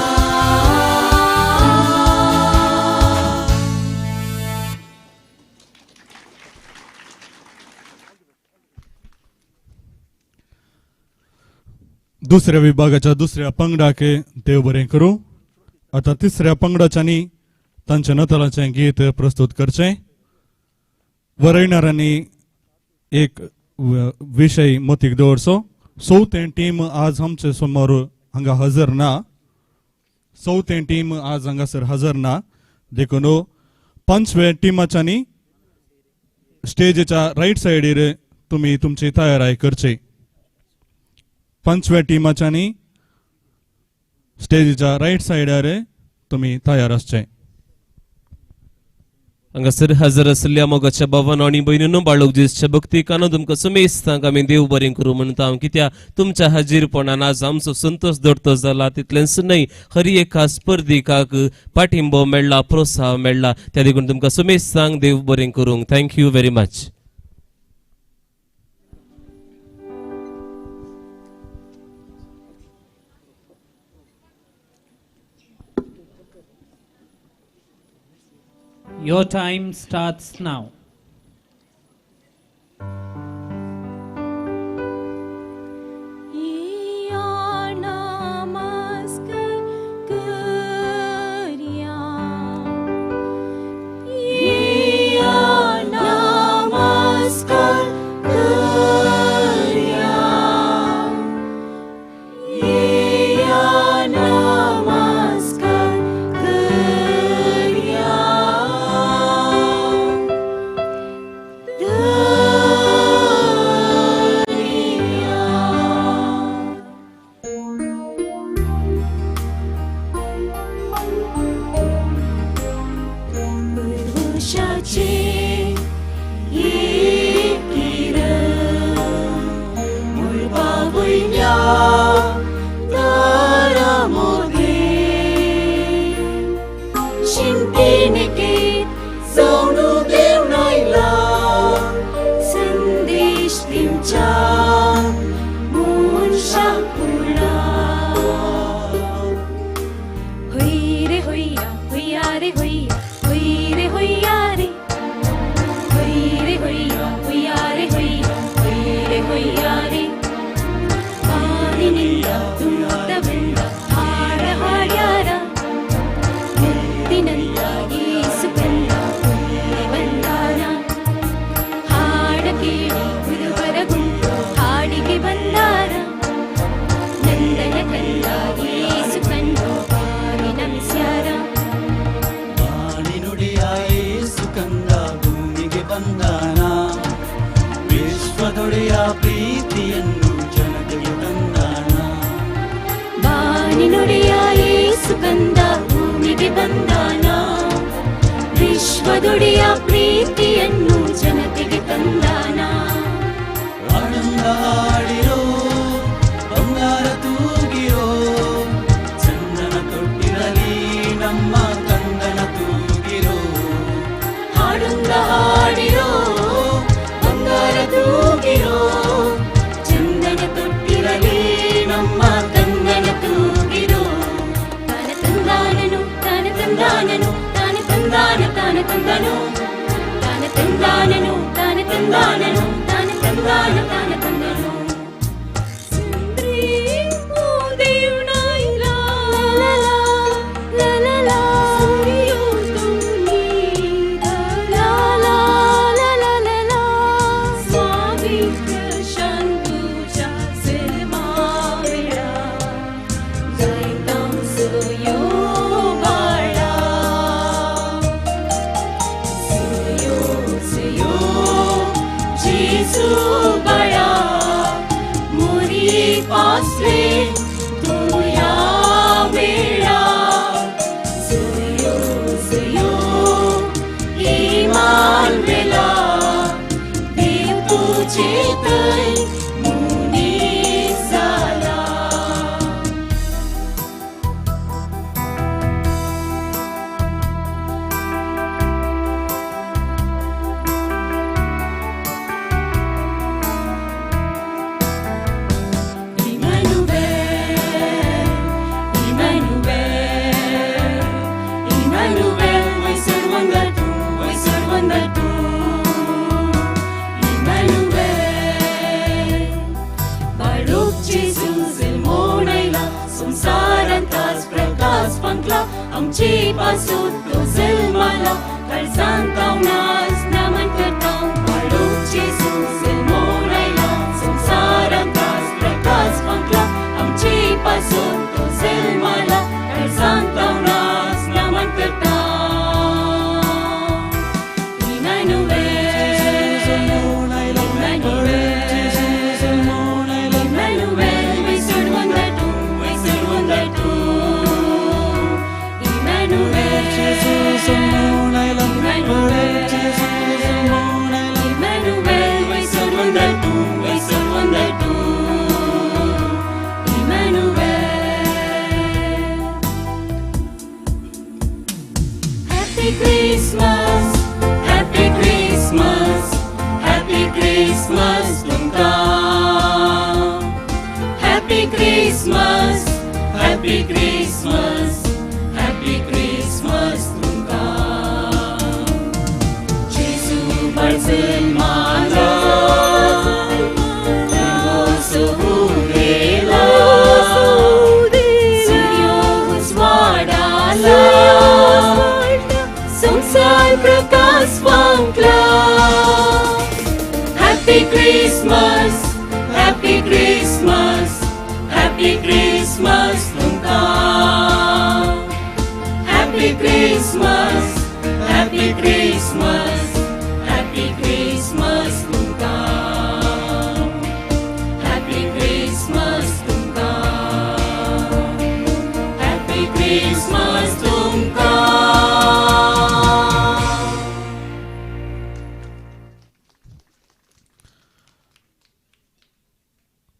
दुसऱ्या विभागाच्या दुसऱ्या पंगडाके देव बरें करूं. आता तिसऱ्या पंगडाच्यांनी तांचें नतलाचें गीत प्रस्तुत करचें. वरयणाऱ्यांनी एक विशय मतीक दवरचो. चवथें टीम आज आमचे समोर हांगा हजर ना. चवथें टीम आज हांगासर हजर ना. देखून पंचवे टिमाच्यांनी स्टेजीच्या रायट सायडीर तुमी तुमची तयाराय करची. पंचव्या टिमाच्यांनी स्टेजीच्या रायट सायडार तुमी तयार आसचे. हांगासर हजर आसलेल्या मोगाच्या भावान आनी भयणीनो बाळूक दिसच्या भक्तीकानो तुमकां समेस्तांक आमी देव बरें करूं म्हणटा. कित्याक तुमच्या हाजीरपणान आज आमचो संतोश दडतो जाला. तितलेंच न्हय, खरी एका स्पर्धिकाक पाठिंबो मेळ्ळा, प्रोत्साहन मेळ्ळा. त्या देखून तुमकां समेस्तांक देव बरें करूं. Thank you very much. Your time starts now. ವಿಶ್ವದೊಡೆಯ ಪ್ರೀತಿಯನ್ನು ಜನತೆಗೆ ತಂದಾನ. ಆನಂದ ಹಾಡಿರೋ, ಬಂಗಾರ ತೂಗಿರೋ, ಚಂದನ ತೊಟ್ಟಿರಲಿ ನಮ್ಮ ಕಂದನ ತೂಗಿರೋ. ಹಾಡುಂದ ಹಾಡಿರೋ, ಬಂಗಾರ ತೂಗಿರೋ, ಚಂದನ ತೊಟ್ಟಿರಲಿ ನಮ್ಮ ಕಂದನ ತೂಗಿರೋ. ತಾನ ತಂದಾನನು ತಾನ ತಂದಾನನು ತಾನ ತಂದಾನ ತಾನ ತಂದನು ತಾನ ತಂದಾನನು ತಾನ ತಂದಾನನು ತಾನ ತಂದಾನ ತಾನ ತಂದನು. La la la आमचीपासून तो जन्माला, काळजांत तावनास नमन करता. वाळू जेजू जल्मोन आयला, संवसारांत आज प्रकाश पावला. आमचीपासून तो जन्माला, काळजांत तावनास नमन करता. Happy Christmas, Happy Christmas, Happy Christmas तुमकां. Happy Christmas, Happy Christmas, Happy Christmas तुमकां. जेजू बाळ जल्माला, देवाचो उदेला, सूर्य उजवाडाला, संसार प्रकाश पावला. Happy Christmas, Happy Christmas, Happy Christmas तुमकां. Happy Christmas, Happy Christmas, Happy Christmas तुमकां. Happy Christmas तुमकां. Happy Christmas तुमकां.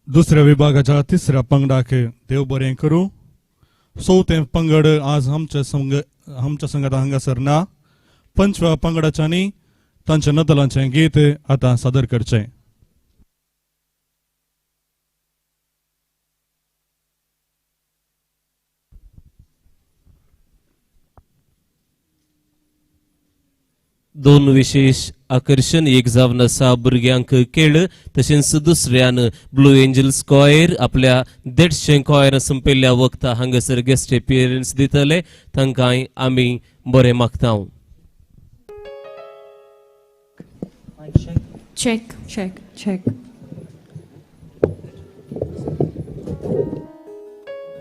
दुसऱ्या विभागाच्या तिसऱ्या पंगडाक देव बरें करूं. चवथे पंगड आज आमच्या संगत हांगासर ना. पंचव्या पंगडाच्यांनी तांच्या नदलांचें गीत आतां सादर करचें. दोन विशेष आकर्षण एक जावन आसा भुरग्यांक खेळ, तशेंच दुसऱ्यान ब्लू एंजल्स कॉयर आपल्या 150 कॉयर संपेल्ल्या वक्ता हांगासर गेस्ट एपियरन्स दितले. तांकां आमी बरें मागता. Check, check, check.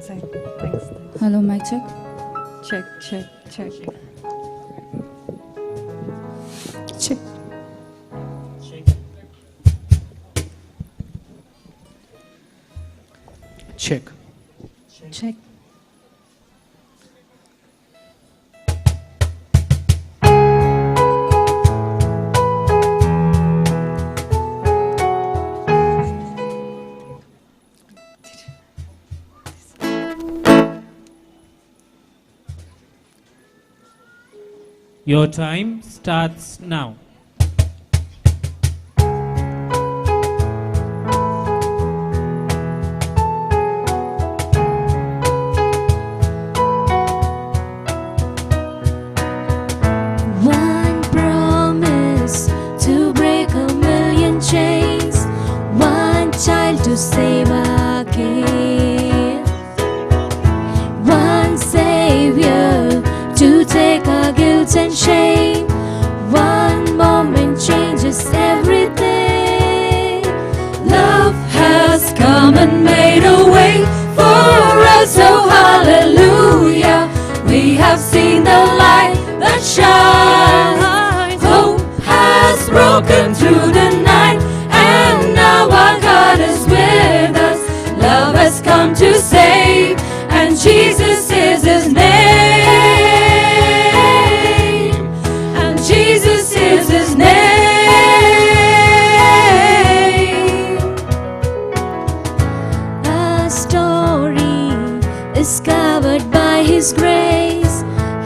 Thanks. Hello, mic check. Check, check, check. Check. Check. Check. Your time starts now. One promise to break a million chains, one child to save our King, one Savior to take our guilt and shame. One moment changes everything. Love has come and made a way for us, oh hallelujah. We have seen the light that shines. Hope has broken through the night, and now our God is with us. Love has come to save, and Jesus is His name. And Jesus is His name. Our story is covered by His grace.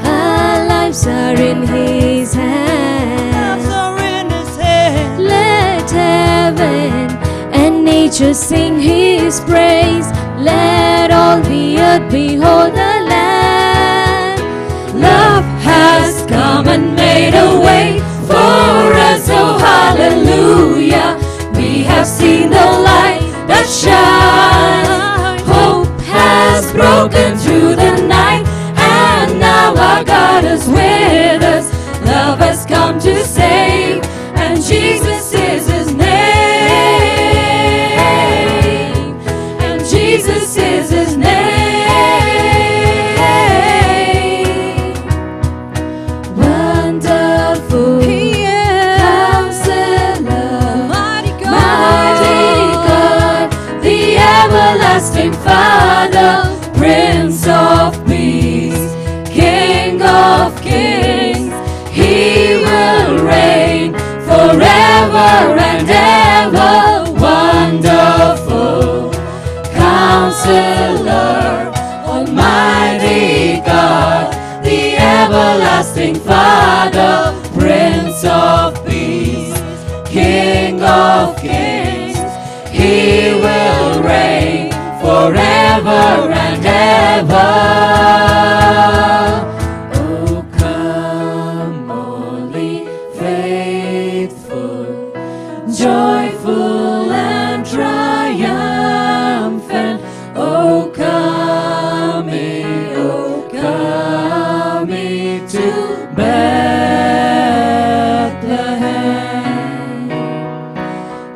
Our lives are in His hands. Let heaven and nature sing His praise. Let all the earth behold the Lamb. Love has come and made a way for us, oh hallelujah. We have seen the light that shines. Hope has broken through the night, and now Counselor, Almighty God, the everlasting Father, Prince of Peace, King of Kings. He will reign forever and ever. Oh, come, only faithful, joyful and triumphant. Oh, come to Bethlehem.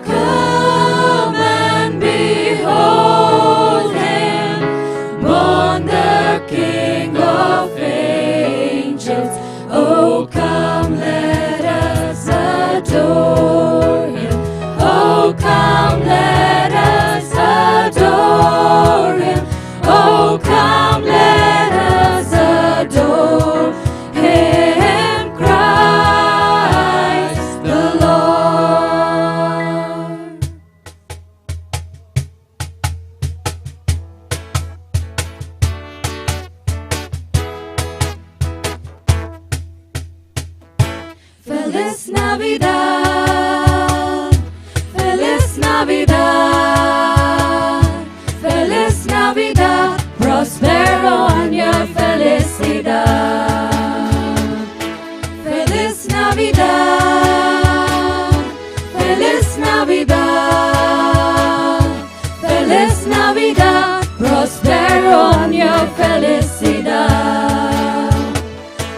Come and behold him, born the King of angels. Oh, come, let us adore him. Oh, come, let us adore him. Oh, come, let us adore him, Christ the Lord. Feliz Navidad, Feliz Navidad, Feliz Navidad, prospero año felicidad. Feliz Navidad, Feliz Navidad, Feliz Navidad, prospero año felicidad.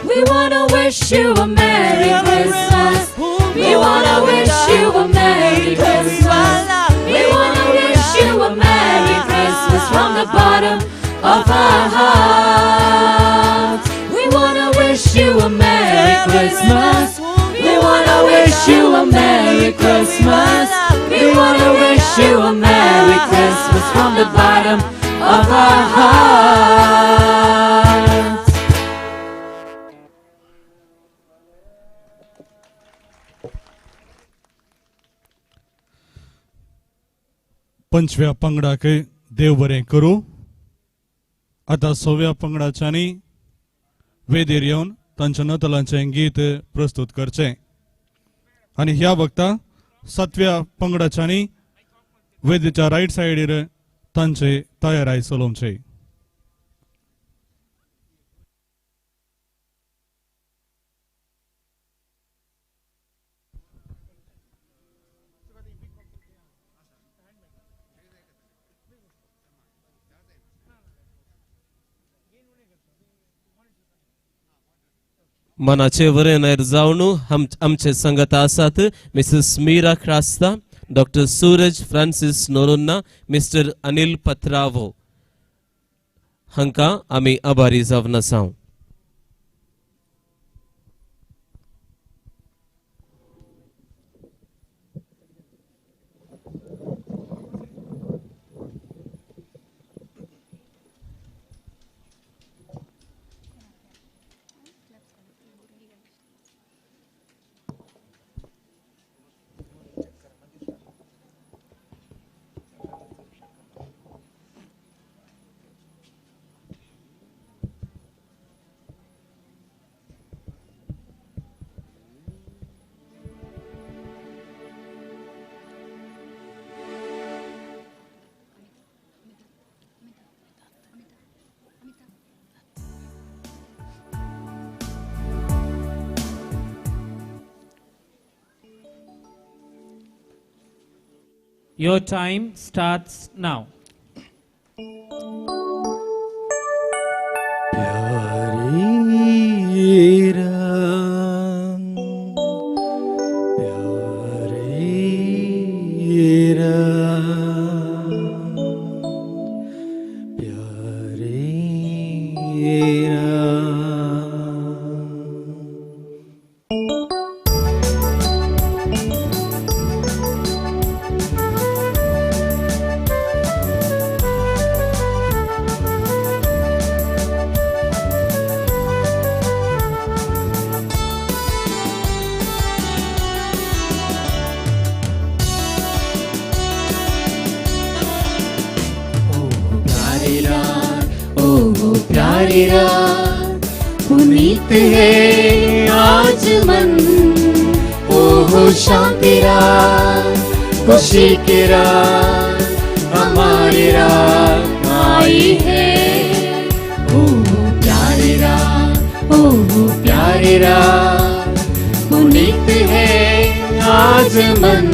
We wanna wish you a Merry Christmas. We wanna wish you a Merry Christmas. We wanna wish you a Merry Christmas from the bottom of our hearts. We wanna wish you a Merry Christmas. We wanna wish you a Merry Christmas. We wanna wish you a Merry Christmas from the bottom of our hearts. पंचव्या पंगडाक देव बरें करूं. आतां 6व्या पंगडाच्यांनी वेदीर येवन तांच्या नतलांचें गीत प्रस्तुत करचें आनी ह्या वक्ता 7व्या पंगडाच्यांनी वेदीच्या रायट सायडीर तांचे तयाराय चलोवचे. मनाचे वरें नयर जावन आमचे संगत आसात Mrs Meera Crasta, doctor Suraj Francis नोरोन्ना, mister Anil पत्रावो हांकां आमी आभारी जावन आसात. Your time starts now. प्यारी रात पुनीत है आज मन, ओहो शांति रात खुशी की रात हमारी रात आई है। ओहो प्यारी रात, ओहो प्यारी रात पुनीत है आज मन,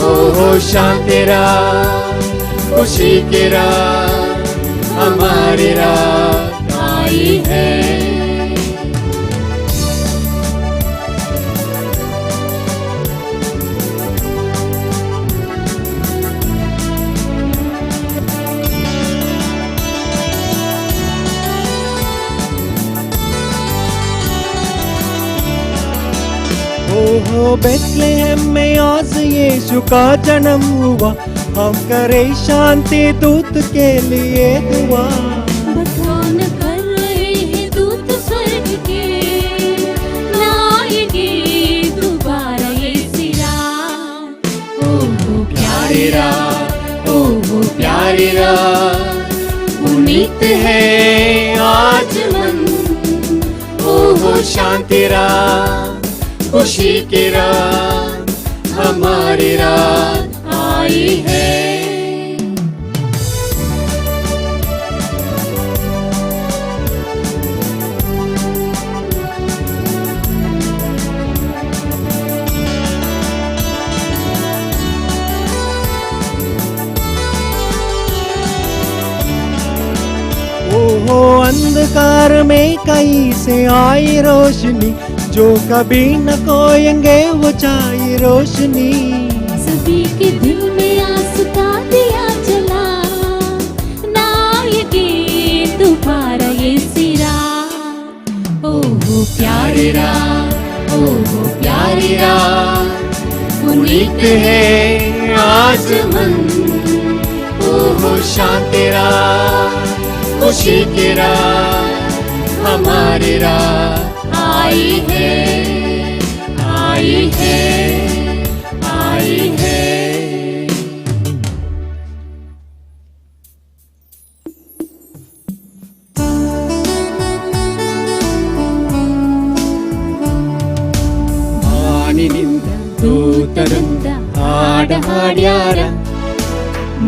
ओहो शांति रात खुशी की रात हमारी रात आई है। ओहो बेथलेहम में आज यीशु का जन्म हुआ, हम करें शांति दूत के लिए दुआ। बखान कर रहे हैं दूत स्वर्ग के, लाएंगे दोबारा ये सिराम। ओहो प्यारी रात, ओहो प्यारी रात पुनीत है आज मन, ओहो शांति रात खुशी की रात हमारी रात आई है। ओहो अंधकार में कहीं से आई रोशनी, जो कभी न खोएंगे वो चाहे रोशनी। सभी के दिल में आस का दिया जला, लाएंगे दोबारा ये सिराम। ओहो प्यारी रात, ओहो प्यारी रात पुनीत है आज मन, ओहो शांति रात खुशी की रात हमारी रात आई है, आई है, आई है। ಬಾನಿನಿಂದ ದೂತರಿಂದ ಹಾಡ ಹಾಡ್ಯಾರ,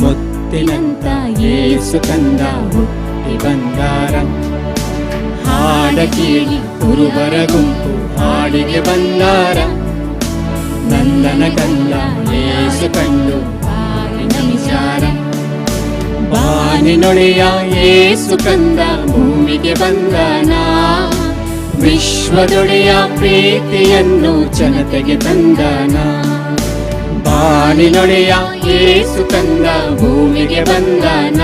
ಮುತ್ತಿನಂತ ಯೇಸು ಕಂದ ಹುಟ್ಟಿ ಬಂದಾರ। ಹಾಡ ಕೇಳಿ ಕುರುಬರ ಗುಂಪು ಹಾಡಿಗೆ ಬಂದಾರ, ನಂದನ ಕಲ್ಲ ಯೇಸು ಕಂಡು ಬಾಗಿ ನಮಿಸಾರ। ಬಾನಿನೊಳೆಯ ಯೇಸು ಕಂದ ಭೂಮಿಗೆ ಬಂದನ, ವಿಶ್ವದೊಡೆಯ ಪ್ರೀತಿಯನ್ನು ಜನತೆಗೆ ತಂದನ। ಬಾನಿನೊಡೆಯ ಯೇಸು ಕಂದ ಭೂಮಿಗೆ ಬಂದನ,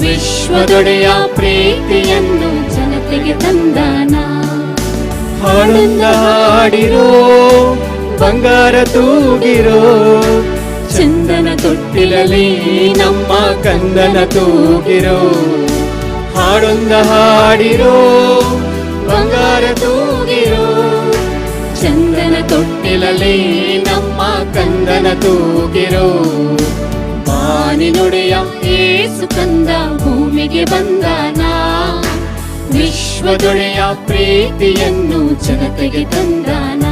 ವಿಶ್ವದೊಡೆಯ ಪ್ರೀತಿಯನ್ನು ಜನತೆಗೆ ತಂದನ। ಹಾಡೊಂದ ಹಾಡಿರೋ ಬಂಗಾರ ತೂಗಿರೋ, ಚಂದನ ತೊಟ್ಟಿಲಲ್ಲಿ ನಮ್ಮ ಕಂದನ ತೂಗಿರೋ। ಹಾಡೊಂದ ಹಾಡಿರೋ ಬಂಗಾರ ತೂಗಿರೋ, ಚಂದನ ತೊಟ್ಟಿಲಲ್ಲಿ ನಮ್ಮ ಕಂದನ ತೂಗಿರೋ। ಬಾನಿನೊಡೆಯ ಯೇಸು ಕಂದ ಭೂಮಿಗೆ ಬಂದನ, ವಿಶ್ವದೊಡೆಯ ಪ್ರೀತಿಯನ್ನು ಜನತೆಗೆ ತಂದನ।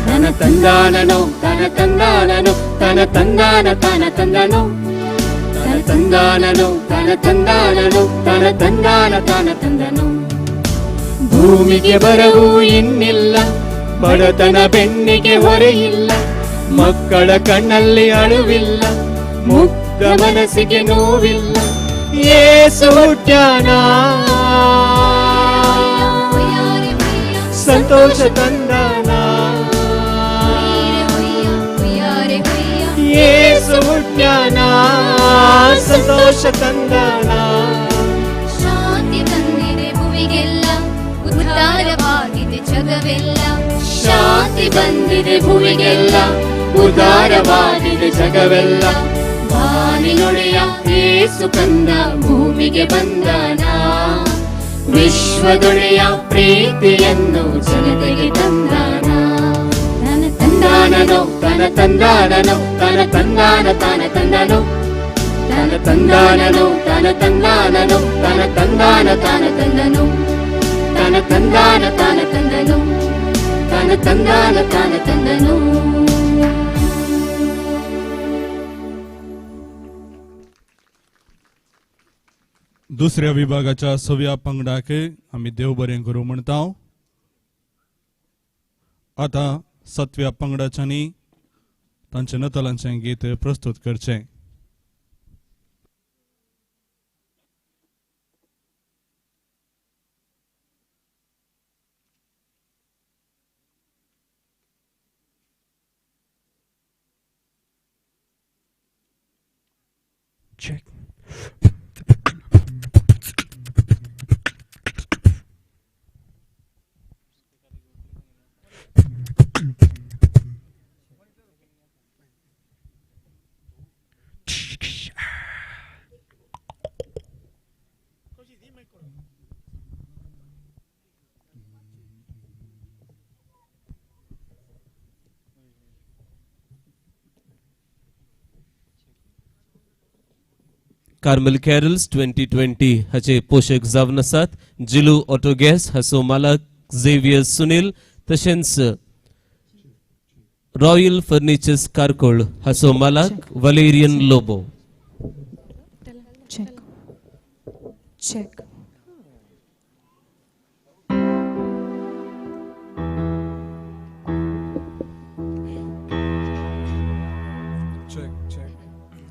ತನ ತಂದಾನನೋ ತನ ತಂದಾನನೋ ತನ ತಂದಾನ ತನ ತಂದನೋ, ತನ ತಂದಾನನೋ ತನ ತಂದಾನನೋ ತನ ತಂದಾನ ತನ ತಂದನೋ। ಭೂಮಿಗೆ ಬರವು ಇನ್ನಿಲ್ಲ, ಬಡತನ ಬೆನ್ನಿಗೆ ಹೊರೆಯಿಲ್ಲ, ಮಕ್ಕಳ ಕಣ್ಣಲ್ಲಿ ಅಳುವಿಲ್ಲ, ಮುಗ್ಧ ಮನಸ್ಸಿಗೆ ನೋವಿಲ್ಲ, ಯೇಸು ಹುಟ್ಟ್ಯಾನ ಸಂತೋಷ ತಂದಾನ। ಯೇಸು ಹುಟ್ಟ್ಯಾನ ಸಂತೋಷ ತಂದಾನ। ಶಾಂತಿ ಬಂದಿದೆ ಭುವಿಗೆಲ್ಲ, ಉದ್ಧಾರವಾಗಿದೆ ಜಗವೆಲ್ಲ। ಶಾಂತಿ ಬಂದಿದೆ ಭುವಿಗೆಲ್ಲ, ಉದ್ಧಾರವಾಗಿದೆ ಜಗವೆಲ್ಲ। ಬಾನಿನೊಡೆಯ ಯೇಸು ಕಂದ ಭೂಮಿಗೆ ಬಂದನ, ವಿಶ್ವದೊಡೆಯ ಪ್ರೀತಿಯನ್ನು ಜನತೆಗೆ ತಂದನ। ತನ ತಂದಾನನೋ ತನ ತಂದಾನನೋ ತನ ತಂದಾನ ತಾನ ತಂದನೋ, ತನ tana tandanano, tana tandanano, tana tandana, tana tandano, tana tandana, tana tandano, tana tandana, tana tandano. दुसऱ्या विभागाच्या 6व्या पंगडाक आमी देव बरें करूं म्हणटा. आता 7व्या पंगडाच्यांनी तांचे नतलांचें गीत प्रस्तुत करचें. Check. कार्मेल कॅरल्स 2020 हाचे पोषक जावन आसात. जिलू ऑटो गॅस हाचो मालक झेवियर सुनील, तशेंच रॉयल फर्निचर्स कारकोळ हाचो मालक Valerian Lobo. Check. Check.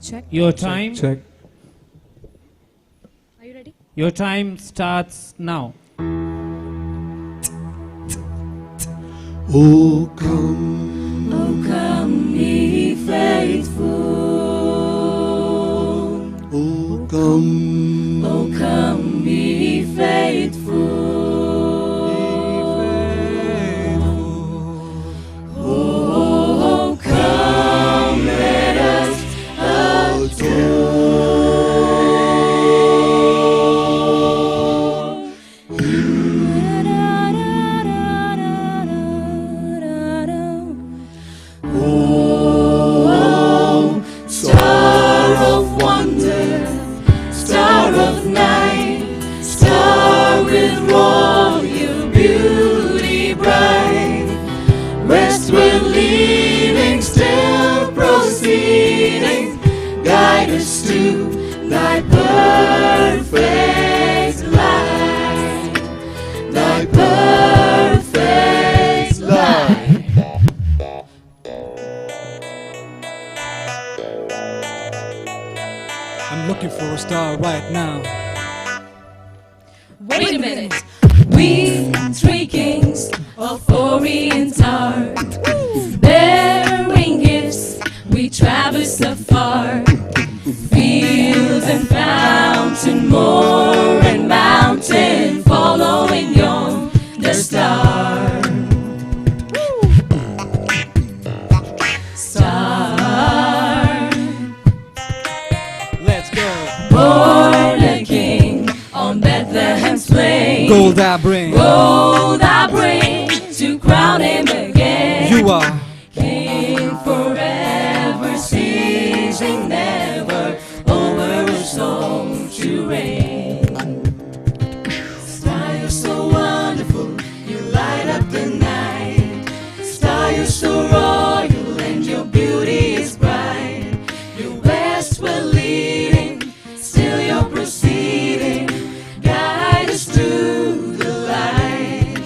Check. Your time. Check. Are you ready? Your time starts now. Oh, come, Oh, come, ye faithful. oh, come, Oh, come, ye faithful. Oh, come, let us adore. Oh, star of wonder, star of night, star with royal beauty bright, rest we're leaving, still proceeding, guide us to thy perfect light, thy perfect light. I'm looking for a star right now. Wait a minute. We three kings of Orient are bearing gifts. We traverse afar, field and fountain, moor and mountain, following yonder star. Star, Let's go. born a king on Bethlehem's plain. Gold I bring. Gold I bring to crown him again. You are. King forever, ceasing never, over us all to reign. Star, you're so wonderful, you light up the night. Star, you're so royal and your beauty is bright. Your west we're leading, still you're proceeding. Guide us through the light.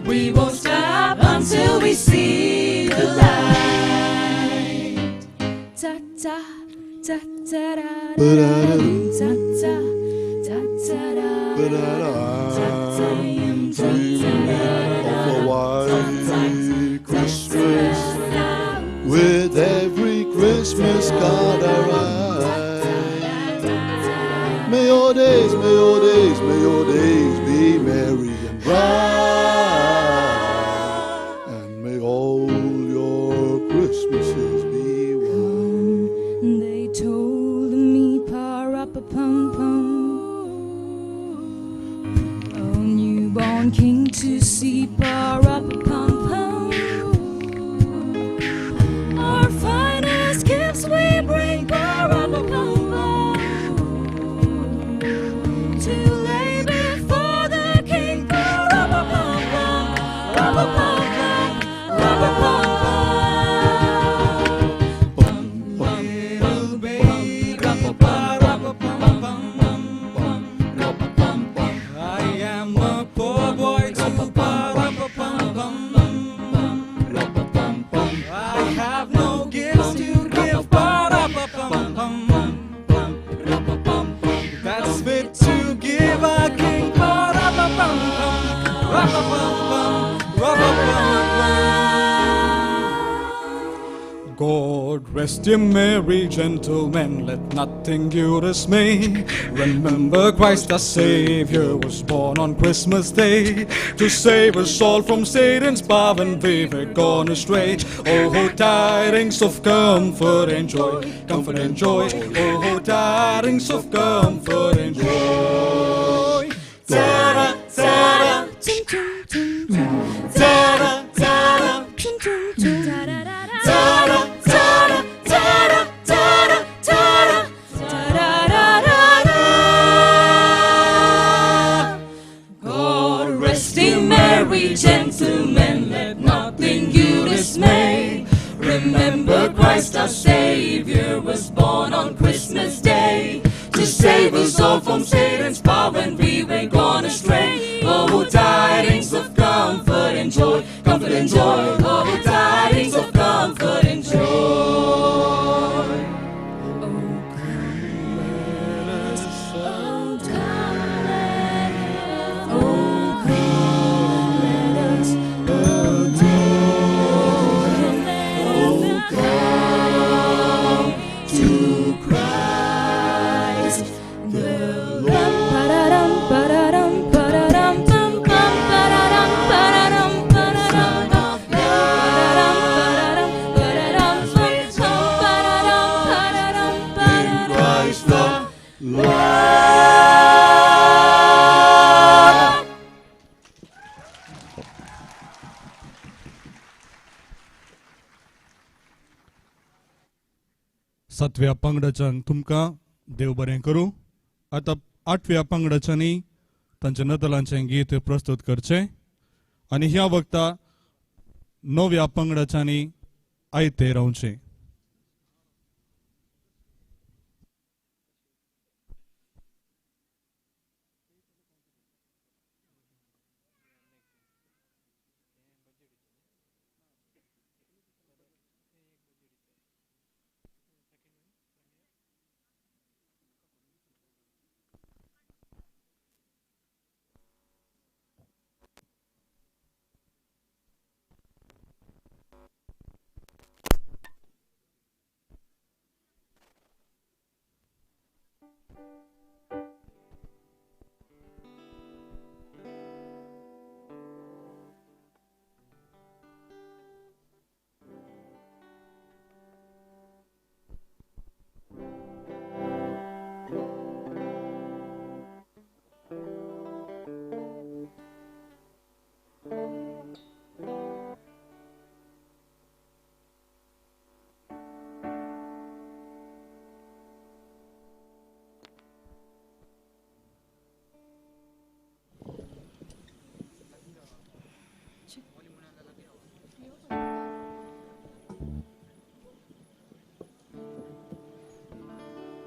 We won't stop until we see the light. Ta ta ta ta da da ta ta ta ta da ta ta for white Christmas, with every Christmas card I write. May your days, may your days, may your days be merry and bright, and may all your Christmases be white. They told me pa-ra-pa-pum-pum, oh newborn king to see pa-ra-pa-pum-pum. Our finest gifts we bring pa-ra-pa-pum-pum. God rest ye merry gentlemen, let nothing you dismay. Remember Christ our Savior was born on Christmas Day to save us all from Satan's power when we were gone astray. Oh, tidings of comfort and joy, comfort and joy. Oh, tidings of comfort and joy. Ta-da, ta-da, ta-da, ta-da, God rest ye merry gentlemen, let nothing you dismay. Remember Christ our Savior was born on Christmas Day to save us all from Satan's power when we were gone astray. Oh, tidings of comfort and joy, comfort and joy. Oh, tidings of comfort and joy. Oh, come let us, oh, come let us come to Christ the Lord. Christ the सातव्या पंगडाच्यान तुमकां देव बरें करूं. आतां आठव्या पंगडाच्यांनी तांचे नदलांचें गीत प्रस्तुत करचें आनी ह्या वक्ता नव्या पंगडाच्यांनी आयते रावचें.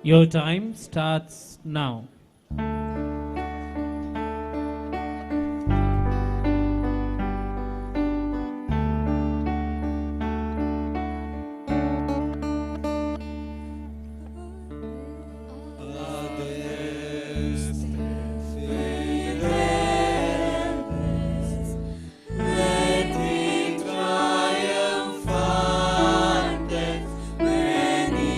Your time starts now. When he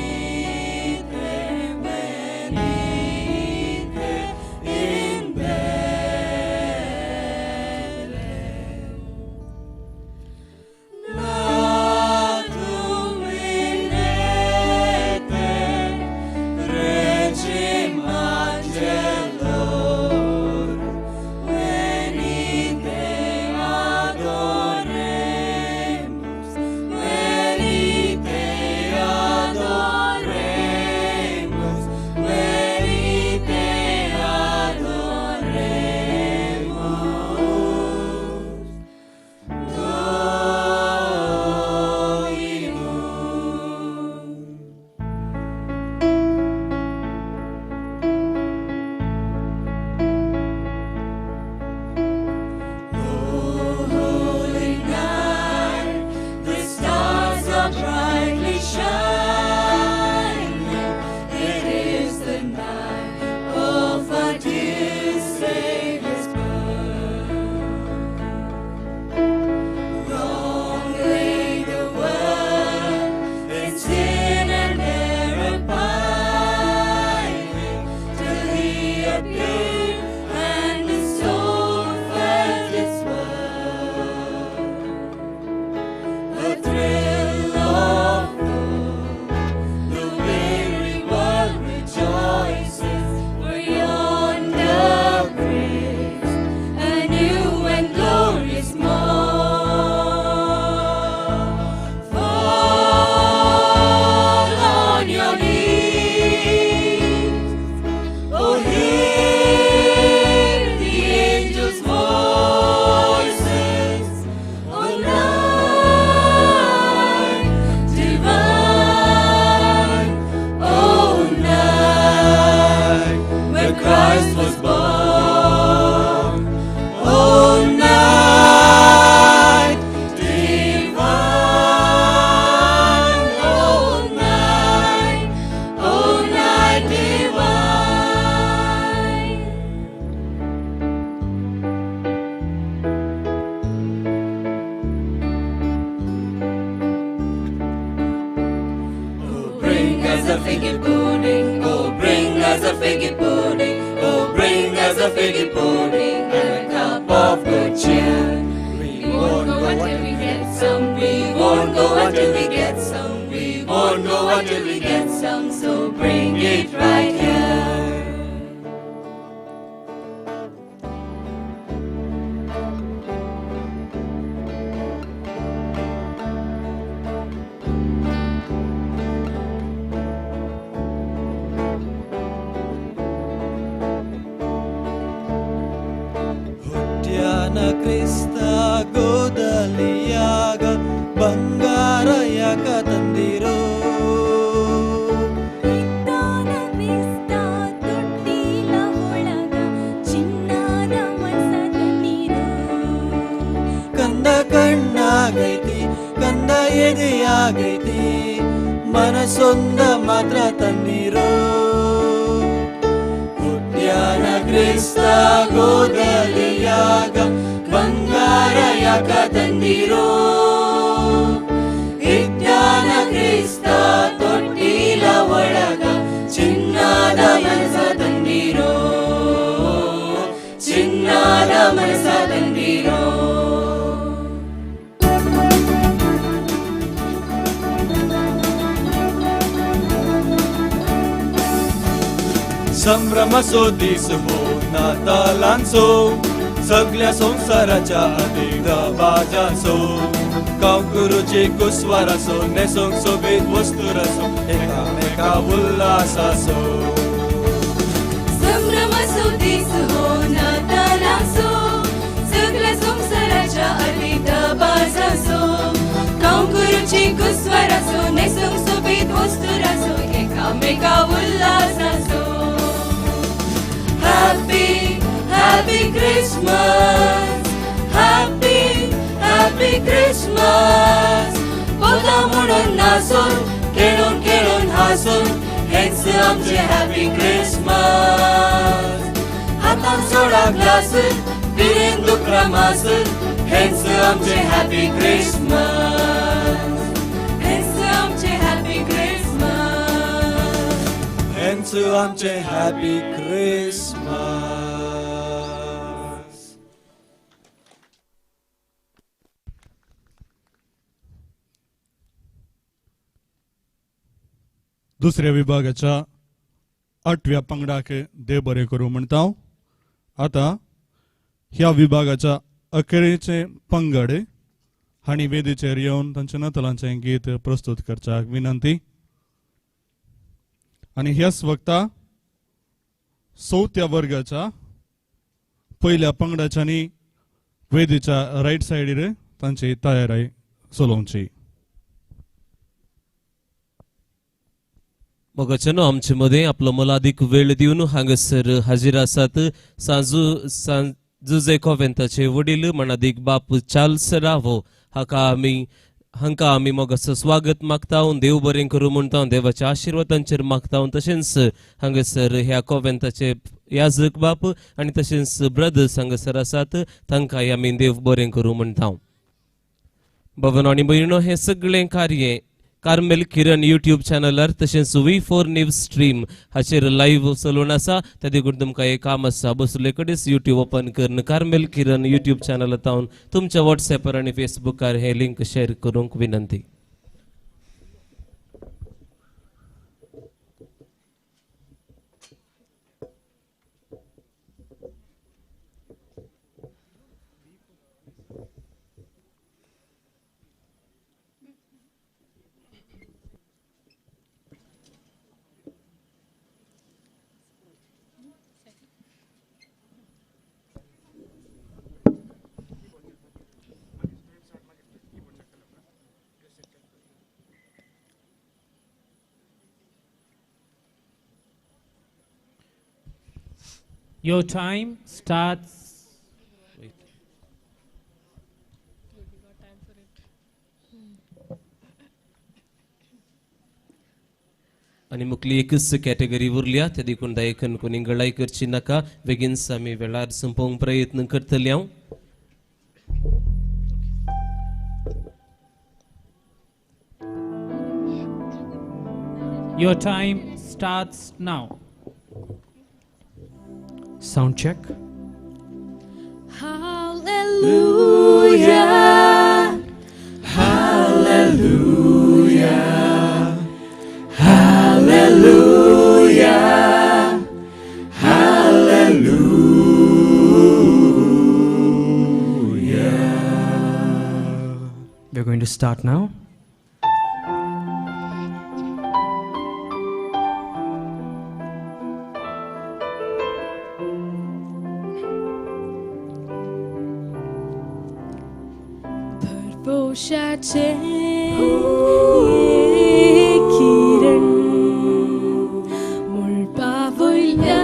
a figgy pudding. Oh, bring us a figgy pudding. Oh, bring us a figgy pudding and a cup of good cheer. We won't go until we get some. We won't go until we get some. We won't go until we get some. So bring it right here. ಹುಟ್ಟ್ಯಾನ ಕ್ರಿಸ್ತ ಗೋದಲಿಯಾಗ ಬಂಗಾರ ಯಾಕ ತಂದಿರೋ ಕಂದ ಕಣ್ಣಾಗೈತಿ ಕಂದ ಎದೆಯಾಗೈತಿ ಮನಸೊಂದ ಮಾತ್ರ ತನ್ನೀರೋ ಹುಟ್ಟ್ಯಾನ ಕ್ರಿಸ್ತ ಗೋದಲಿಯಾಗ ಬಂಗಾರ ಯಾಕ ತಂದಿರೋ ಇಟ್ಟಾನ ಕ್ರಿಸ್ತ ತೊಟ್ಟಿಲ ಒಳಗ ಚಿನ್ನದ ಮನಸ ತಂದಿರೋ ಚಿನ್ನದ ಮನಸ ತಂದಿರೋ संभ्रमसो दिस हो नातालांचो सगळ्या संसाराच्या अधिक बाजासो कांकुरुची कुस्वारासो नेसोंक सोबीत वस्तुरासो एकामेका उल्हासासो संभ्रमसो दिस हो नातालांचो सगळ्या संसाराच्या अधिक बाजासो कांकुरुची कुस्वारासो नेसोंक सोबीत वस्तुरासो एकामेका उल्हासासो Happy, happy Christmas. Happy, happy Christmas. पोता म्हणून नाचून खेळून खेळून हसून हेच आमचे हॅपी क्रिसमस. हातान सोडा ग्लास पिरेन दुक्रमास हेच आमचे हॅपी क्रिसमस. हेच आमचे हॅपी क्रिसमस. हेंच आमचे हॅपी क्रिसमस. दुसऱ्या विभागाच्या 8व्या पंगडाक देव बरें करूं म्हणटा हांव. आतां ह्या विभागाच्या अखेरेचे पंगड हांणी वेदीचेर येवन तांचे नतलांचें गीत प्रस्तुत करच्याक विनंती. आनी ह्याच वक्ता 4थ्या वर्गाच्या पयल्या पंगडाच्यांनी वेदीच्या रायट सायडीर तांची तयारी चलोवची. मोगाचेनो आमचे मदें आपलो मोलादीक वेळ दिवन हांगासर हाजीर आसात सांजुजे कॉव्हेंताचे वडील मनादीक बाप चार्ल्स रावो हांकां आमी मोगाचो स्वागत मागता. देव बरें करूं म्हणटा देवाच्या आशिर्वादांचेर मागता. तशेंच हांगासर ह्या कॉव्हेंताचे याजक बाप आनी तशेंच ब्रदर्स हांगासर आसात तांकांय आमी देव बरें करूं म्हणटा. भवन आनी भयणो हे सगळें कार्य कार्मेल किरण यूट्यूब चॅनलार तशेंच V4 न्यूज स्ट्रीम हाचेर लाईव्ह चलून आसा. त्या देखून तुमकां एक काम आसा, बसले कडेच यूट्यूब ओपन करून कार्मेल किरण यूट्यूब चॅनलांत तुमच्या व्हॉट्सॲपार आनी फेसबुकार हे लिंक शेअर करूंक विनंती. Your time starts. आणि मुकली एकच कॅटेगरी उरल्या त्या देखून दायकन कोणी गळाई करची नाका. बेगीनच आमी वेळार संपोवंक प्रयत्न करतले हांव. Your time starts now. Sound check. Hallelujah. Hallelujah. Hallelujah. Hallelujah. We're going to start now. वर्षाचे किरण मुळपावयल्या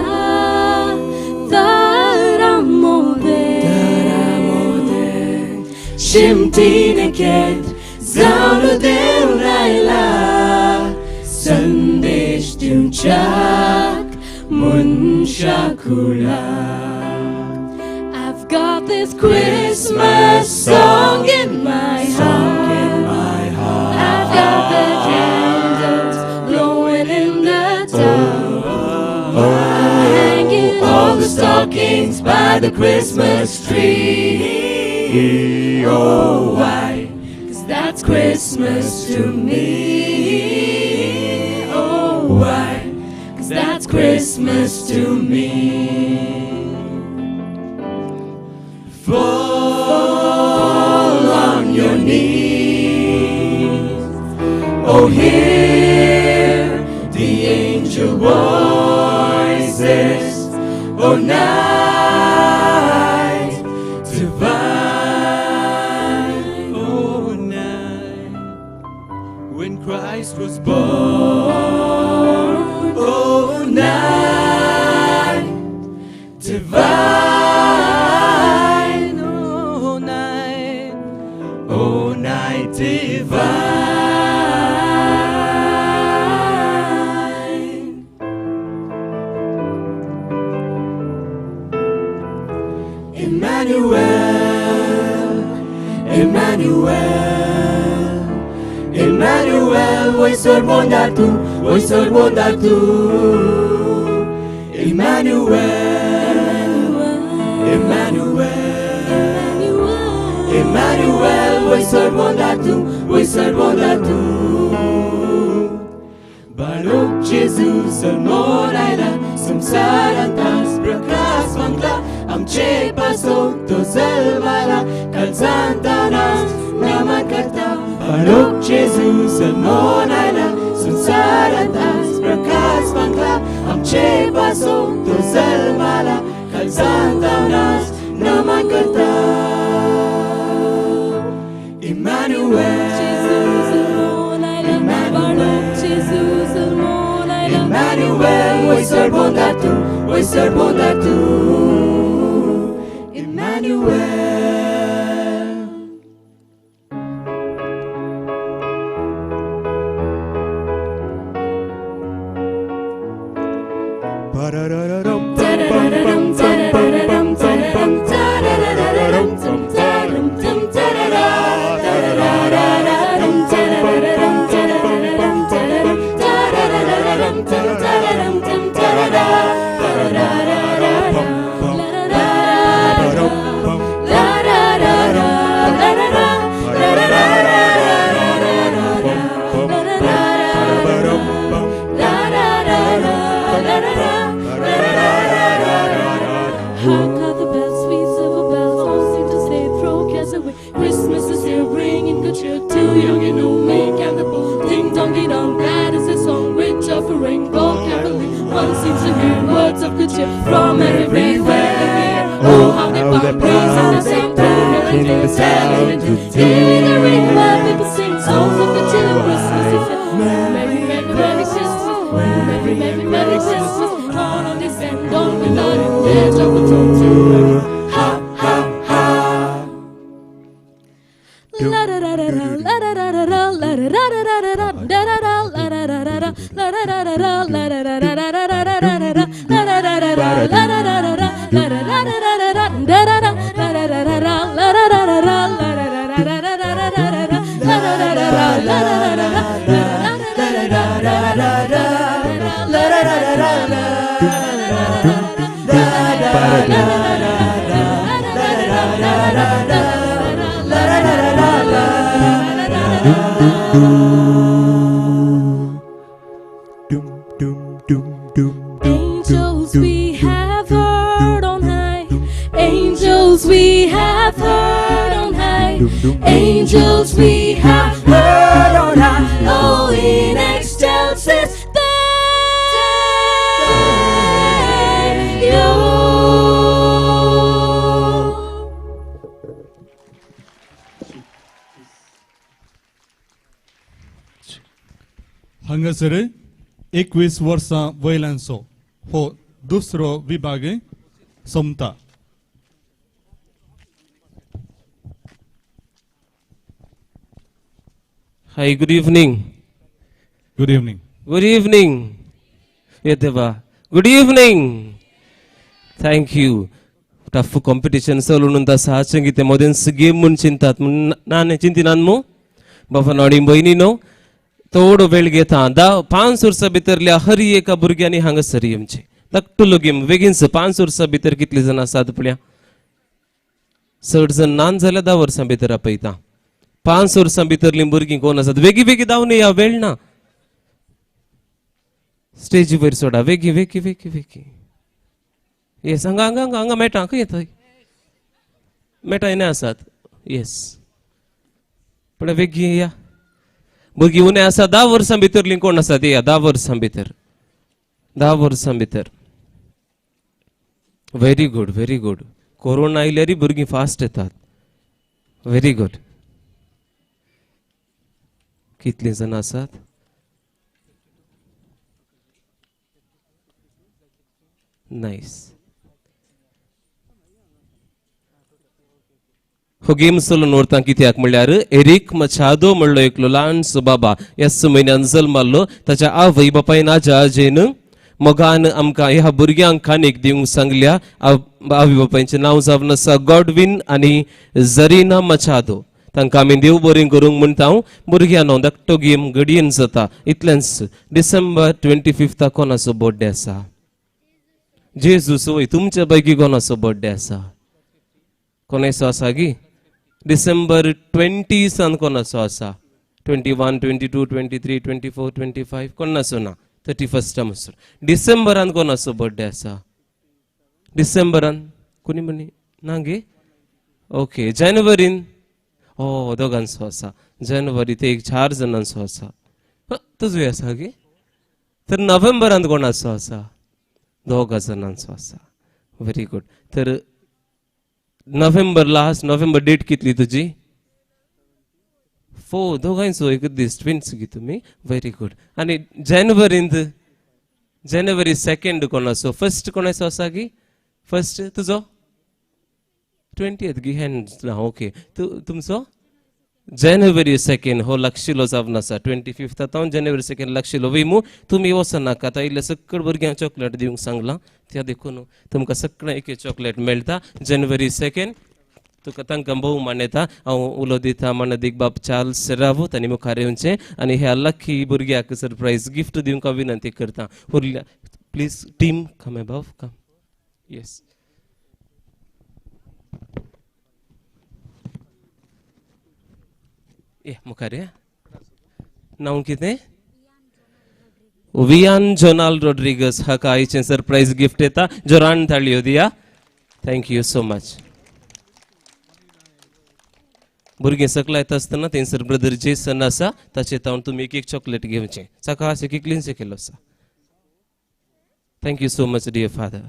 दारामोदे शिमटीने केत जाऊन देऊन राहिला संदेश दिवच्याक मनशाकुळा. I've got this Christmas song in my heart. I've got the candles glowing in the dark. I'm hanging all the stockings by the Christmas tree. Oh, why? 'Cause that's Christmas to me. Oh, why? 'Cause that's Christmas to me. Fall on your knees. Oh, hear the angel voices. Oh, night divine. Oh, night when Christ was born. Oh, night divine. Oh, night divine. Emmanuel, Emmanuel, Emmanuel, voi sormonda tu, voi sormonda tu. Emmanuel, Emmanuel, Emmanuel, voi sormonda tu. Baruch Jesus, salmonaila, samsarantas, brakas mangla, amche paso, to salvala, kalsantanas, naman karta. Baruch Jesus, salmonaila, samsarantas, brakas mangla, amche paso, to salvala, kalsantanas, naman karta. Emmanuel, Emmanuel, voi sormonda tu, voi sormonda tu. Emmanuel. Ba-da-da-da-dum, Tarararam, tarararam, tararam, tarararam, tum, tararam, tum, tarara, tararararam, tarararam, tarararam, tararam, tarararam, tum, tararam, tum, tarara, tararararam, lararara, lararara, larara, hark how the bells, sweet silver bells, all seem to say, throw cares away. Christmas is here, bringing good cheer to young and old, make and the bold. Ding dong, ding dong, that is a song, rich offering, gold caroling. One seems to hear words of good cheer from everywhere. Oh, how they bound, praising the same tune, and the telling to hearing the ring, where people sing songs of good cheer. Christmas is here, Merry, Merry, Merry Christmas, Merry, Merry, Merry Christmas. On this end, on the night, edge of the tone to ha ha ha. La da da da da, la da da da da, la da da da da da, da da da, la da da da da, la da da da da, la da da da da da da da da da, la da da da da, la da da da da, la da da da da da, da da da, la da da da da, la da da da da, la da da da da da da da da, la da da da da, la da da da da, la da da da da da da da. Angels we have heard on high. Angels we have heard on high. Angels we have heard on high. Oh, in excelsis Deo. हांगासर 21 वर्सां वयल्याचो हो दुसरो विभाग सोमता. Hi, good evening. Good evening. Good evening. Yedeva. Good evening. Thank you. Tough competition solununda sahachangite modens game mun chintat nane चिंतिनानमो Baba Noddy बहिणीनो थोडो वेळ घेता दा 5 वर्सां भितरल्या हर एका भुरग्यांनी हांगासर येवचें. धाकटुलो गेम बेगीनच 5 वर्सां भितर कितले जाण आसात पळया. 60 जण नान जाल्यार 10 वर्सां भितर आपयता. 5 वर्सां भितरली भुरगीं कोण आसात वेगी वेगी धांवन या वेळ ना. स्टेजी वयर सोडा वेगी वेगी वेगी वेगी. येस हांगा हांगा हांगा हांगा मेटा खंय येता मेटा येना आसात. येस पण वेगी या भुरगीं उणे आसा 10 वर्सां भितरली कोण आसात या 10 वर्सां भितर 10 वर्सां भितर. Very good very good. Corona आयल्यारी भुरगीं फास्ट येतात. Very good. कितली जाण आसात. नाईस. हो गेम चलो नोरता कित्याक म्हणल्यार एरिक मचादो म्हणलो एकलो ल्हानसो बाबा ह्याच म्हयन्यान जल्माल्लो. ताच्या आवय बापायन आजा आजेन मोगान आमकां ह्या भुरग्यांक खाणेक दिवंक सांगल्या. आवय बापायचें नांव जावन आसा गॉडविन आनी झरिना मचादो. तांकां आमी देव बरें करूंक म्हणटा. भुरग्यांनो धाकटो गेम घडयेन जाता इतलेंच. डिसेंबर 25 कोणाचो बर्थडे आसा. जेजूस वय तुमच्या पैकी कोणाचो बर्थडे आसा. कोणाचो आसा गी. डिसेंबर 20 कोणाचो आसा. 21, 22, 23, 24, 25 कोणाचो ना. 31 म्हणसर डिसेंबरान कोणाचो बर्थडे आसा. डिसेंबरान कोणी म्हणी ना गे. ओके जानेवारीन हो दोगांचो आसा. जानेवारी ते 4 जाणांचो आसा. तुजोय आसा गे. तर नोव्हेंबरान कोणाचो आसा. 2 जाणांचो आसा. Very good. तर नोव्हेंबर लास्ट नोव्हेंबर डेट कितली तुजी. 4 दोगांचो एक दीस ट्विन्स गी तुमी. Very good. आणि जानेवारींत जानेवारी 2 कोणाचो. फर्स्ट कोणाचो आसा गी. फर्स्ट तुजो 20th गी हँड ना. ओके तुमचो जानेवारी 2 हो लागशिलो जावन आसा. 25 जानेवारी 2 लागशिलो. वयमू तुमी वचनाका. आतां इल्ले सक्कड भुरग्यांक चॉकलेट दिवंक सांगलां. त्या देखून तुमकां सगळ्यांक एक चॉकलेट मेळटा. जानेवारी 2 तुका तांकां भोवमान येता. हांव उलो दिता मानदीक बाब चार्ल्स सेरावो तांणी मुखार येवचें आनी ह्या लकी भुरग्याक सरप्रायज गिफ्ट दिवंक हांव विनंती करता. Please team come above come. Yes मुखार या. नांव कितें. वियान जोनाल रोड्रिगस हाका आयचें सरप्रायज गिफ्ट येता. जोरान ताळयो दिया. Thank you so much. भुरगीं सकला येता आसतना थंयसर ब्रदर जेसन आसा ताचे तावन तुमी एक चॉकलेट घेवचें. सकाळ एक क्लिनचे केलो आसा. Thank you so much dear father.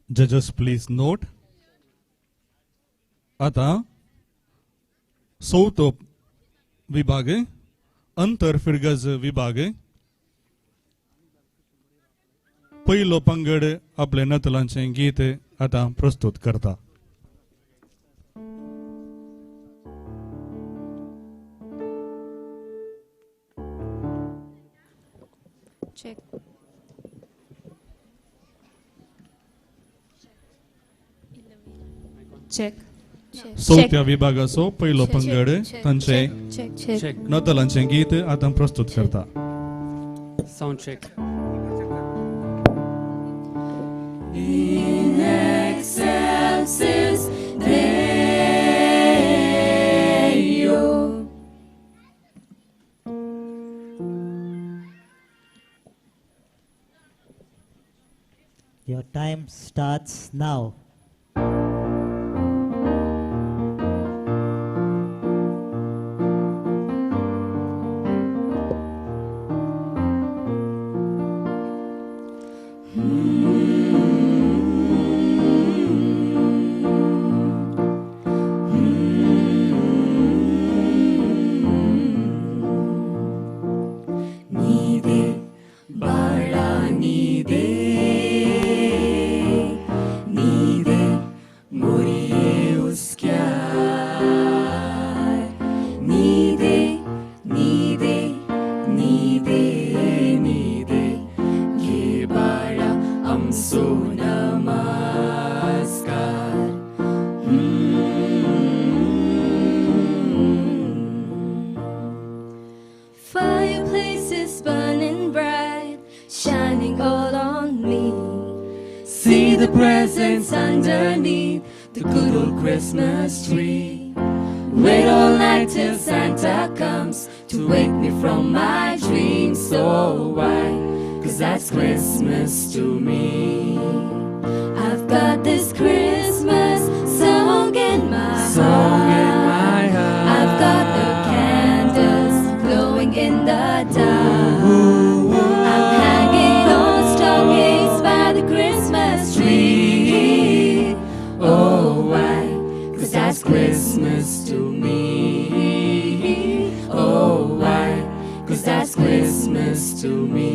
Judges, please note. आता चवथो विभाग अंतर फिरगज विभाग. पयलो पंगड आपले नतलांचे गीत आता प्रस्तुत करता. Check. Check. चवथ्या विभागाचो पयलो पंगड तांचे Check. Check. नतलांचें गीत आतां प्रस्तुत करता. Sound check. In excelsis Deo. Your time starts now. Nide, Bala Nide, Nide, Morie Uskiar. Nide, Nide, Nide, Nide, Gebara Amso Namaskar. Fireplaces burning bright, shining all on me. See the presents underneath the good old Christmas tree. Wait all night till Santa comes to wake me from my dreams. So why? 'Cause that's Christmas to me. I've got this Christmas song in my heart. I've got the candles glowing in the dark. I'm hanging on stockings by the Christmas tree. Oh, why? 'Cause that's Christmas to me. Oh, why? 'Cause that's Christmas to me.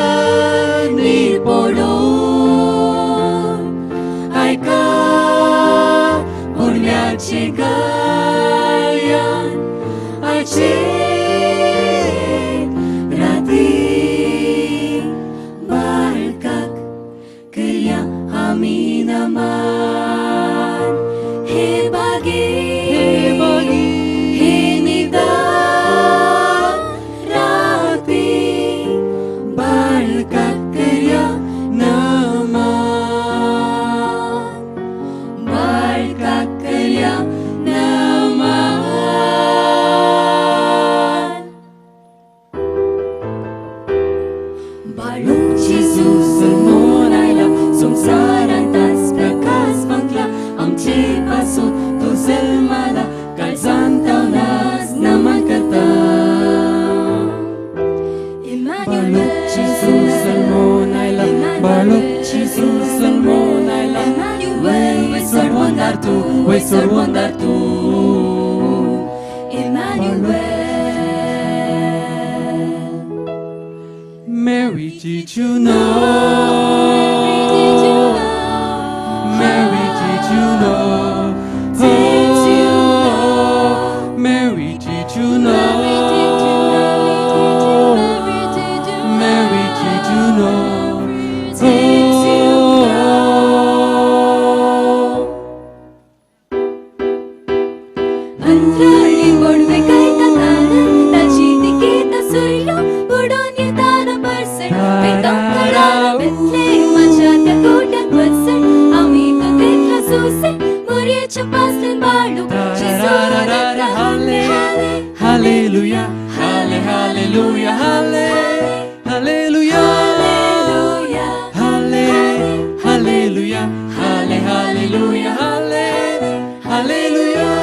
Dani podon aika urmiacie gajan acie rati balkak kaya amin naman he bagi hinida rati balkak kaya naman balkak kaya naman. Balok Jesus sermonayla संसारांताच प्रकाश फंकला आमचे पासून तो जल्माला काल जाणतावनाच नमन करता. Balok Jesus sermonayla, Balok Jesus sermonayla. Way sorwandar tu. Emmanuel. Mary, did you know? Mary, did you know? Mary, did you know? Mary, did you know? अंतराळी Padve कायता तारण ताची तिकेता सुरलो बुडोन येताना परसण वेदम कराला बेतले माझ्या त्या गोट्यात बसण आम्ही तो देखला सुसे मोर्याच्या पासलेन बाळू Hallelujah, halle, hallelujah, halle, hallelujah, halle, hallelujah, halle, hallelujah, halle, hallelujah.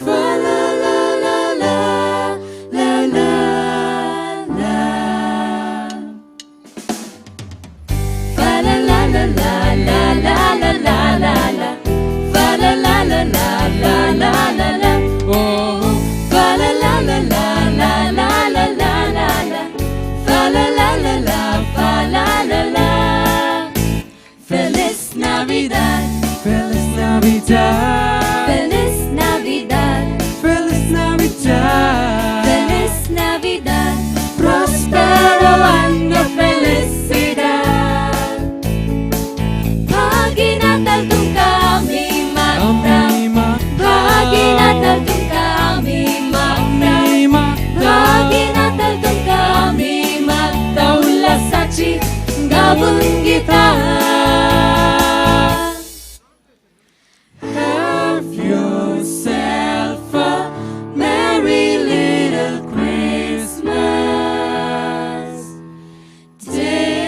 Fa la la la la la la la. Fa la la la la la la la la la. Fa la la la la la la sabun kita. Have yourself a merry little Christmas day.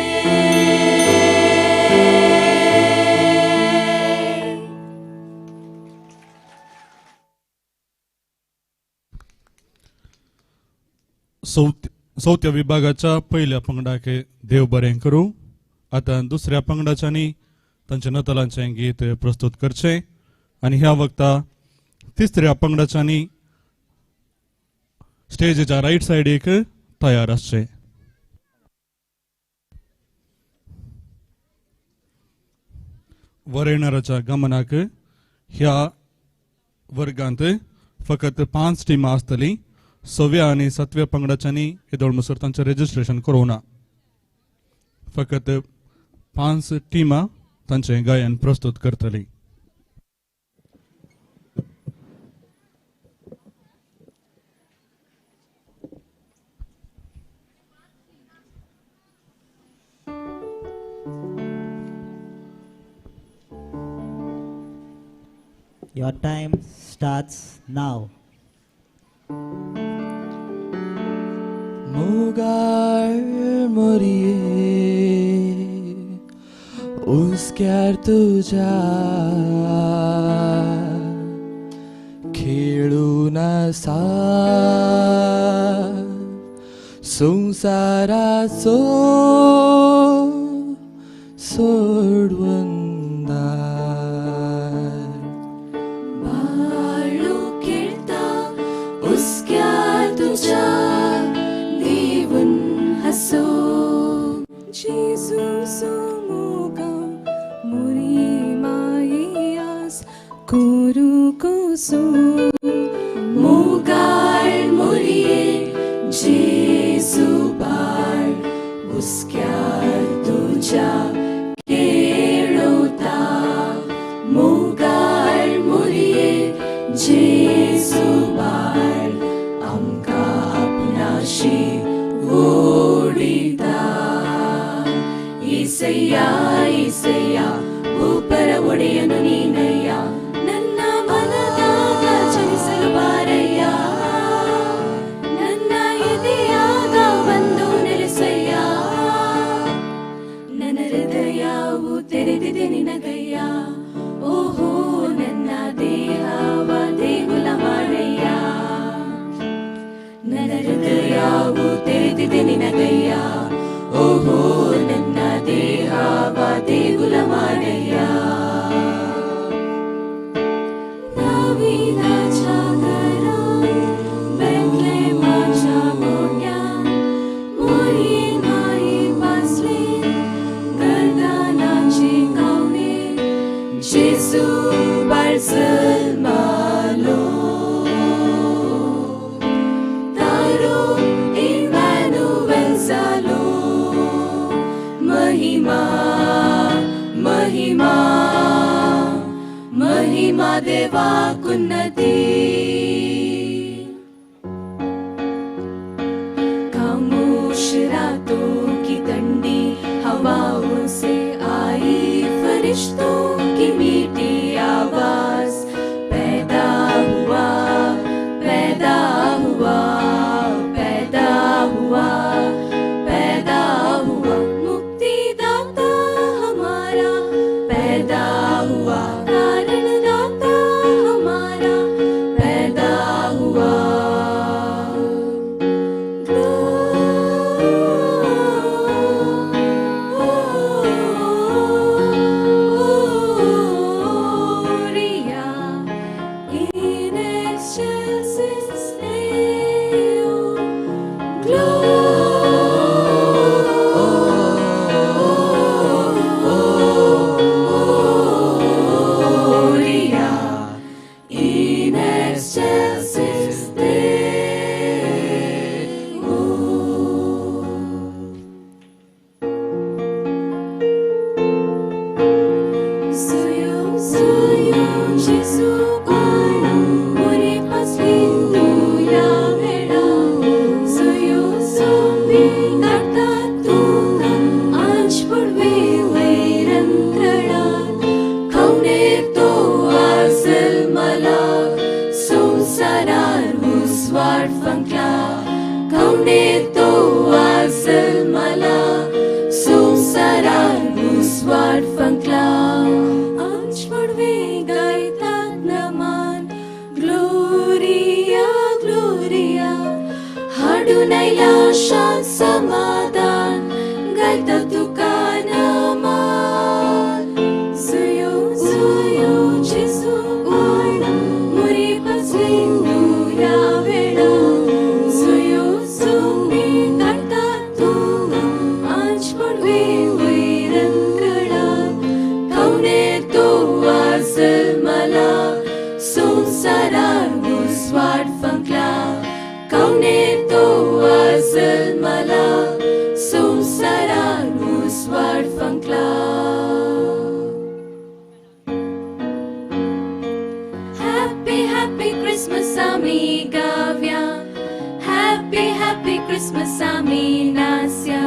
चौथ्या विभागाच्या पहिल्या पंगडाके देव बरें करूं. आता दुसऱ्या पंगडाच्यांनी तांचे नतलांचें गीत प्रस्तुत करचें आनी ह्या वक्ता तिसऱ्या पंगडाच्यांनी स्टेजीच्या राईट सायडीक तयार आसचें. वरेणाराच्या गमनाक ह्या वर्गांत फकत 5 टिमां आसतलीं. 6व्या आनी 7व्या पंगडाच्यांनी येदोळ म्हणसर तांचें रेजिस्ट्रेशन करूं ना. फकत 5 टिमां तांचें गायन प्रस्तुत करतलीं. Your time starts now. Mogar Morie Uskar tuja खेळून सा संसाराचो सोडवंदार बाळू खेळता उसक्यार तुझ्या देवून हसो. जेजू सोमोगा मुरी मायेयास कोरू कोसो. मोगाळ मोरिये जेजू बाळ उसक्यार तुझ्या खेळोता. मोगाळ मोरिये जेजू बाळ आमकां आपणाशी ओडिता. ईसय्या ईसय्या ಭೂಪರ ಒಡೆಯನು ನೀನಯ್ಯ. ನನ್ನ ಮನದಾಗ ಚಲಿಸಲು ಬಾರಯ್ಯ. ನನ್ನ ಎದೆಯಾಗ ಬಂದು ನೆಲೆಸಯ್ಯ. ನನ್ನ ಹೃದಯವು ತೆರೆದಿದೆ ನಿನಗಯ್ಯ. ಓಹೋ ನನ್ನ ದೇಹವ ದೇಗುಲ ಮಾಡಯ್ಯ. ನನ್ನ ಹೃದಯವು ತೆರೆದಿದೆ ನಿನಗಯ್ಯ. ಓಹೋ ನನ್ನ ದೇಹವ ದೇಗುಲ ಮಾಡಯ್ಯ. दाविदाच्या घरात बेथलेहमाच्या गोट्यात मोरये माये पासले गर्दानाचे कावणे जेजू बाळ जल्मालो. तारो इमॅन्युएल जालो. महिमा महिमा महिमा देवाकुन्नती. खामोश रातों की ठंडी हवाओं से आई फरिश्तों की मीठी आवाज. पैदा हुआ पैदा हुआ पैदा हुआ पैदा हुआ मुक्तिदाता हमारा. पैदा हुआ कारणदाता हमारा. पैदा हुआ. Glory वेळा शांत समाधान गायता तुका नमान सुयो सुयो जेजू मुरी पसलिंदू ह्या वेळा सुयो सुमी काढता तू आज पडवे वैरंगळा कौने तो वाजल मला संसारार मुस्वाड फंकला कौने तो वाजल मला संसारार मुस्वाड फंकला Happy Happy Christmas आमी गाव्या Happy Happy Christmas आमी नास्या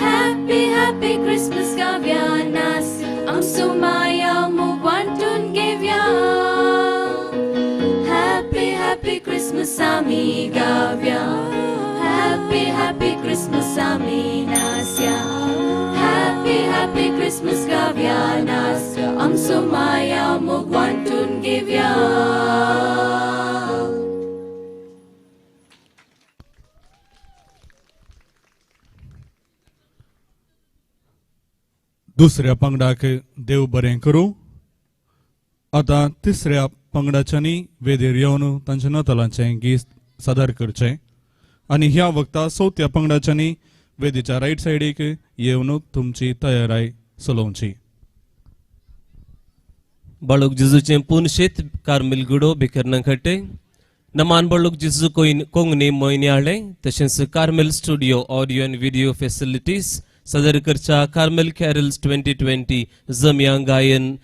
Happy Happy Christmas गाव्या नास्या आमचो माया मोग वांटून घेवया Happy Happy Christmas आमी गाव्या Happy Happy Christmas आमी नास्या Happy Happy Christmas गाव्या नास्या आमचो माया मोग वांटून घेवया दुसऱ्या पंगडाक देव बरें करूं. आतां तिसऱ्या पंगडाच्यांनी वेदेर येवन तांच्या नोतलांचें गीत सादर करचें आनी ह्या वक्ता चवथ्या पंगडाच्यांनी वेदीच्या रायट सायडीक येवन तुमची तयाराय चलोवची. बाळूक जिजूचे पुनशेत कार्मेल गुडो बिकरनाखट्टे नमान बाळूक जिजू कोंगणी मोयन्याळे तशेंच कार्मेल स्टुडिओ ऑडिओ आनी व्हिडिओ फॅसिलिटीज सादर करच्या कार्मेल कॅरल्स 2020 जमिया गायन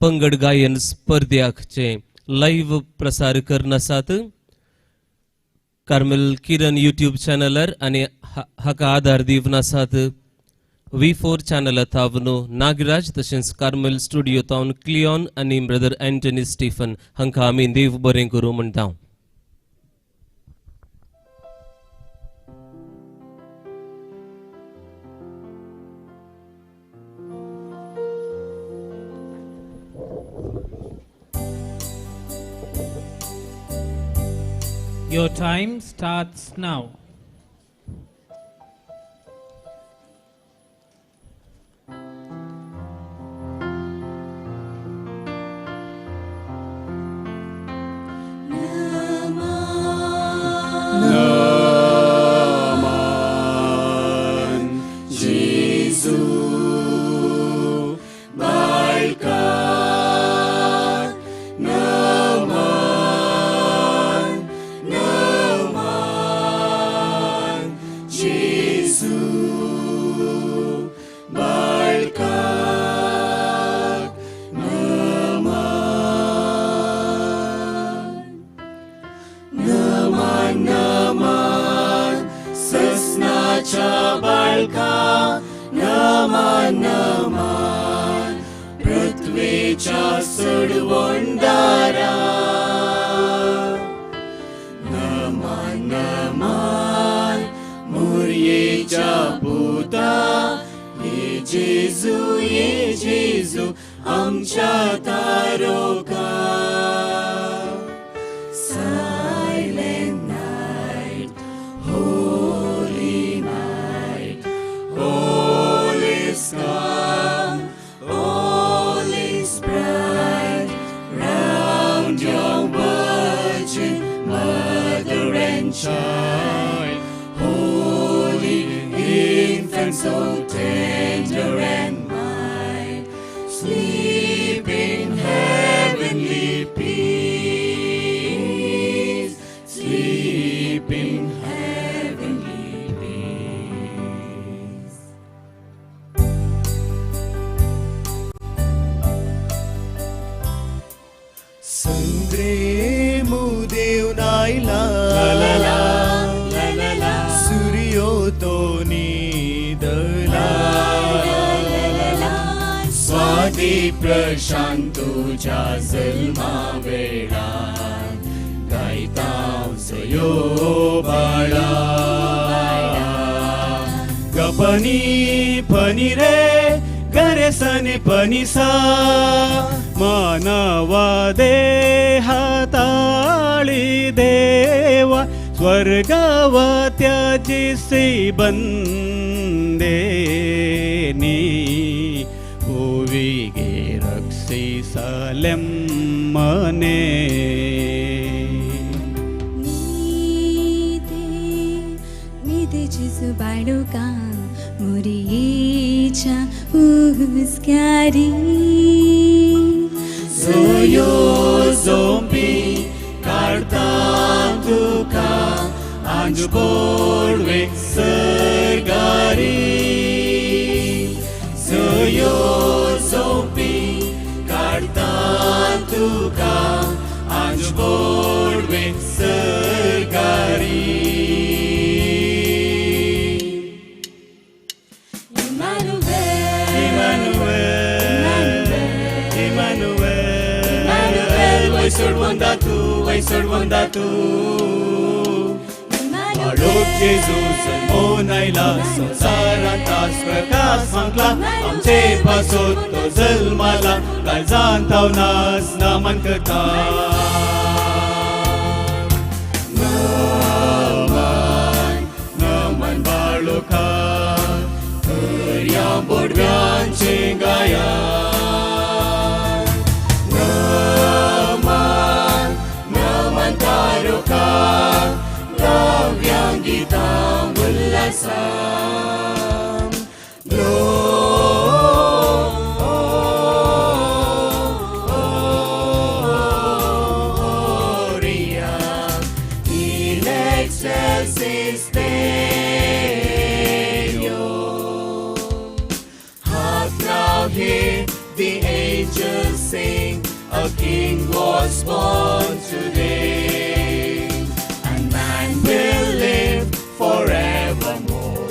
पंगड गायन स्पर्ध्याचे लाईव्ह प्रसार करनासात कार्मेल किरण यूट्यूब चॅनलर आनी हाका आधार दिवन आसात V4 चॅनल तावन नागराज तशेंच कार्मेल स्टुडिओ तावन क्लिओन आनी ब्रदर एंटनी स्टीफन हांकां आमी देव बरें करूं म्हणटा. Your time starts now. प्रशांत तुझ्या जन्मा वेळार गायता सयो बाळा गपनी फनी रे गरेसनी फनिसा मानवा दे हाताळी देवा स्वर्गावात्याचे बंदे नी भुविगे रक्षिसलेम्मने Mite Jesu baduka muricha uskari Zoyo zombi kartan tuka anju borwe sergari Zoyo zombi kartan tuka anju borwe sergari Wai sorbondatu Lord Jesus monaila संसारांतास प्रकाश मागला आमचे पासोत तो जल्माला काळजान तावनास नमन करता नमन बाळोखा या बोडव्यांचे गाया Gita Ulasam Gloria in excelsis Deo Hark now hear the angels sing a king was born today and man will live forevermore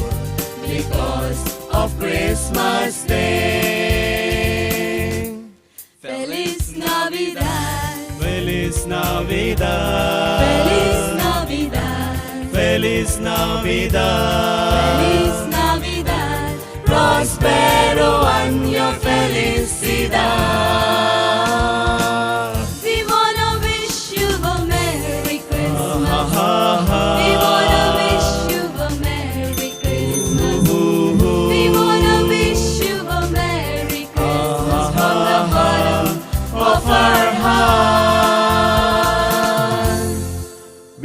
because of Christmas Day. Feliz Navidad Feliz Navidad Feliz Navidad Feliz Navidad Feliz Navidad Prospero año felicidad We wanna wish you a Merry Christmas We wanna wish you a Merry Christmas We wanna wish you a Merry Christmas from the bottom of our heart.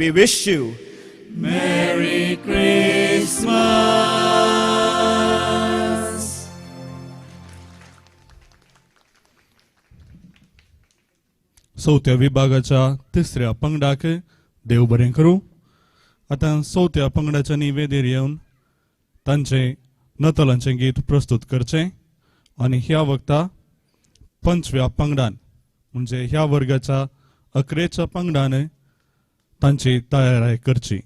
We wish you Merry Christmas. चौथ्या विभागाच्या तिसऱ्या पंगडाक देव बरें करूं. आतां चौथ्या पंगडाच्या निवेदेर येवन तांचे नतलांचें गीत प्रस्तुत करचें आनी ह्या वक्ता पंचव्या पंगडान म्हणजे ह्या वर्गाच्या अकरेच्या पंगडान तांची तयारी करची.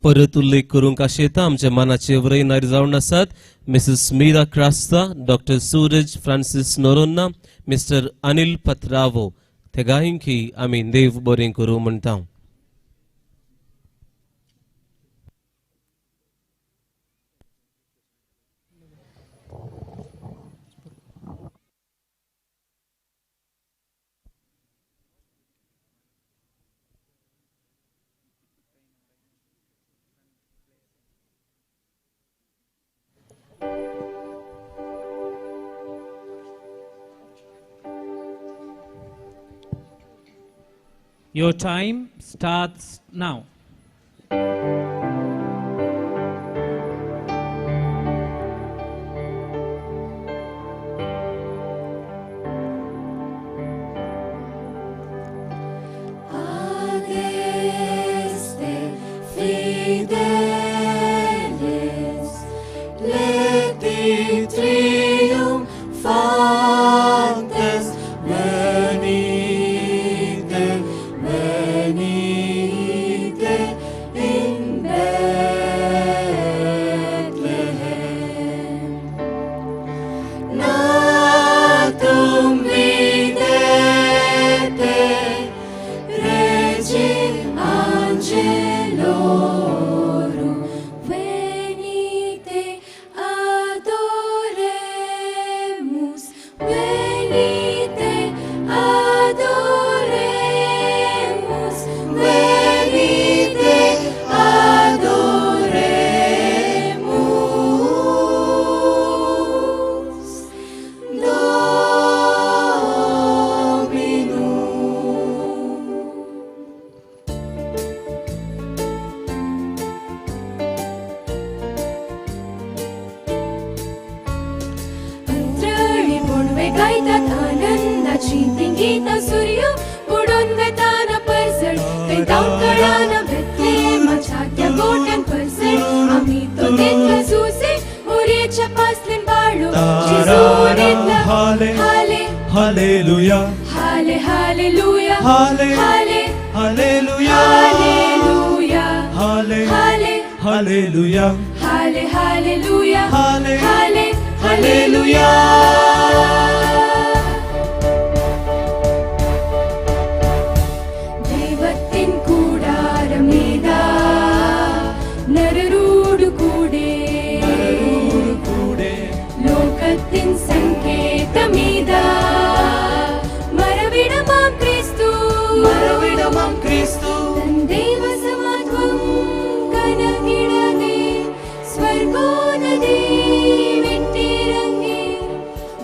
परत उल्लेख करूंक आशेता आमच्या मनाचे वरयणारे जावन आसात Mrs Meera Crasta, doctor Suraj Francis नोरोन्ना, mister Anil पत्रावो. ते गायकी आमी देव बरें करूं म्हणटा. Your time starts now. Adeste fidelis, leti triumphantes, venite, venite. Halle, hallelujah. Halle, Halle, hallelujah. hallelujah. Halle, Halle, hallelujah. halle, hallelujah. Halle, Halle, hallelujah. ദൈവത്തിൻ കൂടാരമീതാ നരരോടു കൂടെ ലോകത്തിൻ സങ്കേതമീതാ മറവിടമാം ക്രിസ്തു തൻ ദൈവസമത്വം കനകിടവേ സ്വർഗോന്നതി വിട്ടിറങ്ങി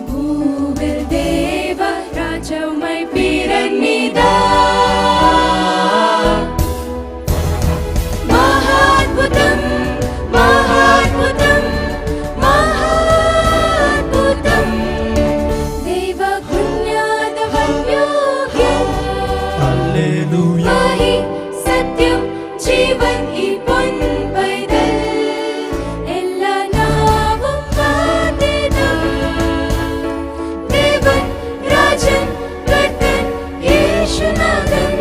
ഭൂവിൽ ദേവ രാജവുമായി പിറന്നിതാ മഹാത്ഭുതം മഹാത്ഭുതം മഹാത്ഭുതം ദൈവ പുണ്യാതവന്യോഗ്യം Hallelujah. വഹി സത്യം ജീവൻ ഈ പൊൻപൈതൽ എല്ലാ നാവും വാഴ്ത്തിടും ദേവൻ രാജൻ കർത്തൻ യേശുനാഥൻ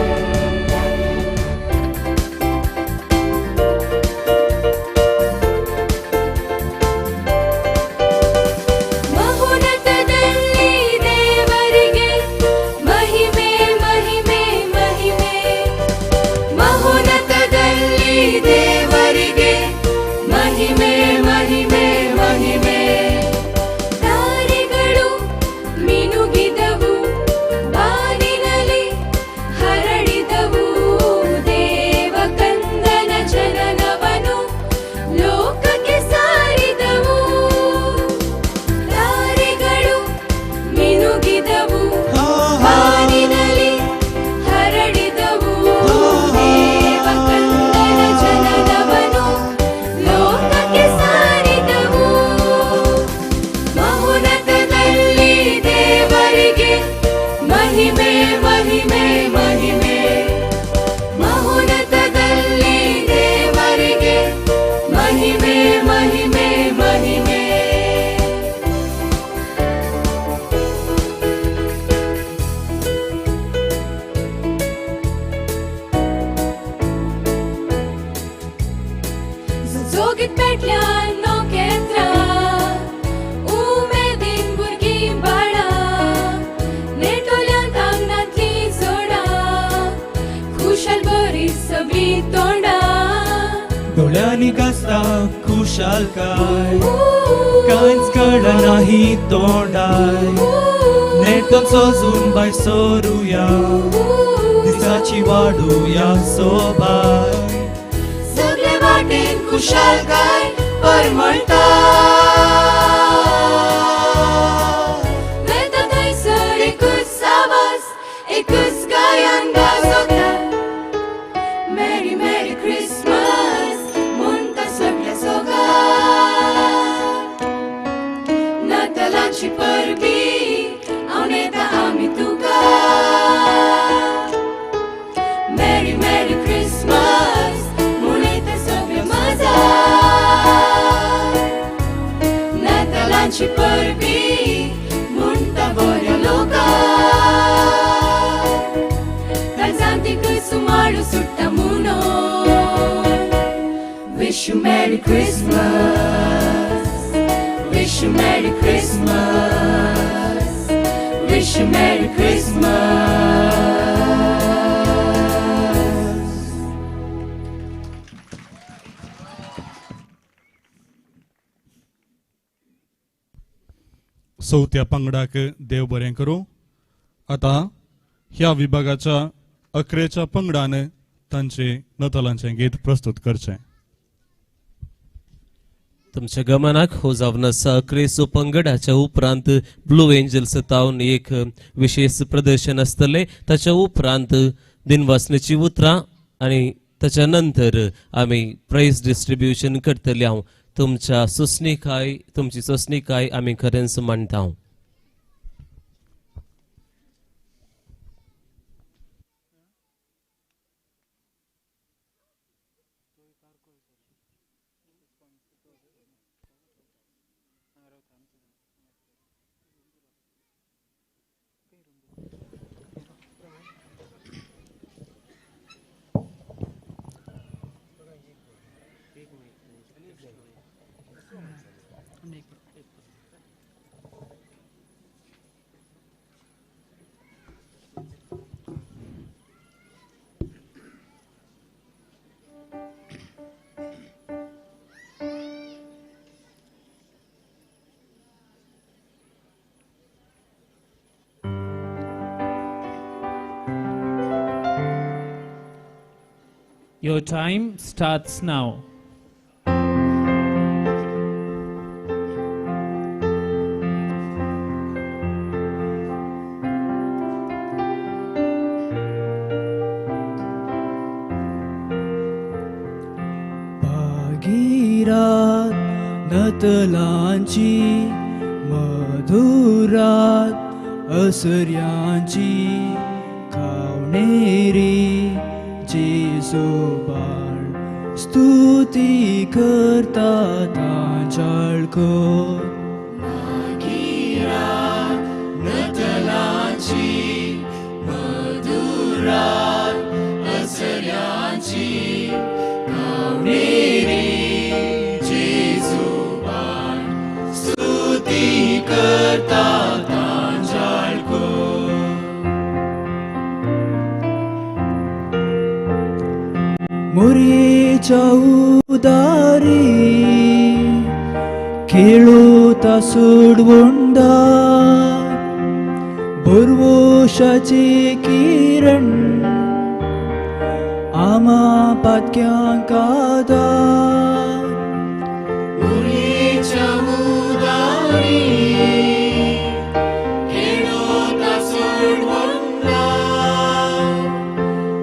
ಮಹೋನ್ನತದಲ್ಲಿ ದೇವರಿಗೆ ಮಹಿಮೆ ಮಹಿಮೆ ಮಹಿಮೆ ಮಹೋನ್ನತದಲ್ಲಿ ದೇವರಿಗೆ ಮಹಿಮೆ ಮಹಿಮೆ ಮಹಿಮೆ ದಾರಿಗಳು ಮಿನುಗಿದವು ಬಾನಿನಲ್ಲಿ ಹರಡಿದವು ದೇವ ಕಂದನ ಜನನವನು ಲೋಕಕ್ಕೆ ಸಾರಿದವು ದಾರಿಗಳು ಮಿನುಗಿದವು ಬಾನಿನಲ್ಲಿ ಹರಡಿದವು ದೇವ ಕಂದನ ಜನನವನು ಲೋಕಕ್ಕೆ ಸಾರಿದವು ಮಹೋನ್ನತದಲ್ಲಿ ದೇವರಿಗೆ ಮಹಿಮೆ ಮಹಿಮೆ ಮಹಿಮೆ ಮಹೋನ್ನತದಲ್ಲಿ ದೇವರಿಗೆ ಮಹಿಮೆ ಮಹಿಮೆ ಮಹಿಮೆ Zogit petल्या नोकेत्रा उमेदीन भुरगीं बाळां नेटोल्यांत आंगणांतली जोडां खुशाल बरी सगळीं तोंडां डोळ्यांनी गासता खुशालकाय कांयच कळना नाही तोंडाय नेटोन सजून भायर सरुया दिसाची वाडुया सोबाय सगळे वाटेन खुशालकाय परमळटा वेता थंयसर एकूच आवाज एकूच गायन गाजोता मेरी मेरी क्रिसमस म्हणटा सगळे सोगा नातालांची परबीं हांव नेता आमी तुका मेरी मेरी क्रिसमस म्हणटा सगळे मजा नातालांची परबीं म्हणटा बऱ्या लोका तांजांतीक सुमारू सुट्टा म्हणून Wish you Merry Christmas Wish you Merry Christmas Wish you Merry Christmas चौथ्या पंगडाक देव बरें करूं. आता ह्या विभागाच्या अकरेच्या पंगडान तांचे नतलांचें गीत प्रस्तुत करचें. तुमच्या गमनाक हो जावन आसा अकरेचो पंगडाच्या उपरांत ब्लू एंजल्स तावन एक विशेष प्रदर्शन आसतलें. ताच्या उपरांत दिनवासनेची उतरां आनी ताच्या नंतर आमी प्राइज डिस्ट्रीब्युशन करतले. हांव तुमच्या सुस्निकाय तुमची सुस्निकाय आमी खरेंच मानता. Your time starts now. भागीरात नतलांची मधुरात असर्यांची खावणेरी जेसू बाळ स्तुती करता तांचाळकर मोरयेच्या उदारी खेळोता सोडवंडा बोरवोशाचे किरण आमा पातक्यांक आदार मोरयेच्या उदारी खेळोता सोडवंडा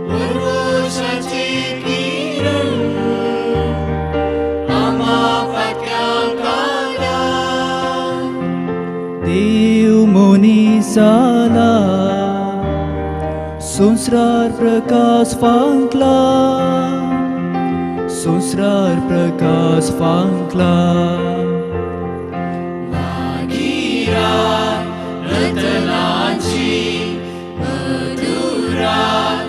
बोरवोशाचे किरण आमा पातक्यांक आदार देव मोनिसाला संसार प्रकाश फांकला संसार प्रकाश फांकला भागीरात रतनांची मधुरात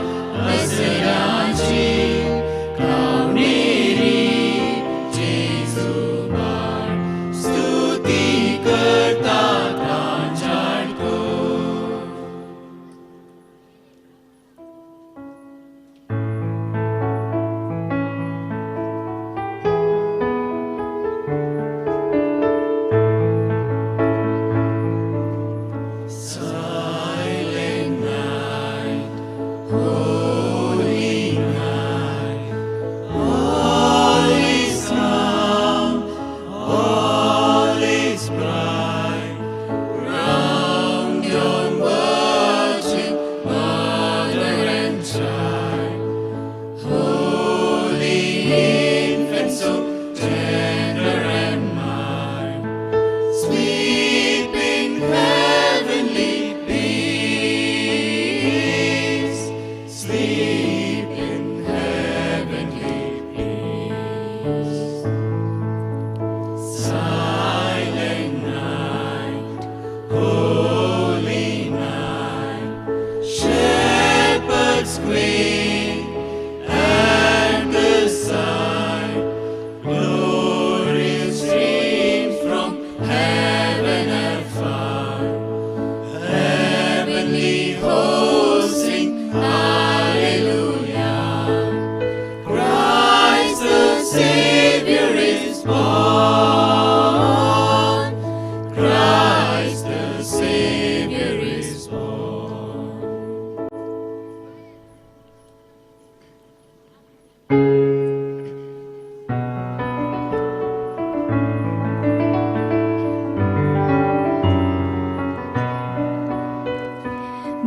असरांची खावणेरी जेसू बाळ स्तुती करता तांचाळकर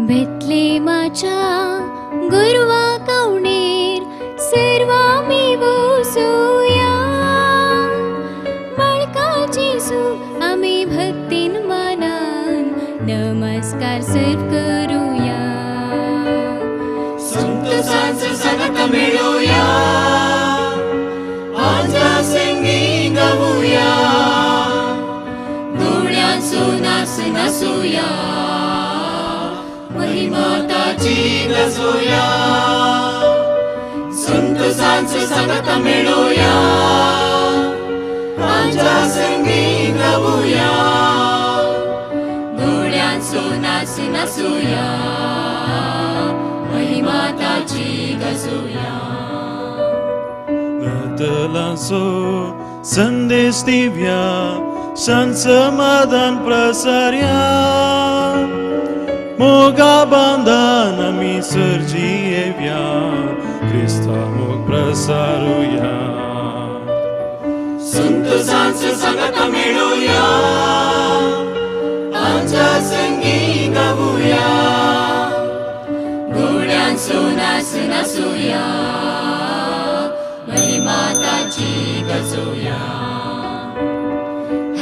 बेतलेमाच्या गुरवा कवणेर सर्वा मी वसूया बाळका जेसू आम्ही भक्तीन मानान नमस्कार सर्व करूया संतोषांचं संगत मिळूया आजा संगी गाऊया दोड्यांचो नाच नाचूया महिमा ताची गाजोया संतोषांचं संगत मिळूया आजा संगी गाऊया दोड्यांचो नाच नाचूया महिमा ताची गाजोया नातालांचो संदेश दिव्या शांत समाधान प्रसार्या मोगा बांधान आमी सर्जी येव्या क्रिस्त सामूक प्रसारूया. संतोषांचं संगत मिळूया, आमच्या संगी गाऊया, घोड्यांचो नाच नाचूया, महिमाताची गजूया.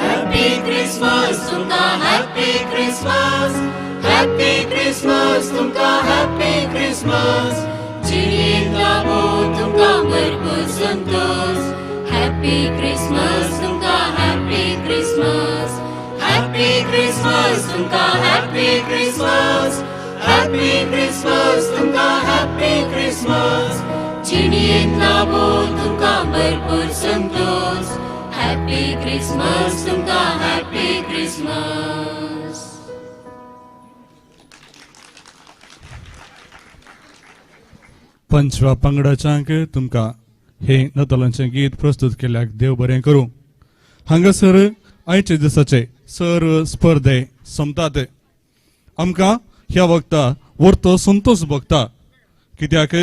हॅपी क्रिसमस तुमका, हॅपी क्रिसमस, हॅपी क्रिसमस तुमका, हॅपी क्रिसमस. जिणेंत लाभो तुमका भरपूर संतोष. हॅपी क्रिसमस तुमका, हॅपी क्रिसमस, हॅपी क्रिसमस तुमका, हॅपी क्रिसमस, हॅपी क्रिसमस तुमका, हॅपी क्रिसमस. जिणेंत लाभो तुमका भरपूर संतोष. हॅपी क्रिसमस तुमका, हॅपी क्रिसमस. पंचवा पंगडाच्यांक तुमकां हे नतलांचें गीत प्रस्तुत केल्याक देव बरें करूं. हांगासर आयचे दिसाचे सर्व स्पर्धे सोंपतात. आमकां ह्या वक्ता वर्तो संतोष भोगता, कित्याक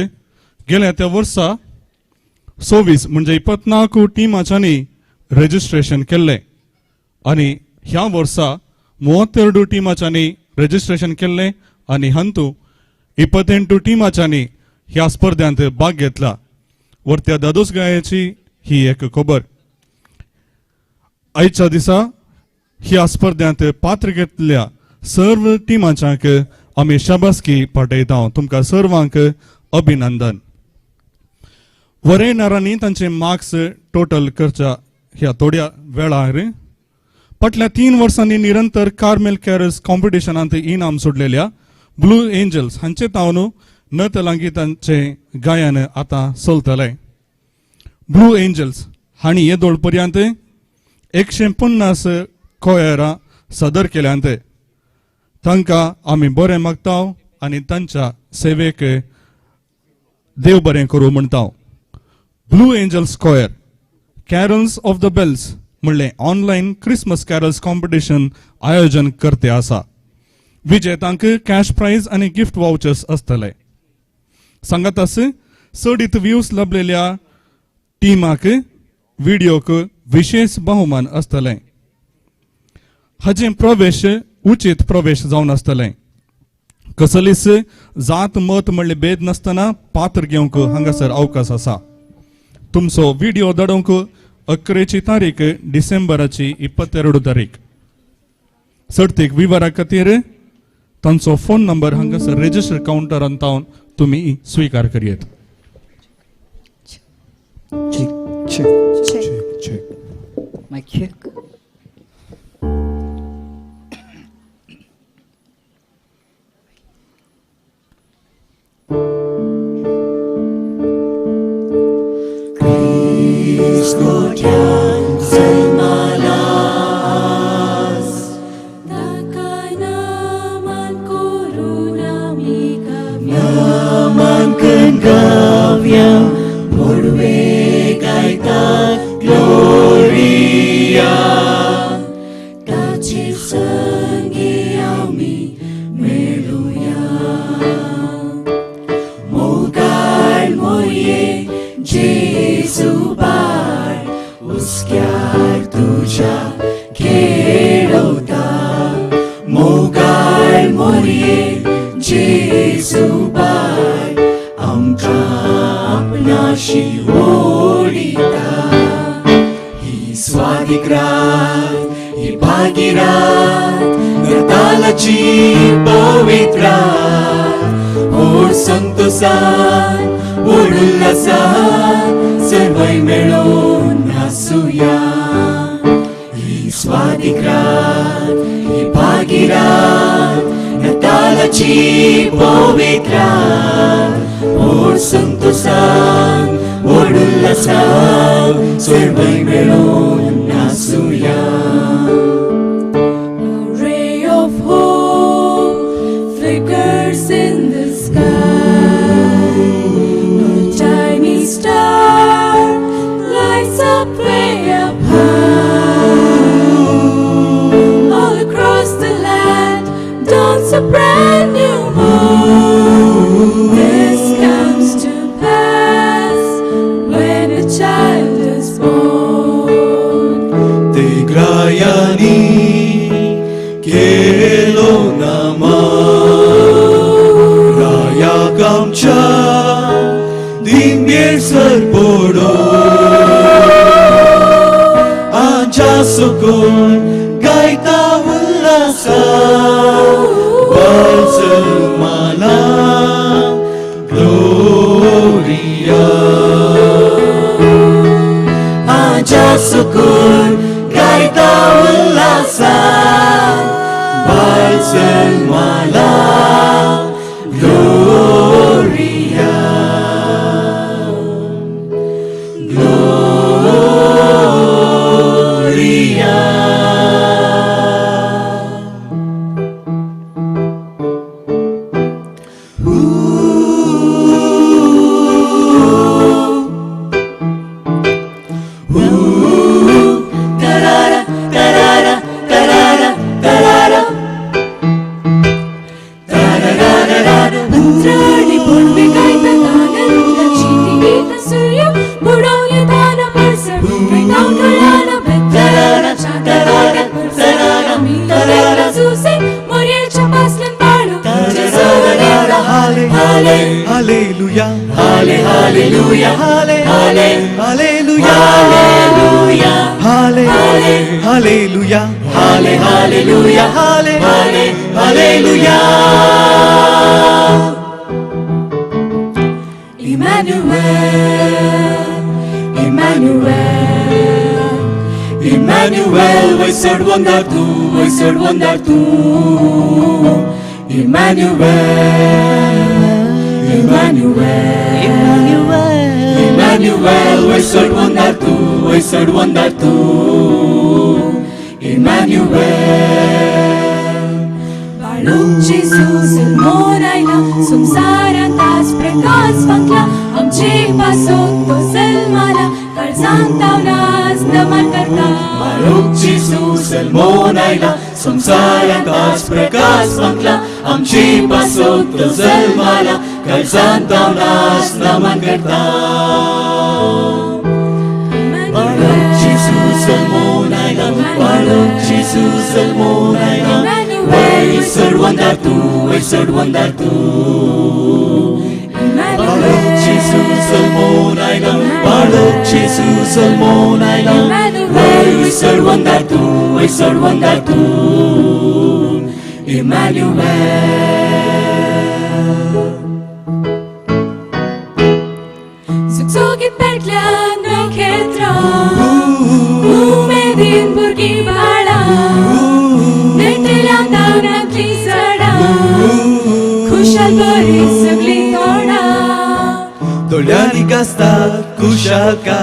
गेल्या त्या वर्सा 26 म्हणजे 24 टिमांच्यांनी रजिस्ट्रेशन केल्लें आनी ह्या वर्सा 32 टिमांच्यांनी रजिस्ट्रेशन केल्लें आनी हातूंत 28 टिमांच्यांनी ह्या स्पर्धांत भाग घेतला. वर्त्या दादोसगायेची ही एक खबर. आयच्या दिसा ह्या स्पर्धांत पात्र घेतलेल्या सर्व टिमांच्यांक आमी शाबासकी पाठयता. तुमकां सर्वांक अभिनंदन. वरेनारांनी तांचे मार्क्स टोटल करच्या ह्या थोड्या वेळार फाटल्या 3 वर्सांनी निरंतर कार्मेल कॅरल्स कॉम्पिटिशनांत इनाम सोडलेल्या ब्लू एंजल्स हांचे तावन नतलांगितांचे गायन आतां चलतलें. ब्लू एंजल्स हांणी हे दोळ पर्यंत 150 कोयरां सादर केल्यांत. तांकां आमी बरें मागता आनी तांच्या सेवेक देव बरें करूं म्हणटा. Blue angels choir carols of the bells म्हणलें ऑनलायन क्रिसमस कॅरल्स कॉम्पिटिशन आयोजन करते आसा. विजेत्यांक कॅश प्राइज आनी गिफ्ट वाउचर्स आसतले. सांगातास चडीत व्ह्यूज लाभलेल्या टीमाक व्हिडिओक विशेष बहुमान आसतलें. हाचे प्रवेश उचित प्रवेश जावन आसतलें. कसलीच जात मत म्हणले भेद नासतना पात्र घेवंक हांगासर अवकाश आसा. तुमचो व्हिडिओ धाडूंक 11 तारीख डिसेंबराची 22 तारीख. सर्तीक विवरा खातीर तांचो फोन नंबर हांगासर रेजिस्टर काउंटरान तावन तुमी स्वीकार करियेत. Mic check. Brand new moon, this comes to pass. आमच्या दिनगेर सरपोडो आमच्या सकून गायता उल्हासा बलसमाना ग्लोरिया आमच्या सकून गायता उल्हासा बलसमाना Gloria, Gloria. Da-da-da, da-da-da, da-da-da, da-da-da. Trani purvi gaita tananda chiti gita surya budavya dana parsar gaita kalana bettara chadara parsara mila vela zuse morir chapaslan palu jesuvanenda Hallelujah, Hallelujah, Hallelujah, Hallelujah, Hallelujah, Hallelujah, Hallelujah. Emmanuel, wizard wonder tu, Emmanuel, wizard wonder tu, Emmanuel. Baruch Jesus el moraina संसारात आज प्रकाश फंकला आमचे पासोत तो सलमाना कर्जांतावनास नमन करता Baruch Jesus el monaila, संसारात आज प्रकाश फंकला आमची पासोत तो जन्माला कर्जांतावनास नमन करता Baruch Jesus el monaila, Baruch Jesus el monaila, wizard wonder tu, Baruch Jesus el monaila, Baruch Jesus el monaila, wizard wonder tu, Emmanuel. Sugsugit perklan ng ketra Umedin burgi bala Netilang daw naglisara Kushal bari sagli torna Dolyani gastat kushal ka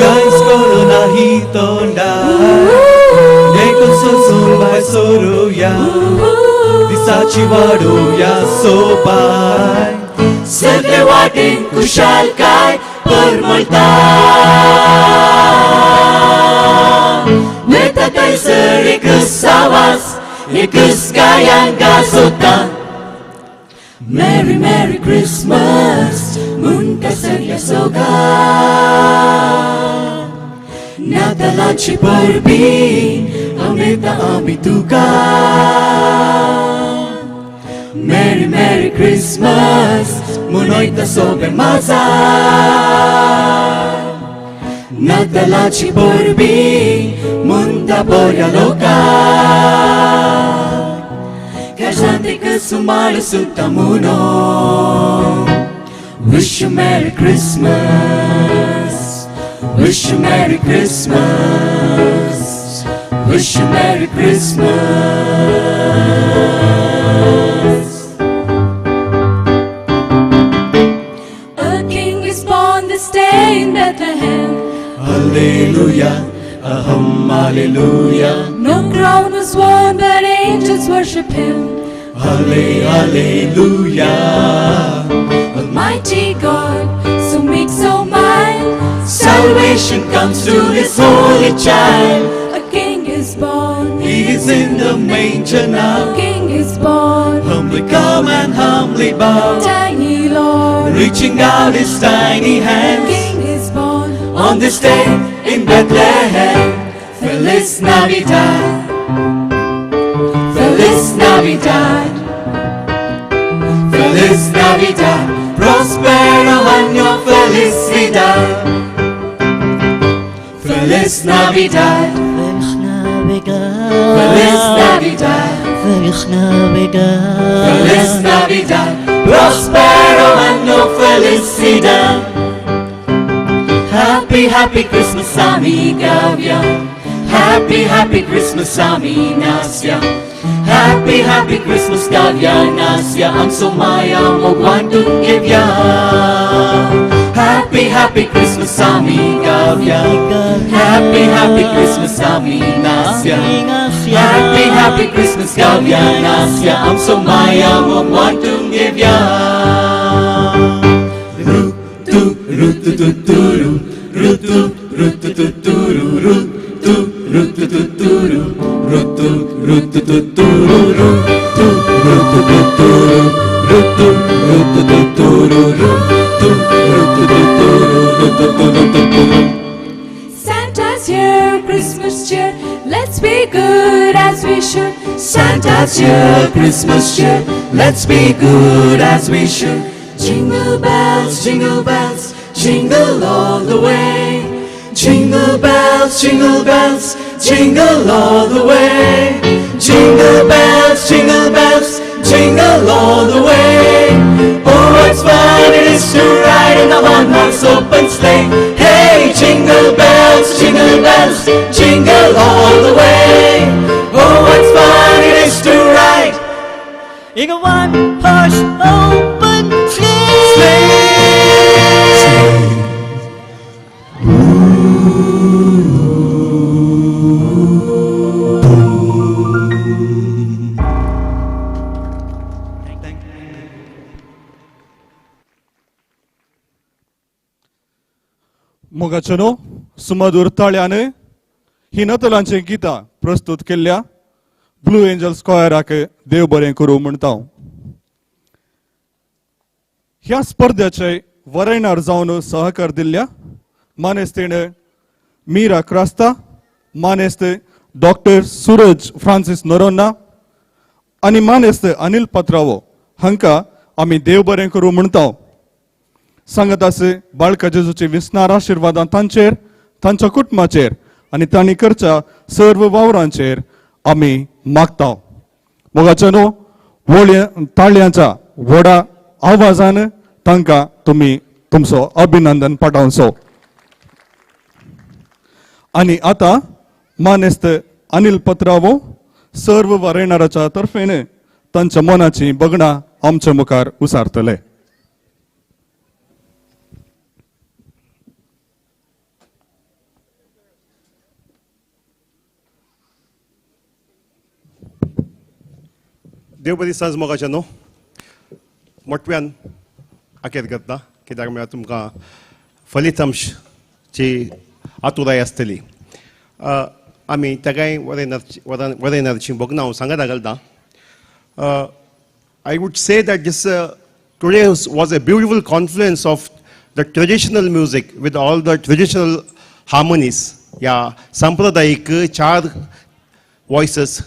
Kais koro nahitonda Nekon sosun by soruya Disachi wado ya sopai सगळे वाटेन कुशाल काय परमळता नेता थंयसर एकच आवाज एकच गायन गाजोता Merry Merry Christmas म्हणटा सगळ्या सोगात नातालाची परबीं आमयता आमी तुका Merry Merry Christmas Munoita sobre maza Natalaci borbi Munda boria loca Cajante că sumare sutta muno Wish you Merry Christmas Wish you Merry Christmas Wish you Merry Christmas Stay in Bethlehem. Hallelujah, aham, hallelujah. No crown was worn, but angels worship him. Hallelujah. Almighty God, so meek, so mild. Salvation comes to His holy child. A King is born. He is in the manger now. A King is born. Humbly come and humbly bow, Tiny Lord. reaching out His tiny A hands. King is born. On this day in Bethlehem, Feliz Navidad. Feliz Navidad. Feliz Navidad, prospero año, felicidad. Feliz Navidad, Feliz Feliz Navidad, Navidad. Feliz Navidad. Feliz Navidad, prospero año, felicidad. Happy, happy Christmas, amiga via. Happy, happy Christmas, Nasia. Happy, happy Christmas, Nasia. Ang sumaya mo gwantong givya. Happy, happy Christmas, amiga via. Happy, happy Christmas, Nasia. Happy, happy Christmas, Nasia. Ang sumaya mo gwantong givya. Rutu, rutu, tuturu, rutu, rutu, tuturu, rutu, rutu, tuturu, rutu, rutu, tuturu, rutu, rutu, tuturu, rutu, rutu, tuturu, rutu, rutu, tuturu, rutu. Santa's here, Christmas cheer. Let's be good as we should. Santa's here, Christmas cheer. Let's be good as we should. Jingle bells, jingle bells, jingle all the way. Jingle bells, jingle bells, jingle all the way. Jingle bells, jingle all the way. Oh, what fun it is to ride in a one-horse open sleigh. Hey, jingle bells, jingle all the way. Oh, what fun it is to ride in a one-horse open sleigh. मोगाचनो सुमधुर ताळ्याने ही नतलांची गीतां प्रस्तुत केल्ल्या blue angels कोयराक देव बरें करूं म्हणटा. ह्या स्पर्धेचे वरेणार जावन सहकार दिल्ल्या मानेस्तेन मीरा क्रास्ता, मानेस्त डॉक्टर सूरज फ्रांसिस नोरोन्ना आनी मानेस्त अनिल पत्रावो हांकां आमी देव बरें करूं म्हणटा. सांगत आसे बाळका जेजूचे विस्नार आशिर्वादां तांचेर, तांच्या कुटुंबाचेर आनी तांणी करच्या सर्व वावरांचेर आमी मागता. मोगाचनो ताळयांच्या व्हडा आवाजान तांकां तुमी तुमचो अभिनंदन पाठवचो. आनी आतां मानेस्त अनिल पत्रावो सर्व वारेणाराच्या तर्फेन तांच्या मनाची बगणां आमच्या मुखार उसारतले. देव बरी सांज मोगाच्या न्हू मोटव्यान आखेर करता कित्याक म्हळ्यार तुमकां फलितांशची आतुराय आसतली. आमी तेकाय वरेनारची भोगणां हांव सांगत घालता. I would say that this today was a beautiful confluence of the traditional music with all the traditional harmonies. ह्या सांप्रदायिक चार voices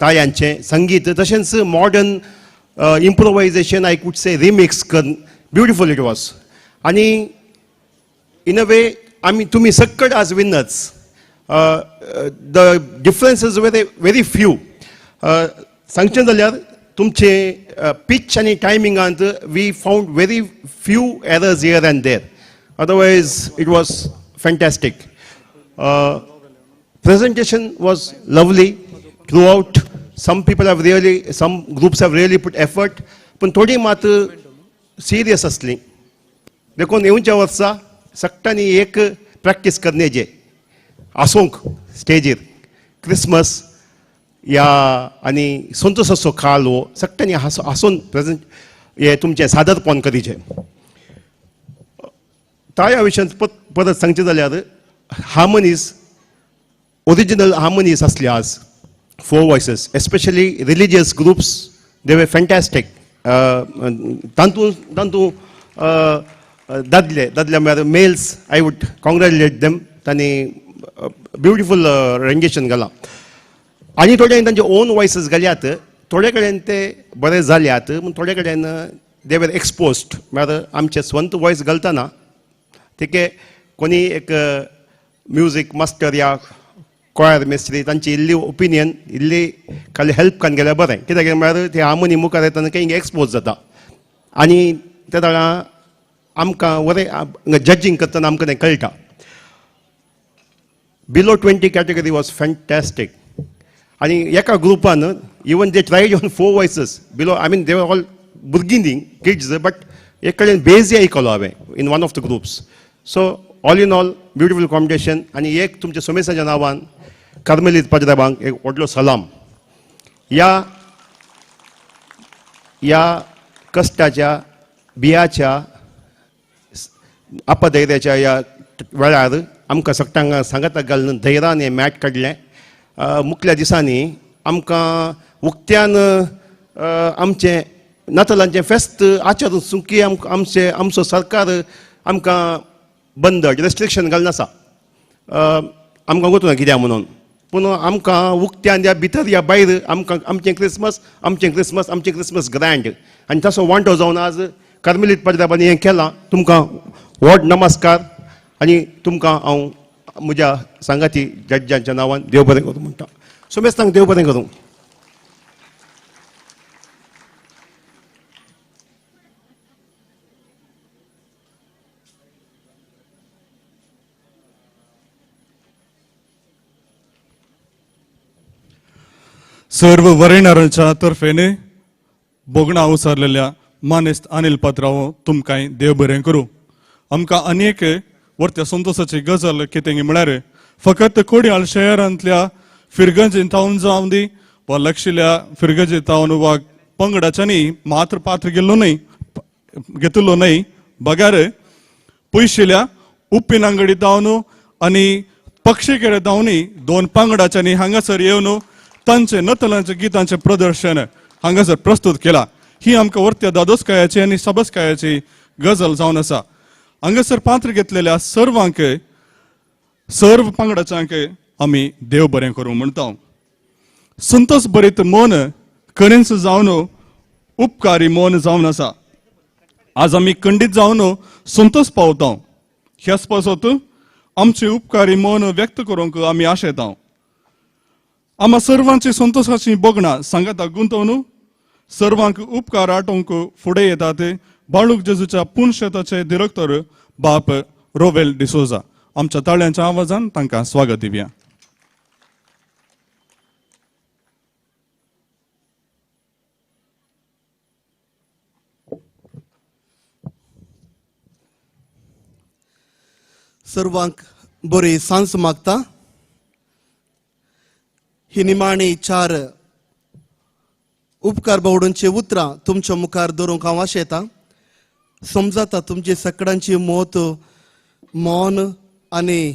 ताळ्यांचे संगीत तशेंच मॉडर्न इम्प्रोवायजेशन आय कूड से रिमिक्स करून ब्युटिफूल इट वॉज. आनी इन अ वे आमी तुमी सक्कड आज winners. The difference very very few. सांगचें जाल्यार तुमचे पिच आनी टायमिंगांत we found very few errors here and there. Otherwise it was fantastic. Presentation was lovely throughout. Some groups have really put effort, पण थोडी मात सिरियस असली. देखून येवच्या वर्सा सक्टांनी एक प्रॅक्टीस करण्याचे आसूंक स्टेजीर क्रिसमस या आनी संतोषाचो काळ हो सक्टांनी आसून प्रेझेंट हे तुमचें सादरपण करीचें. ताळ्या विशयान परत सांगचें जाल्यार हार्मनीज, ओरिजिनल हार्मनीज असले आज. 4 voices, especially religious groups, they were fantastic. Tantu dadle males, I would congratulate them. Tani beautiful rendition gala. Ani थोडे तांचे ओन वॉयसीस घाल्यात. थोडे कडेन ते बरे जाल्यात, पूण थोडे कडेन दे वर एक्सपोज्ड म्हळ्यार आमचे स्वंत वॉयस घालतना तिके कोणी एक म्युजीक मास्टर या कोयर मेस्त्री तांची इल्ली ओपिनियन इल्ली खाली हेल्प करून गेल्यार बरें कित्याक म्हळ्यार ते हार्मोनी मुखार येतना हिंगा एक्सपोज जाता आनी त्या वेळा आमकां बरें जजींग करतना आमकां तें कळटा. बिलो 20 कॅटेगरी वॉज फॅन्टॅस्टीक आनी एका ग्रुपान even they tried on 4 voices below I mean they were all भुरगीं न्ही किड्स बट एक कडेन बेज आयकलो हांवें in one of the groups. So all in all beautiful competition आनी एक तुमच्या सोमेशाच्या नांवान कार्मेलीत पाजराबांक एक व्हडलो सलाम. या कश्टाच्या बियाच्या अपधैर्याच्या ह्या वेळार आमकां सगळ्यांक सांगाताक घालून धैर्यान हें मॅच काडलें. मुखल्या दिसांनी आमकां उक्त्यान आमचें नातालांचें फेस्त आचरून सुकी आमचो सरकार आमकां बंद रेस्ट्रिक्शन घालून आसा. आमकां वचूं ना कित्याक म्हणून पूण आमकां उक्त्यान या भितर या भायर आमकां आमचें क्रिसमस ग्रँड आनी तसो वांटो जावन आज कार्मेलीत पाजराबांनी हें केलां. तुमकां व्हड नमस्कार आनी तुमकां हांव म्हज्या सांगाती जड्जांच्या नांवान देव बरें करूं म्हणटा. सोमेस्तांक देव बरें करूं. सर्व वरेणारांच्या तर्फेने बोगणा उसारलेल्या मानेस्त अनिल पात्रांव तुमकांय देव बरें करूं. आमकां अनेक वर्त्या संतोशाची गजाल कितें म्हळ्यार फकत कोडयाळ शहरांतल्या फिरगंजेंत जावन दी वा लक्षिल्ल्या फिरगंजेंत वा पंगडाच्यांनी मात्र पात्र घेतलो न्हय बगार पयशिल्ल्या उप्पिनांगडी जावन आनी पक्षीकेडे जावनी 2 पंगडाच्यांनी हांगासर येवन तांचे नतलांच्या गितांचें प्रदर्शन हांगासर प्रस्तुत केलां. ही आमकां वर्त्या दादोसकायाची आनी सबस्कायाची गजाल जावन आसा. हांगासर पात्र घेतलेल्या सर्व पंगडाच्यांक आमी देव बरें करूं म्हणटा. संतोश भरीत मन कणेंच जावन उपकारी मन जावन आसा. आज आमी खंडीत जावन संतोश पावता. ह्याच पासत आमचे उपकारी मन व्यक्त करूंक आमी आशेता. आम्हा सर्वांची संतोशाची बोगणा सांगाताक गुंतवन सर्वांक उपकार आटोवंक फुडें येतात बाळूक जेजूच्या पुणशेताचे डिरेक्टर बाप रोवेल डिसोजा. आमच्या ताळ्यांच्या आवाजान तांकां स्वागत दिवया. सर्वांक बरी सांज मागता. ही निमाणी 4 उपकार बावडूंची उतरां तुमच्या मुखार दवरूंक हांव आशेतां. समजाता तुमची सगळ्यांची मोत मौन आनी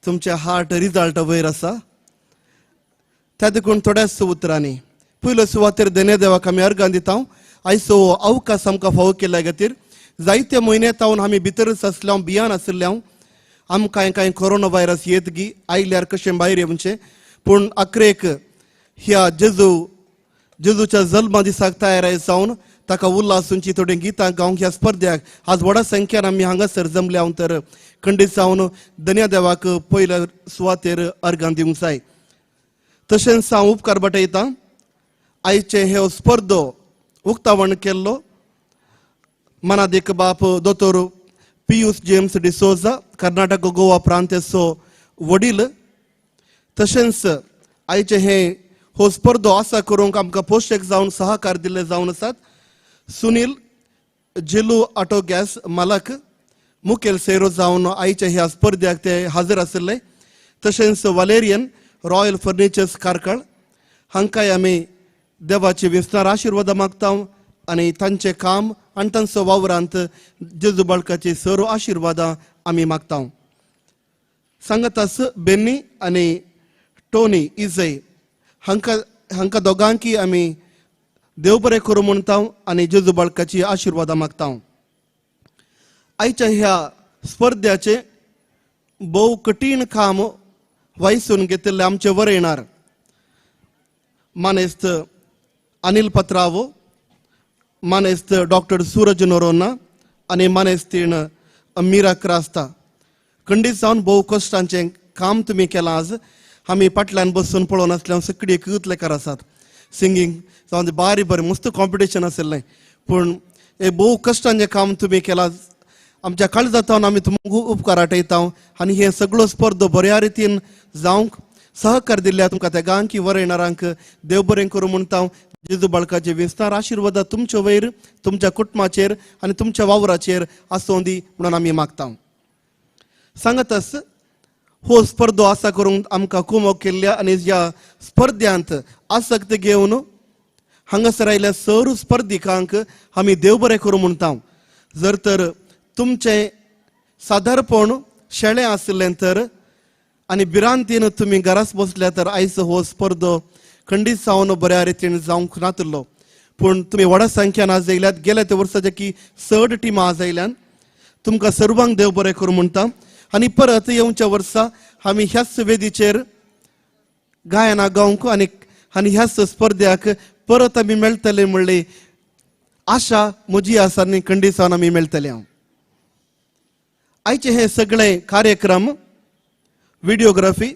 तुमचे हार्ट रिजल्ट वयर आसा. त्या देखून थोड्याच उतरांनी पयलो सुवातेर देने देवाक आमी अर्गां दिता. आयचो अवकाश आमकां फावो केल्ल्या खातीर जायते म्हयने तावन आमी भितरच आसल्या भियान आसल्यां आमकां कांय कोरोना व्हायरस येतगी आयल्यार कशें भायर येवचें. पूण अकरेक ह्या जेजूच्या जल्मा दिसाक तयार जावन ताका उल्हासूंची थोडी गितां गावंक ह्या स्पर्धेक आज व्हडा संख्येन आमी हांगासर जमल्या तर खंडीत जावन धन्य देवाक पयल्या सुवातेर अर्गां दिवंक जाय. तशेंच हांव उपकार बटयतां. आयचे हे स्पर्धो उक्तावण केल्लो मनादेक बाप दोतोर पियूस जेम्स डिसोजा कर्नाटक गोवा प्रांताचो वडील. तशेंच आयचे हे हो स्पर्धो आसा करूंक आमकां पोषक जावन सहकार दिल्ले जावन आसात. सुनील जिलू ऑटो गॅस मालक मुखेल सेरो जावन आयचे ह्या स्पर्धेक ते हजर आशिल्ले. तशेंच वालेरियन रॉयल फर्निचर्स कारकळ हांकांय आमी देवाची विस्तार आशिर्वाद मागता आनी तांचें काम आनी तांचो वावरांत जेजू बाळकाची सर्व आशिर्वादां आमी मागता. सांगतास बेन्नी आनी टोनी इजय हांकां दोगांकी आमी देव बरें करूं म्हणटा आनी जेजू बाळकाची आशिर्वादां मागता. आयच्या ह्या स्पर्ध्याचे भोव कठीण काम वायसून घेतिल्ले आमचे वरेणार मानेस्त अनिल पात्रांव मानेस्त डॉक्टर सूरज नोरोना आणि मानेस्तीण मीरा क्रास्ता खंडीत जावन भोव कश्टांचें काम तुमी केलां आज आमी फाटल्यान बसून पळोवन आसल्यार सगळीं एकूतलेकार आसात सिंगींग जावन बारी बरें मस्त कॉम्पिटिशन आसलें पूण हे भोव कश्टांचें काम तुमी केलां आमच्या काळजांतल्यान आमी तुमकां उपकार आठयता आनी हे सगळ्यो स्पर्धो बऱ्या रितीन जावंक सहकार दिल्या तुमकां त्या गांकी वरयणारांक देव बरें करूं म्हणटा जेजू बाळकाचे विस्तार आशिर्वाद तुमच्या वयर तुमच्या कुटुंबाचेर आनी तुमच्या वावराचेर आसूं दी म्हणून आमी मागता सांगतच हो स्पर्धो आसा करून आमकां कुमक केल्ल्या आनी ह्या स्पर्धांत आसक्त घेवन हांगासर आयिल्ल्या सर स्पर्धिकांक आमी देव बरें करूं म्हणटा जर तर तुमचें सादारपण शेळें आसलें तर आनी भिरांतीन तुमी घरास बसल्या तर आयज हो स्पर्धो खंडीत जावन बऱ्या रितीन जावंक नातलो पूण तुमी व्हडा संख्यान आज येयल्यात गेल्या त्या वर्साचे की 6 टिमां आज आयल्यान तुमकां सर्वांक देव बरें करूं म्हणटा आनी परत येवच्या वर्सा आमी ह्याच वेदीचेर गायनां गावंक आनी ह्याच स्पर्ध्याक परत आमी मेळटले म्हणले आशा म्हजी आसा आनी खंडीत जावन आमी मेळटले आयचे हे सगळे कार्यक्रम व्हिडिओग्राफी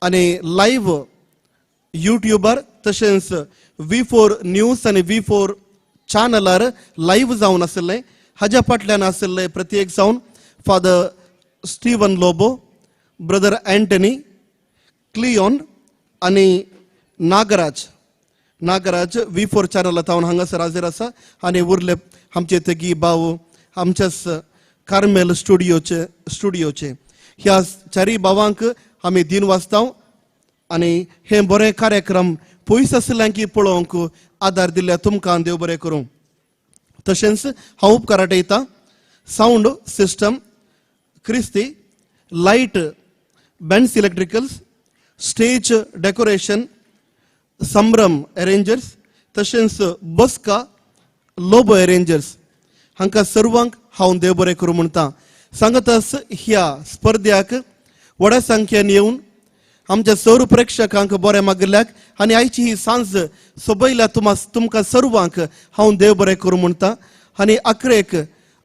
आनी लायव्ह युट्यूबार तशेंच V4 न्यूज आनी V4 चॅनलार लायव्ह जावन आसले हाज्या फाटल्यान आसले प्रत्येक जावन father Steven Lobo brother Antony Cleon आनी नागराज V4 चॅनलांत हांगासर हाजीर आसा आनी उरले आमचे तेगी भाव आमच्याच कार्मेल स्टुडियोचे ह्या चारी भावांक आमी दिन वाचता आनी हे बरे कार्यक्रम पयस आसल्यांकी पळोवंक आदार दिल्या तुमकां देव बरें करूं तशेंच हांव उपकार आठयतां साऊंड सिस्टम क्रिस्ती लायट बेन्स इलेक्ट्रिकल्स स्टेज डेकोरेशन संभ्रम अरेंजर्स तशेंच बसका लोबो अरेंजर्स हांकां सर्वांक हांव देव बरें करूं म्हणटा सांगताच ह्या स्पर्ध्याक व्हड्या संख्येन येवन आमच्या सौर प्रेक्षकांक बरें मागल्याक आनी आयची ही सांज सोबयल्या तुमकां सर्वांक हांव देव बरें करूं म्हणटा आनी आखरेक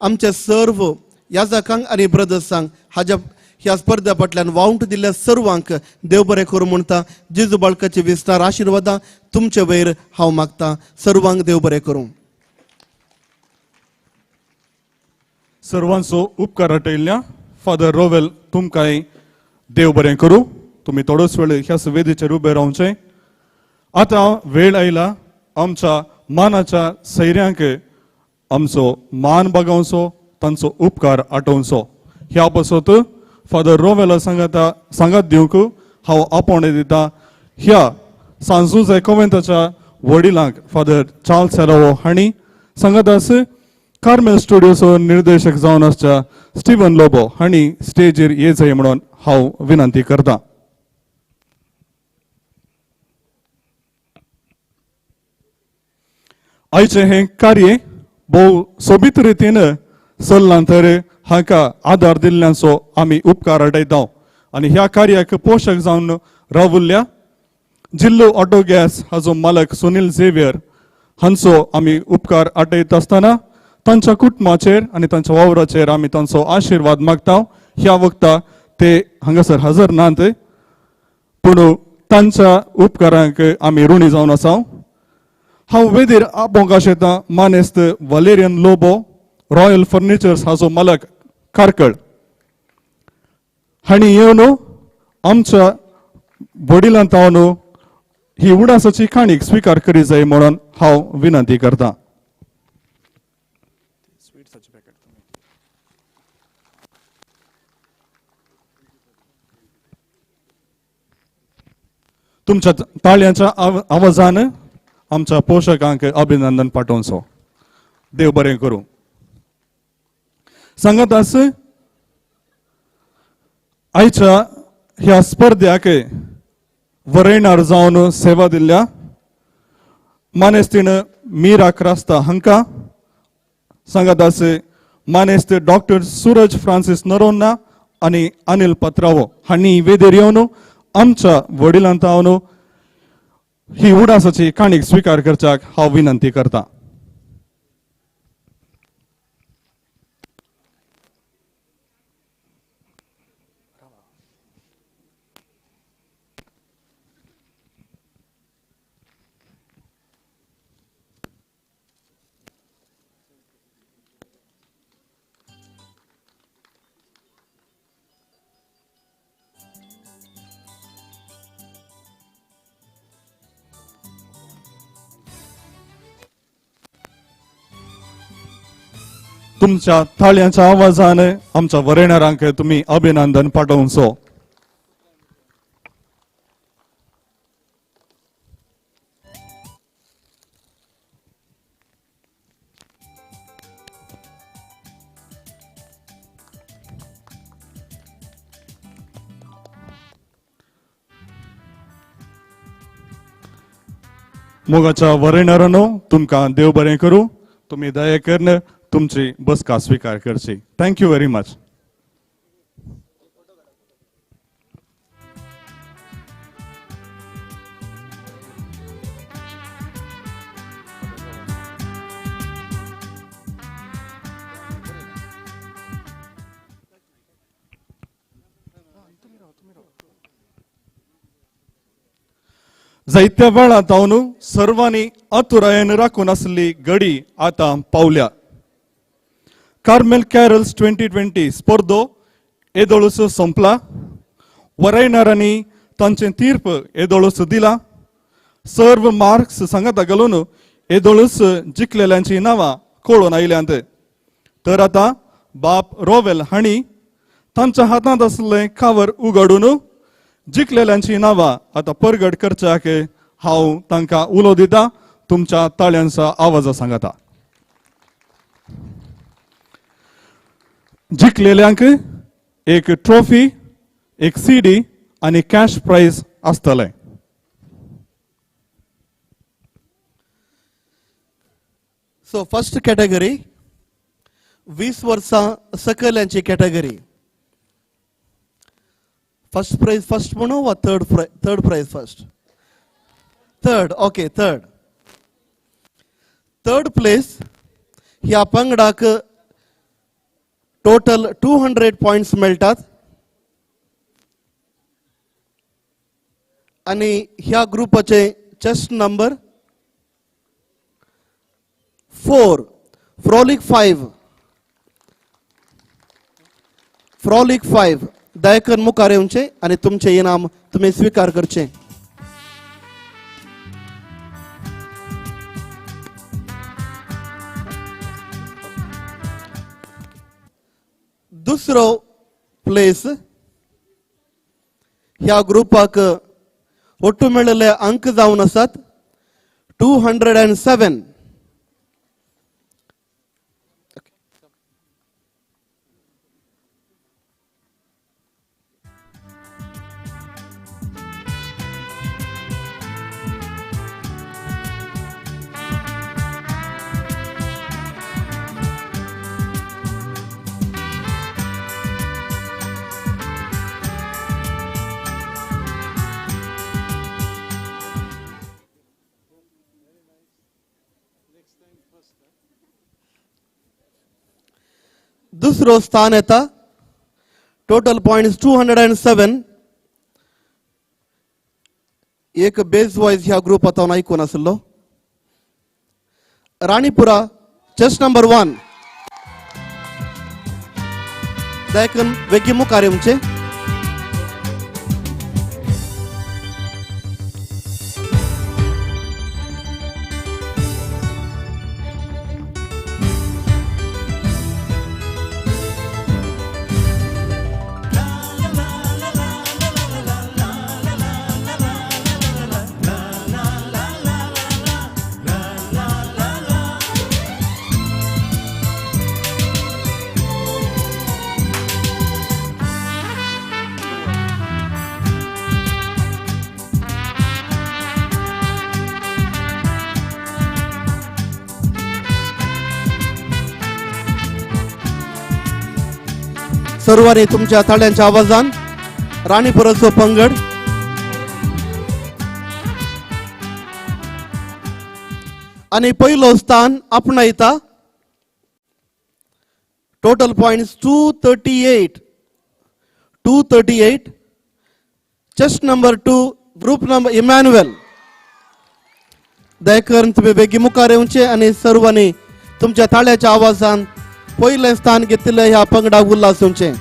आमच्या सर्व याजकांक आनी ब्रदर्सांक ह्या स्पर्धा फाटल्यान वावंट दिल्ल्या सर्वांक देव बरें करूं म्हणटा जेजू बाळकाचे विस्तार आशिर्वादां तुमचे वयर हांव मागतां सर्वांक देव बरें करूं सर्वांचो उपकार आठयल्ल्या फादर रोवेल तुमकांय देव बरें करूं तुम्ही थोडोच वेळ ह्या वेदीचेर उबे रावचे आता वेळ आयला आमच्या मानाच्या सैऱ्यांक आमचो मान बागावचो तांचो उपकार आठोवचो ह्या पासत फादर रोवेला सांगात दिवंक हांव आपोवणें दिता ह्या सांजुजे कॉवेंताच्या वडिलांक फादर चार्ल्स सेरावो हांणी सांगातास कार्मेल स्टुडियोचो निर्देशक जावन आसच्या स्टीवन लोबो हांणी स्टेजीर येजय म्हणून हांव विनंती करतां आयचे हे कार्य भोव सोबीत रितीन चल्लां तर हाका आदार दिल्ल्याचो आमी उपकार आठयता आनी ह्या कार्याक पोशक जावन रावुल्ल्या जिल्लो ऑटो गॅस हाचो मालक सुनील झेवियर हांचो आमी उपकार आठयत आसतना तांच्या कुटुंबाचेर आनी तांच्या वावराचेर आमी तांचो आशिर्वाद मागता ह्या वक्ता ते हांगासर हजर नात पूण तांच्या उपकारांक आमी ऋणी जावन आसा हांव वेदीर आपोवंक येता मानेस्त वलेरियन लोबो रॉयल फर्निचर्स हाचो मालक कारकळ हांणी येवन आमच्या वडिलांत ही उडासाची काणीक स्वीकार करी जाय म्हणून हांव विनंती करतां तुमच्या ताळयांच्या आवाजान आमच्या पोषकांक अभिनंदन पाठोवचो देव बरें करूं सांगत आस आयच्या ह्या स्पर्ध्याक वरयणार जावन सेवा दिल्ल्या मानेस्तीन मीरा क्रास्ता हांकां सांगत आस मानेस्त डॉक्टर सूरज फ्रांसिस नरोन्ना आनी अनिल पत्रावो हांणी वेदेर येवन आमच्या वडिलांत ही उडासाची काणीक स्वीकार करच्याक हांव विनंती करतां तुमच्या थाळ्यांच्या आवाजाने आमच्या वरेणारांक तुम्ही अभिनंदन पाठवूंचो. मोगाच्या वरेणारांनो, तुमकां देव बरें करूं. तुम्ही दया करून तुमची बसका स्वीकार करची. Thank you very much. जायत्या वेळात हांव सर्वांनी आतुरायेन राखून आसली घडी आतां पावल्या. कार्मेल कॅरल्स 2020 स्पर्धो येदोळूच संपला. वरायणारांनी तांचे तीर्प येदोळूच दिला. सर्व मार्क्स सांगाता घालून येदोळूच जिखलेल्यांची नांवां कळून आयल्यांत. तर आतां बाप रॉवेल हांणी तांच्या हातांत आसलें कावर उगडून जिखलेल्यांची नांवां आतां परगट करच्याक हांव तांकां उलो दितां. तुमच्या ताळ्यांचा आवाज सांगाता. जिखलेल्यांक एक ट्रॉफी, एक CD आनी कॅश प्राइज आसतलें. सो फर्स्ट कॅटेगरी 20 वर्सां सकयल्यांची कॅटेगरी. फर्स्ट प्राइज फर्स्ट म्हणू वा third prize first? Third. Okay, third place ह्या पंगडाक टोटल 200 पॉइंट्स मेळटात. आणि ह्या ग्रुपाचे चेस्ट नंबर 4. फ्रॉलिक 5 दयाकन मुखार येवचे आणि तुमचे इनाम तुम्ही स्वीकार करचे. दुसरो प्लेस ह्या ग्रुपाक ಒಟ್ಟು मेळिल्ले अंक जावन आसात 207. दुसरो स्थान येता. Total points 207. एक बेस वॉइस ह्या ग्रुपात हांव आयकून आसलो. राणीपुरा चेस्ट नंबर 1 दयाकन वेगी मुखार येवचे. सर्वांनी तुमच्या थाळ्यांच्या आवाजान राणीपुराचो पंगड आणि पहिलो स्थान आपणायता. Total points 238. Chest number 2 group number Emmanuel. दयाकरून तुम्ही बेगी मुखार येवचे आणि सर्वांनी तुमच्या थाळ्याच्या आवाजान पहिले स्थान घेतलेले ह्या पंगडाक उल्हास येवचे.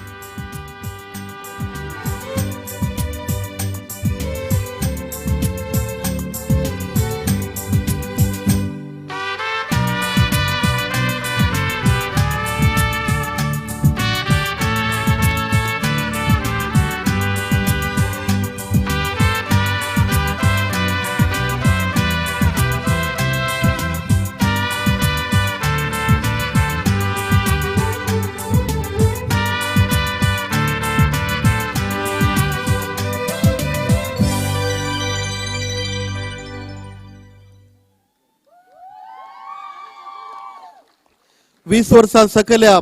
20 वर्सां सकयल्या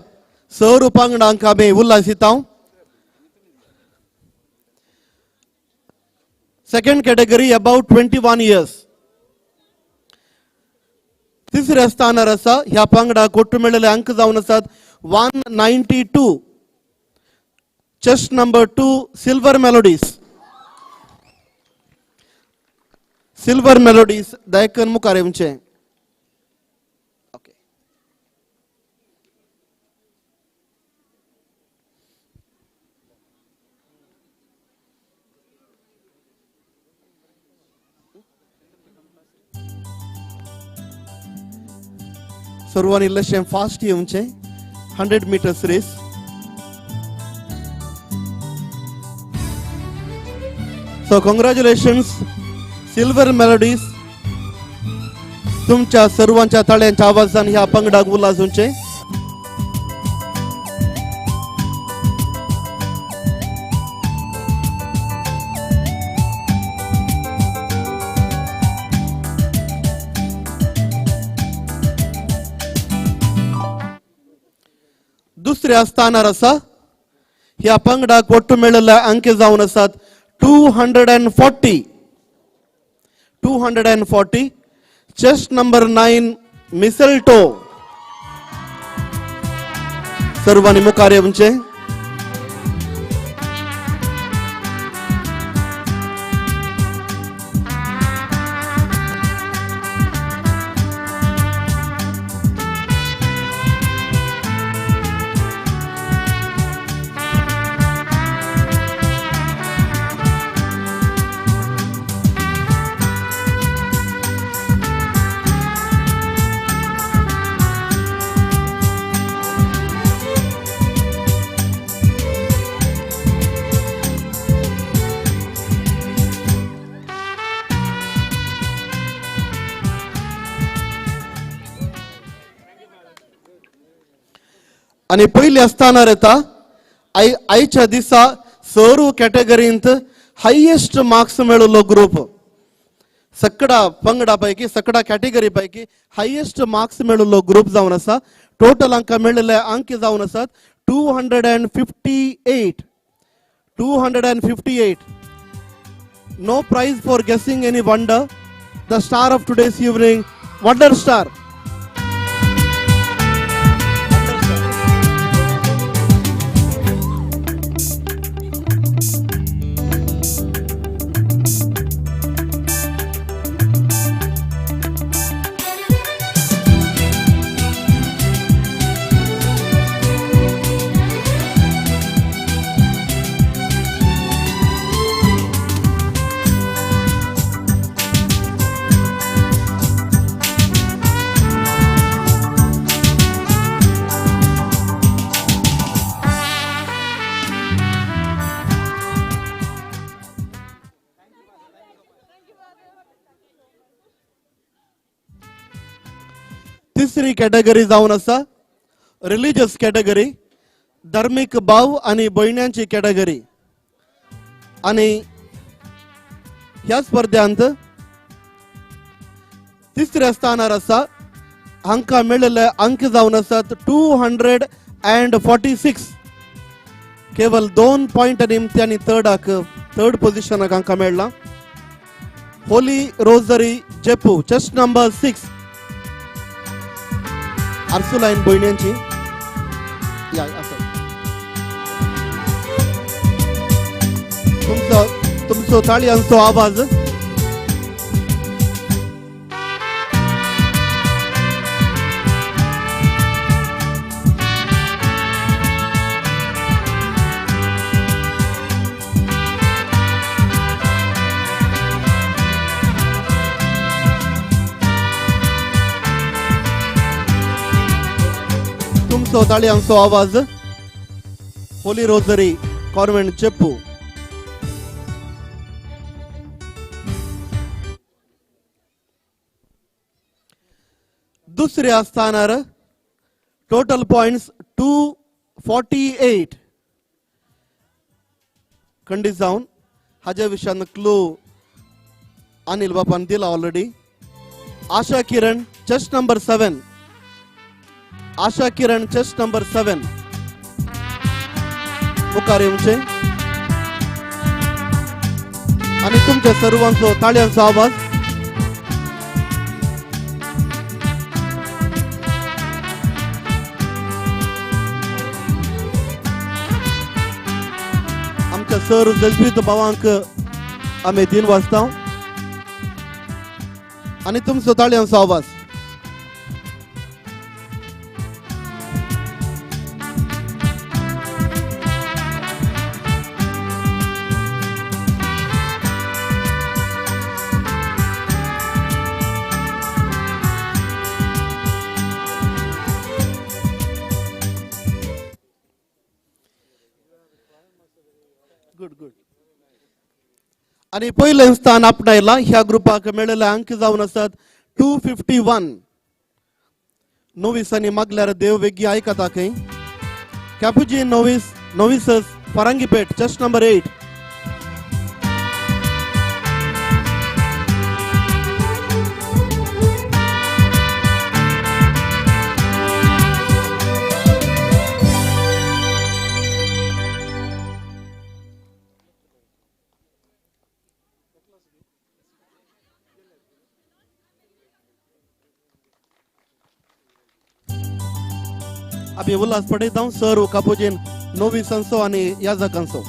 सर उपांगडांक आमी उल्हासिता. Second category about 21 years. तिसऱ्या स्थानार आसा ह्या पंगडाक कोट्ट मेळिल्ले अंक जावन आसात 192. Chest number 2 silver melodies. Silver melodies दयकन मुखार येवचें. सर्वांनी इल्लेशें फास्ट येवचें. 100 meters race. So congratulations silver melodies. तुमच्या सर्वांच्या ताळ्यांच्या आवाजान ह्या पंगडाक उल्हासूंचे. दुसऱ्या स्थानार आसा ह्या पंगडाक कोट्ट मेळिल्ले अंक जावन आसात 240. 240. Chest number 9 मिसल्टो. सर्वांनी मुखार येवचें. आणि पहिल्या स्थानार येता आयच्या दिसा सरू कॅटेगरींत हायेस्ट मार्क्स मेळिल्लो ग्रुप. सकड़ा पंगडा पैकी सकड़ा कॅटेगरी पैकी हायेस्ट मार्क्स मेळिल्लो ग्रुप जावन आसा. टोटल अंक मेळिल्ले अंक जावन आसात 258. 258. No prize for guessing any wonder. The star of today's evening, Wonder Star. तिसरी कॅटेगरी जावन आसा रिलीजियस कॅटेगरी. धार्मिक भाव आणि भयण्यांची कॅटेगरी. आणि ह्या स्पर्धांत तिसऱ्या स्थानार आसा हांकां मेळिल्ले अंक जावन आसात 246. केवळ 2 पॉइंट निमत्यांनी थर्ड पोझिशनाक हांकां मेळ्ळा. Holy rosary Jeppu. Chest number 6 Ursuline भयण्यांची. तुमचो ताळयांचो आवाज. तुमचो ताळयांचो आवाज. Holy rosary convent Jeppu. दुसऱ्या स्थानार टोटल पॉइंट्स 248. खंडीत जावन हाज्या विशयान क्लू अनिल बापान दिला already. Asha Kiran. Chest number 7 Asha Kiran chest number 7 मुखार येवचे आणि तुमच्या सर्वांचो ताळयांचो आवाज. आमच्या सर जसप्रीत भावांक आम्ही दिन वाजता आणि तुमचो ताळयांचो आवाज. Good good. आणि पहिलं स्थान आपणायला ह्या ग्रुपाक मेळिल्ले अंक जावन आसात 251. नोविसांनी मागल्यार देव वेगी आयकता खंय. कॅपुजीन नोविसस फरांगीपेट चेस्ट नंबर 8. आम्ही उल्हास पडयता सर कापोजीन नोविसांचो आणि याजकांचो.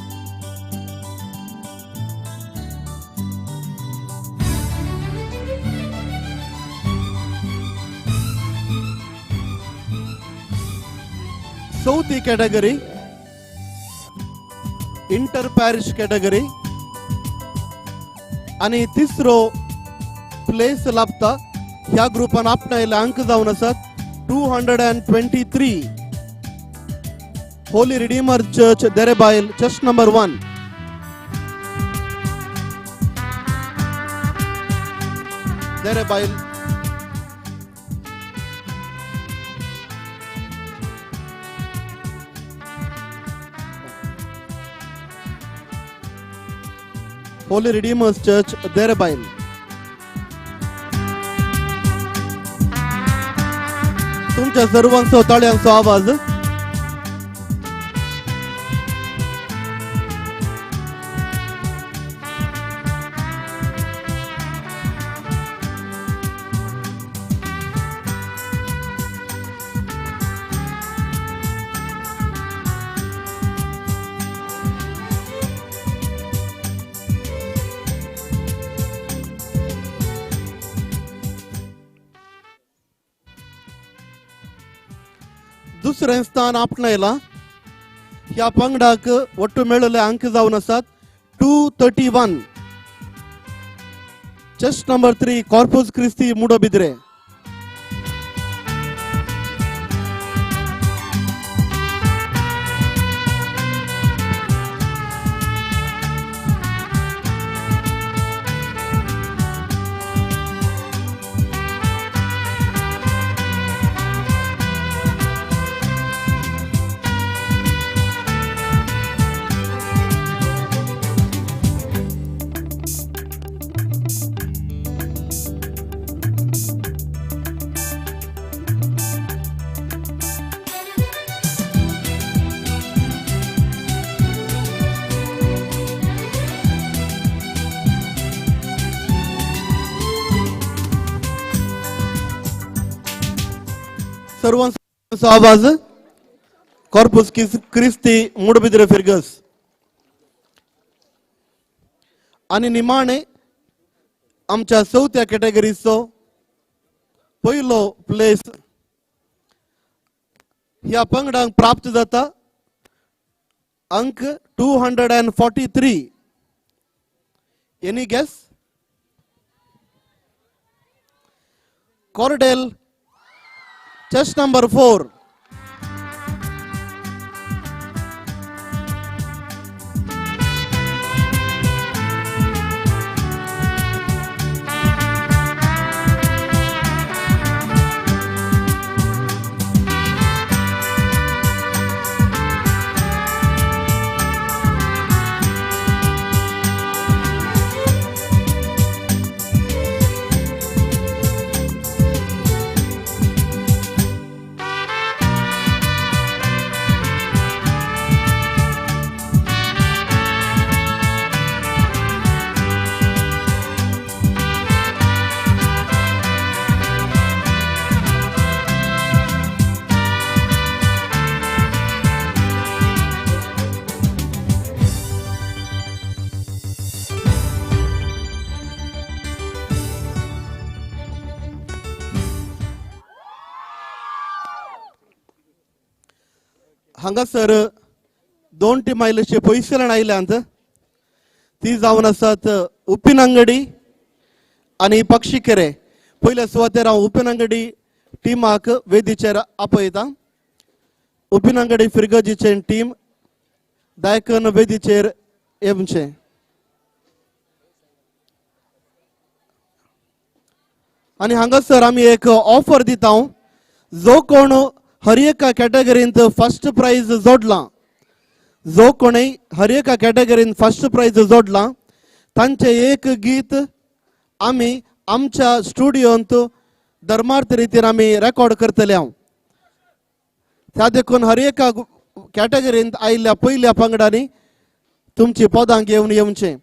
चौथी कॅटेगरी इंटर पॅरिश कॅटेगरी आणि तिसरो प्लेस लाभता ह्या ग्रुपान आपणायले अंक जावन आसात 223. Holy Redeemer Church, Derebail, chest number 1. Derebail. Holy Redeemer's Church, Derebail. तुमच्या सर्वांचो ताळयांचो आवाज. दुसरें स्थान आपणायला ह्या पंगडाक ಒಟ್ಟು मेळिल्ले अंक जावन आसात 231. चेस्ट नंबर 3 कॉर्पस क्रिस्ती मुडोबिद्रे. सर्वांचा आवाज. कॉर्पस क्रिस्ती मुडबिद्रे फिरगस. आणि निमाणे आमच्या चौथ्या कॅटेगरीचो पहिलो प्लेस ह्या पंगडांक प्राप्त जाता अंक 243. Any guess? Cordel chest number 4. हांगासर 2 टिमांयलेचे पयशे आयल्यांत ती जावन आसात उप्पिनंगडी आनी पक्षीकेरे. पयल्या सुवातेर हांव उप्पिनंगडी टिमाक वेदीचेर आपयता. उप्पिनंगडी फिरगजीचे टीम दायकन वेदीचेर येवचे. आनी हांगासर आमी एक ऑफर दिता. जो कोण हर एका कॅटेगरींत फर्स्ट प्राइज जोडला, जो कोणय हर एका कॅटेगरींत फर्स्ट प्राइज जोडला तांचे एक गीत आमी आमच्या स्टुडियोंत धर्मार्थ रितीन आमी रेकॉर्ड करतले. त्या देखून हर एका कॅटेगरींत आयिल्ल्या पयल्या पंगडांनी तुमची पदां घेवन येवचे.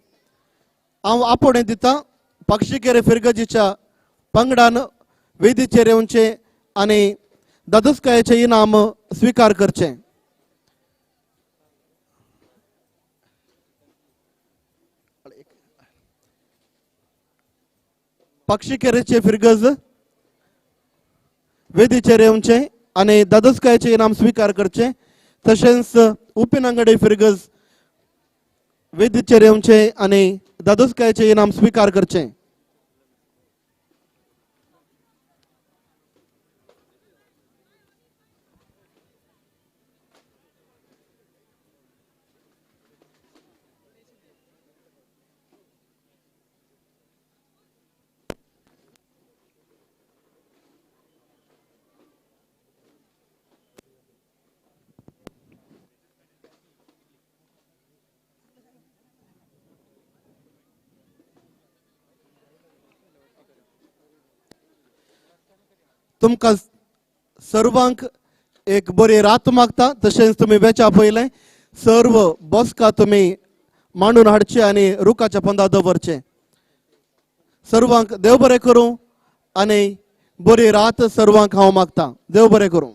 हांव आपोवणें दिता पक्षीकेरे फिरगजीच्या पंगडान वेदीचेर येवचे आनी दादोसकायाचे इनाम स्वीकार करचे. पक्षीकेरेचे फिरगज वेदीचेर येवचे आनी दादोसकायाचे इनाम स्वीकार करचे. तशेंच उप्पिनंगडी फिरगज वेदीचेर येवचे आनी दादोसकायाचे इनाम स्वीकार करचे. तुमकां सर्वांक एक बरी रात मागता. तशेंच तुमी वेचा पयलें सर्व बसका तुमी मांडून हाडचे आनी रुखाच्या पंदा दवरचे. सर्वांक देव बरें करूं आनी बरी रात सर्वांक हांव मागता. देव बरें करूं.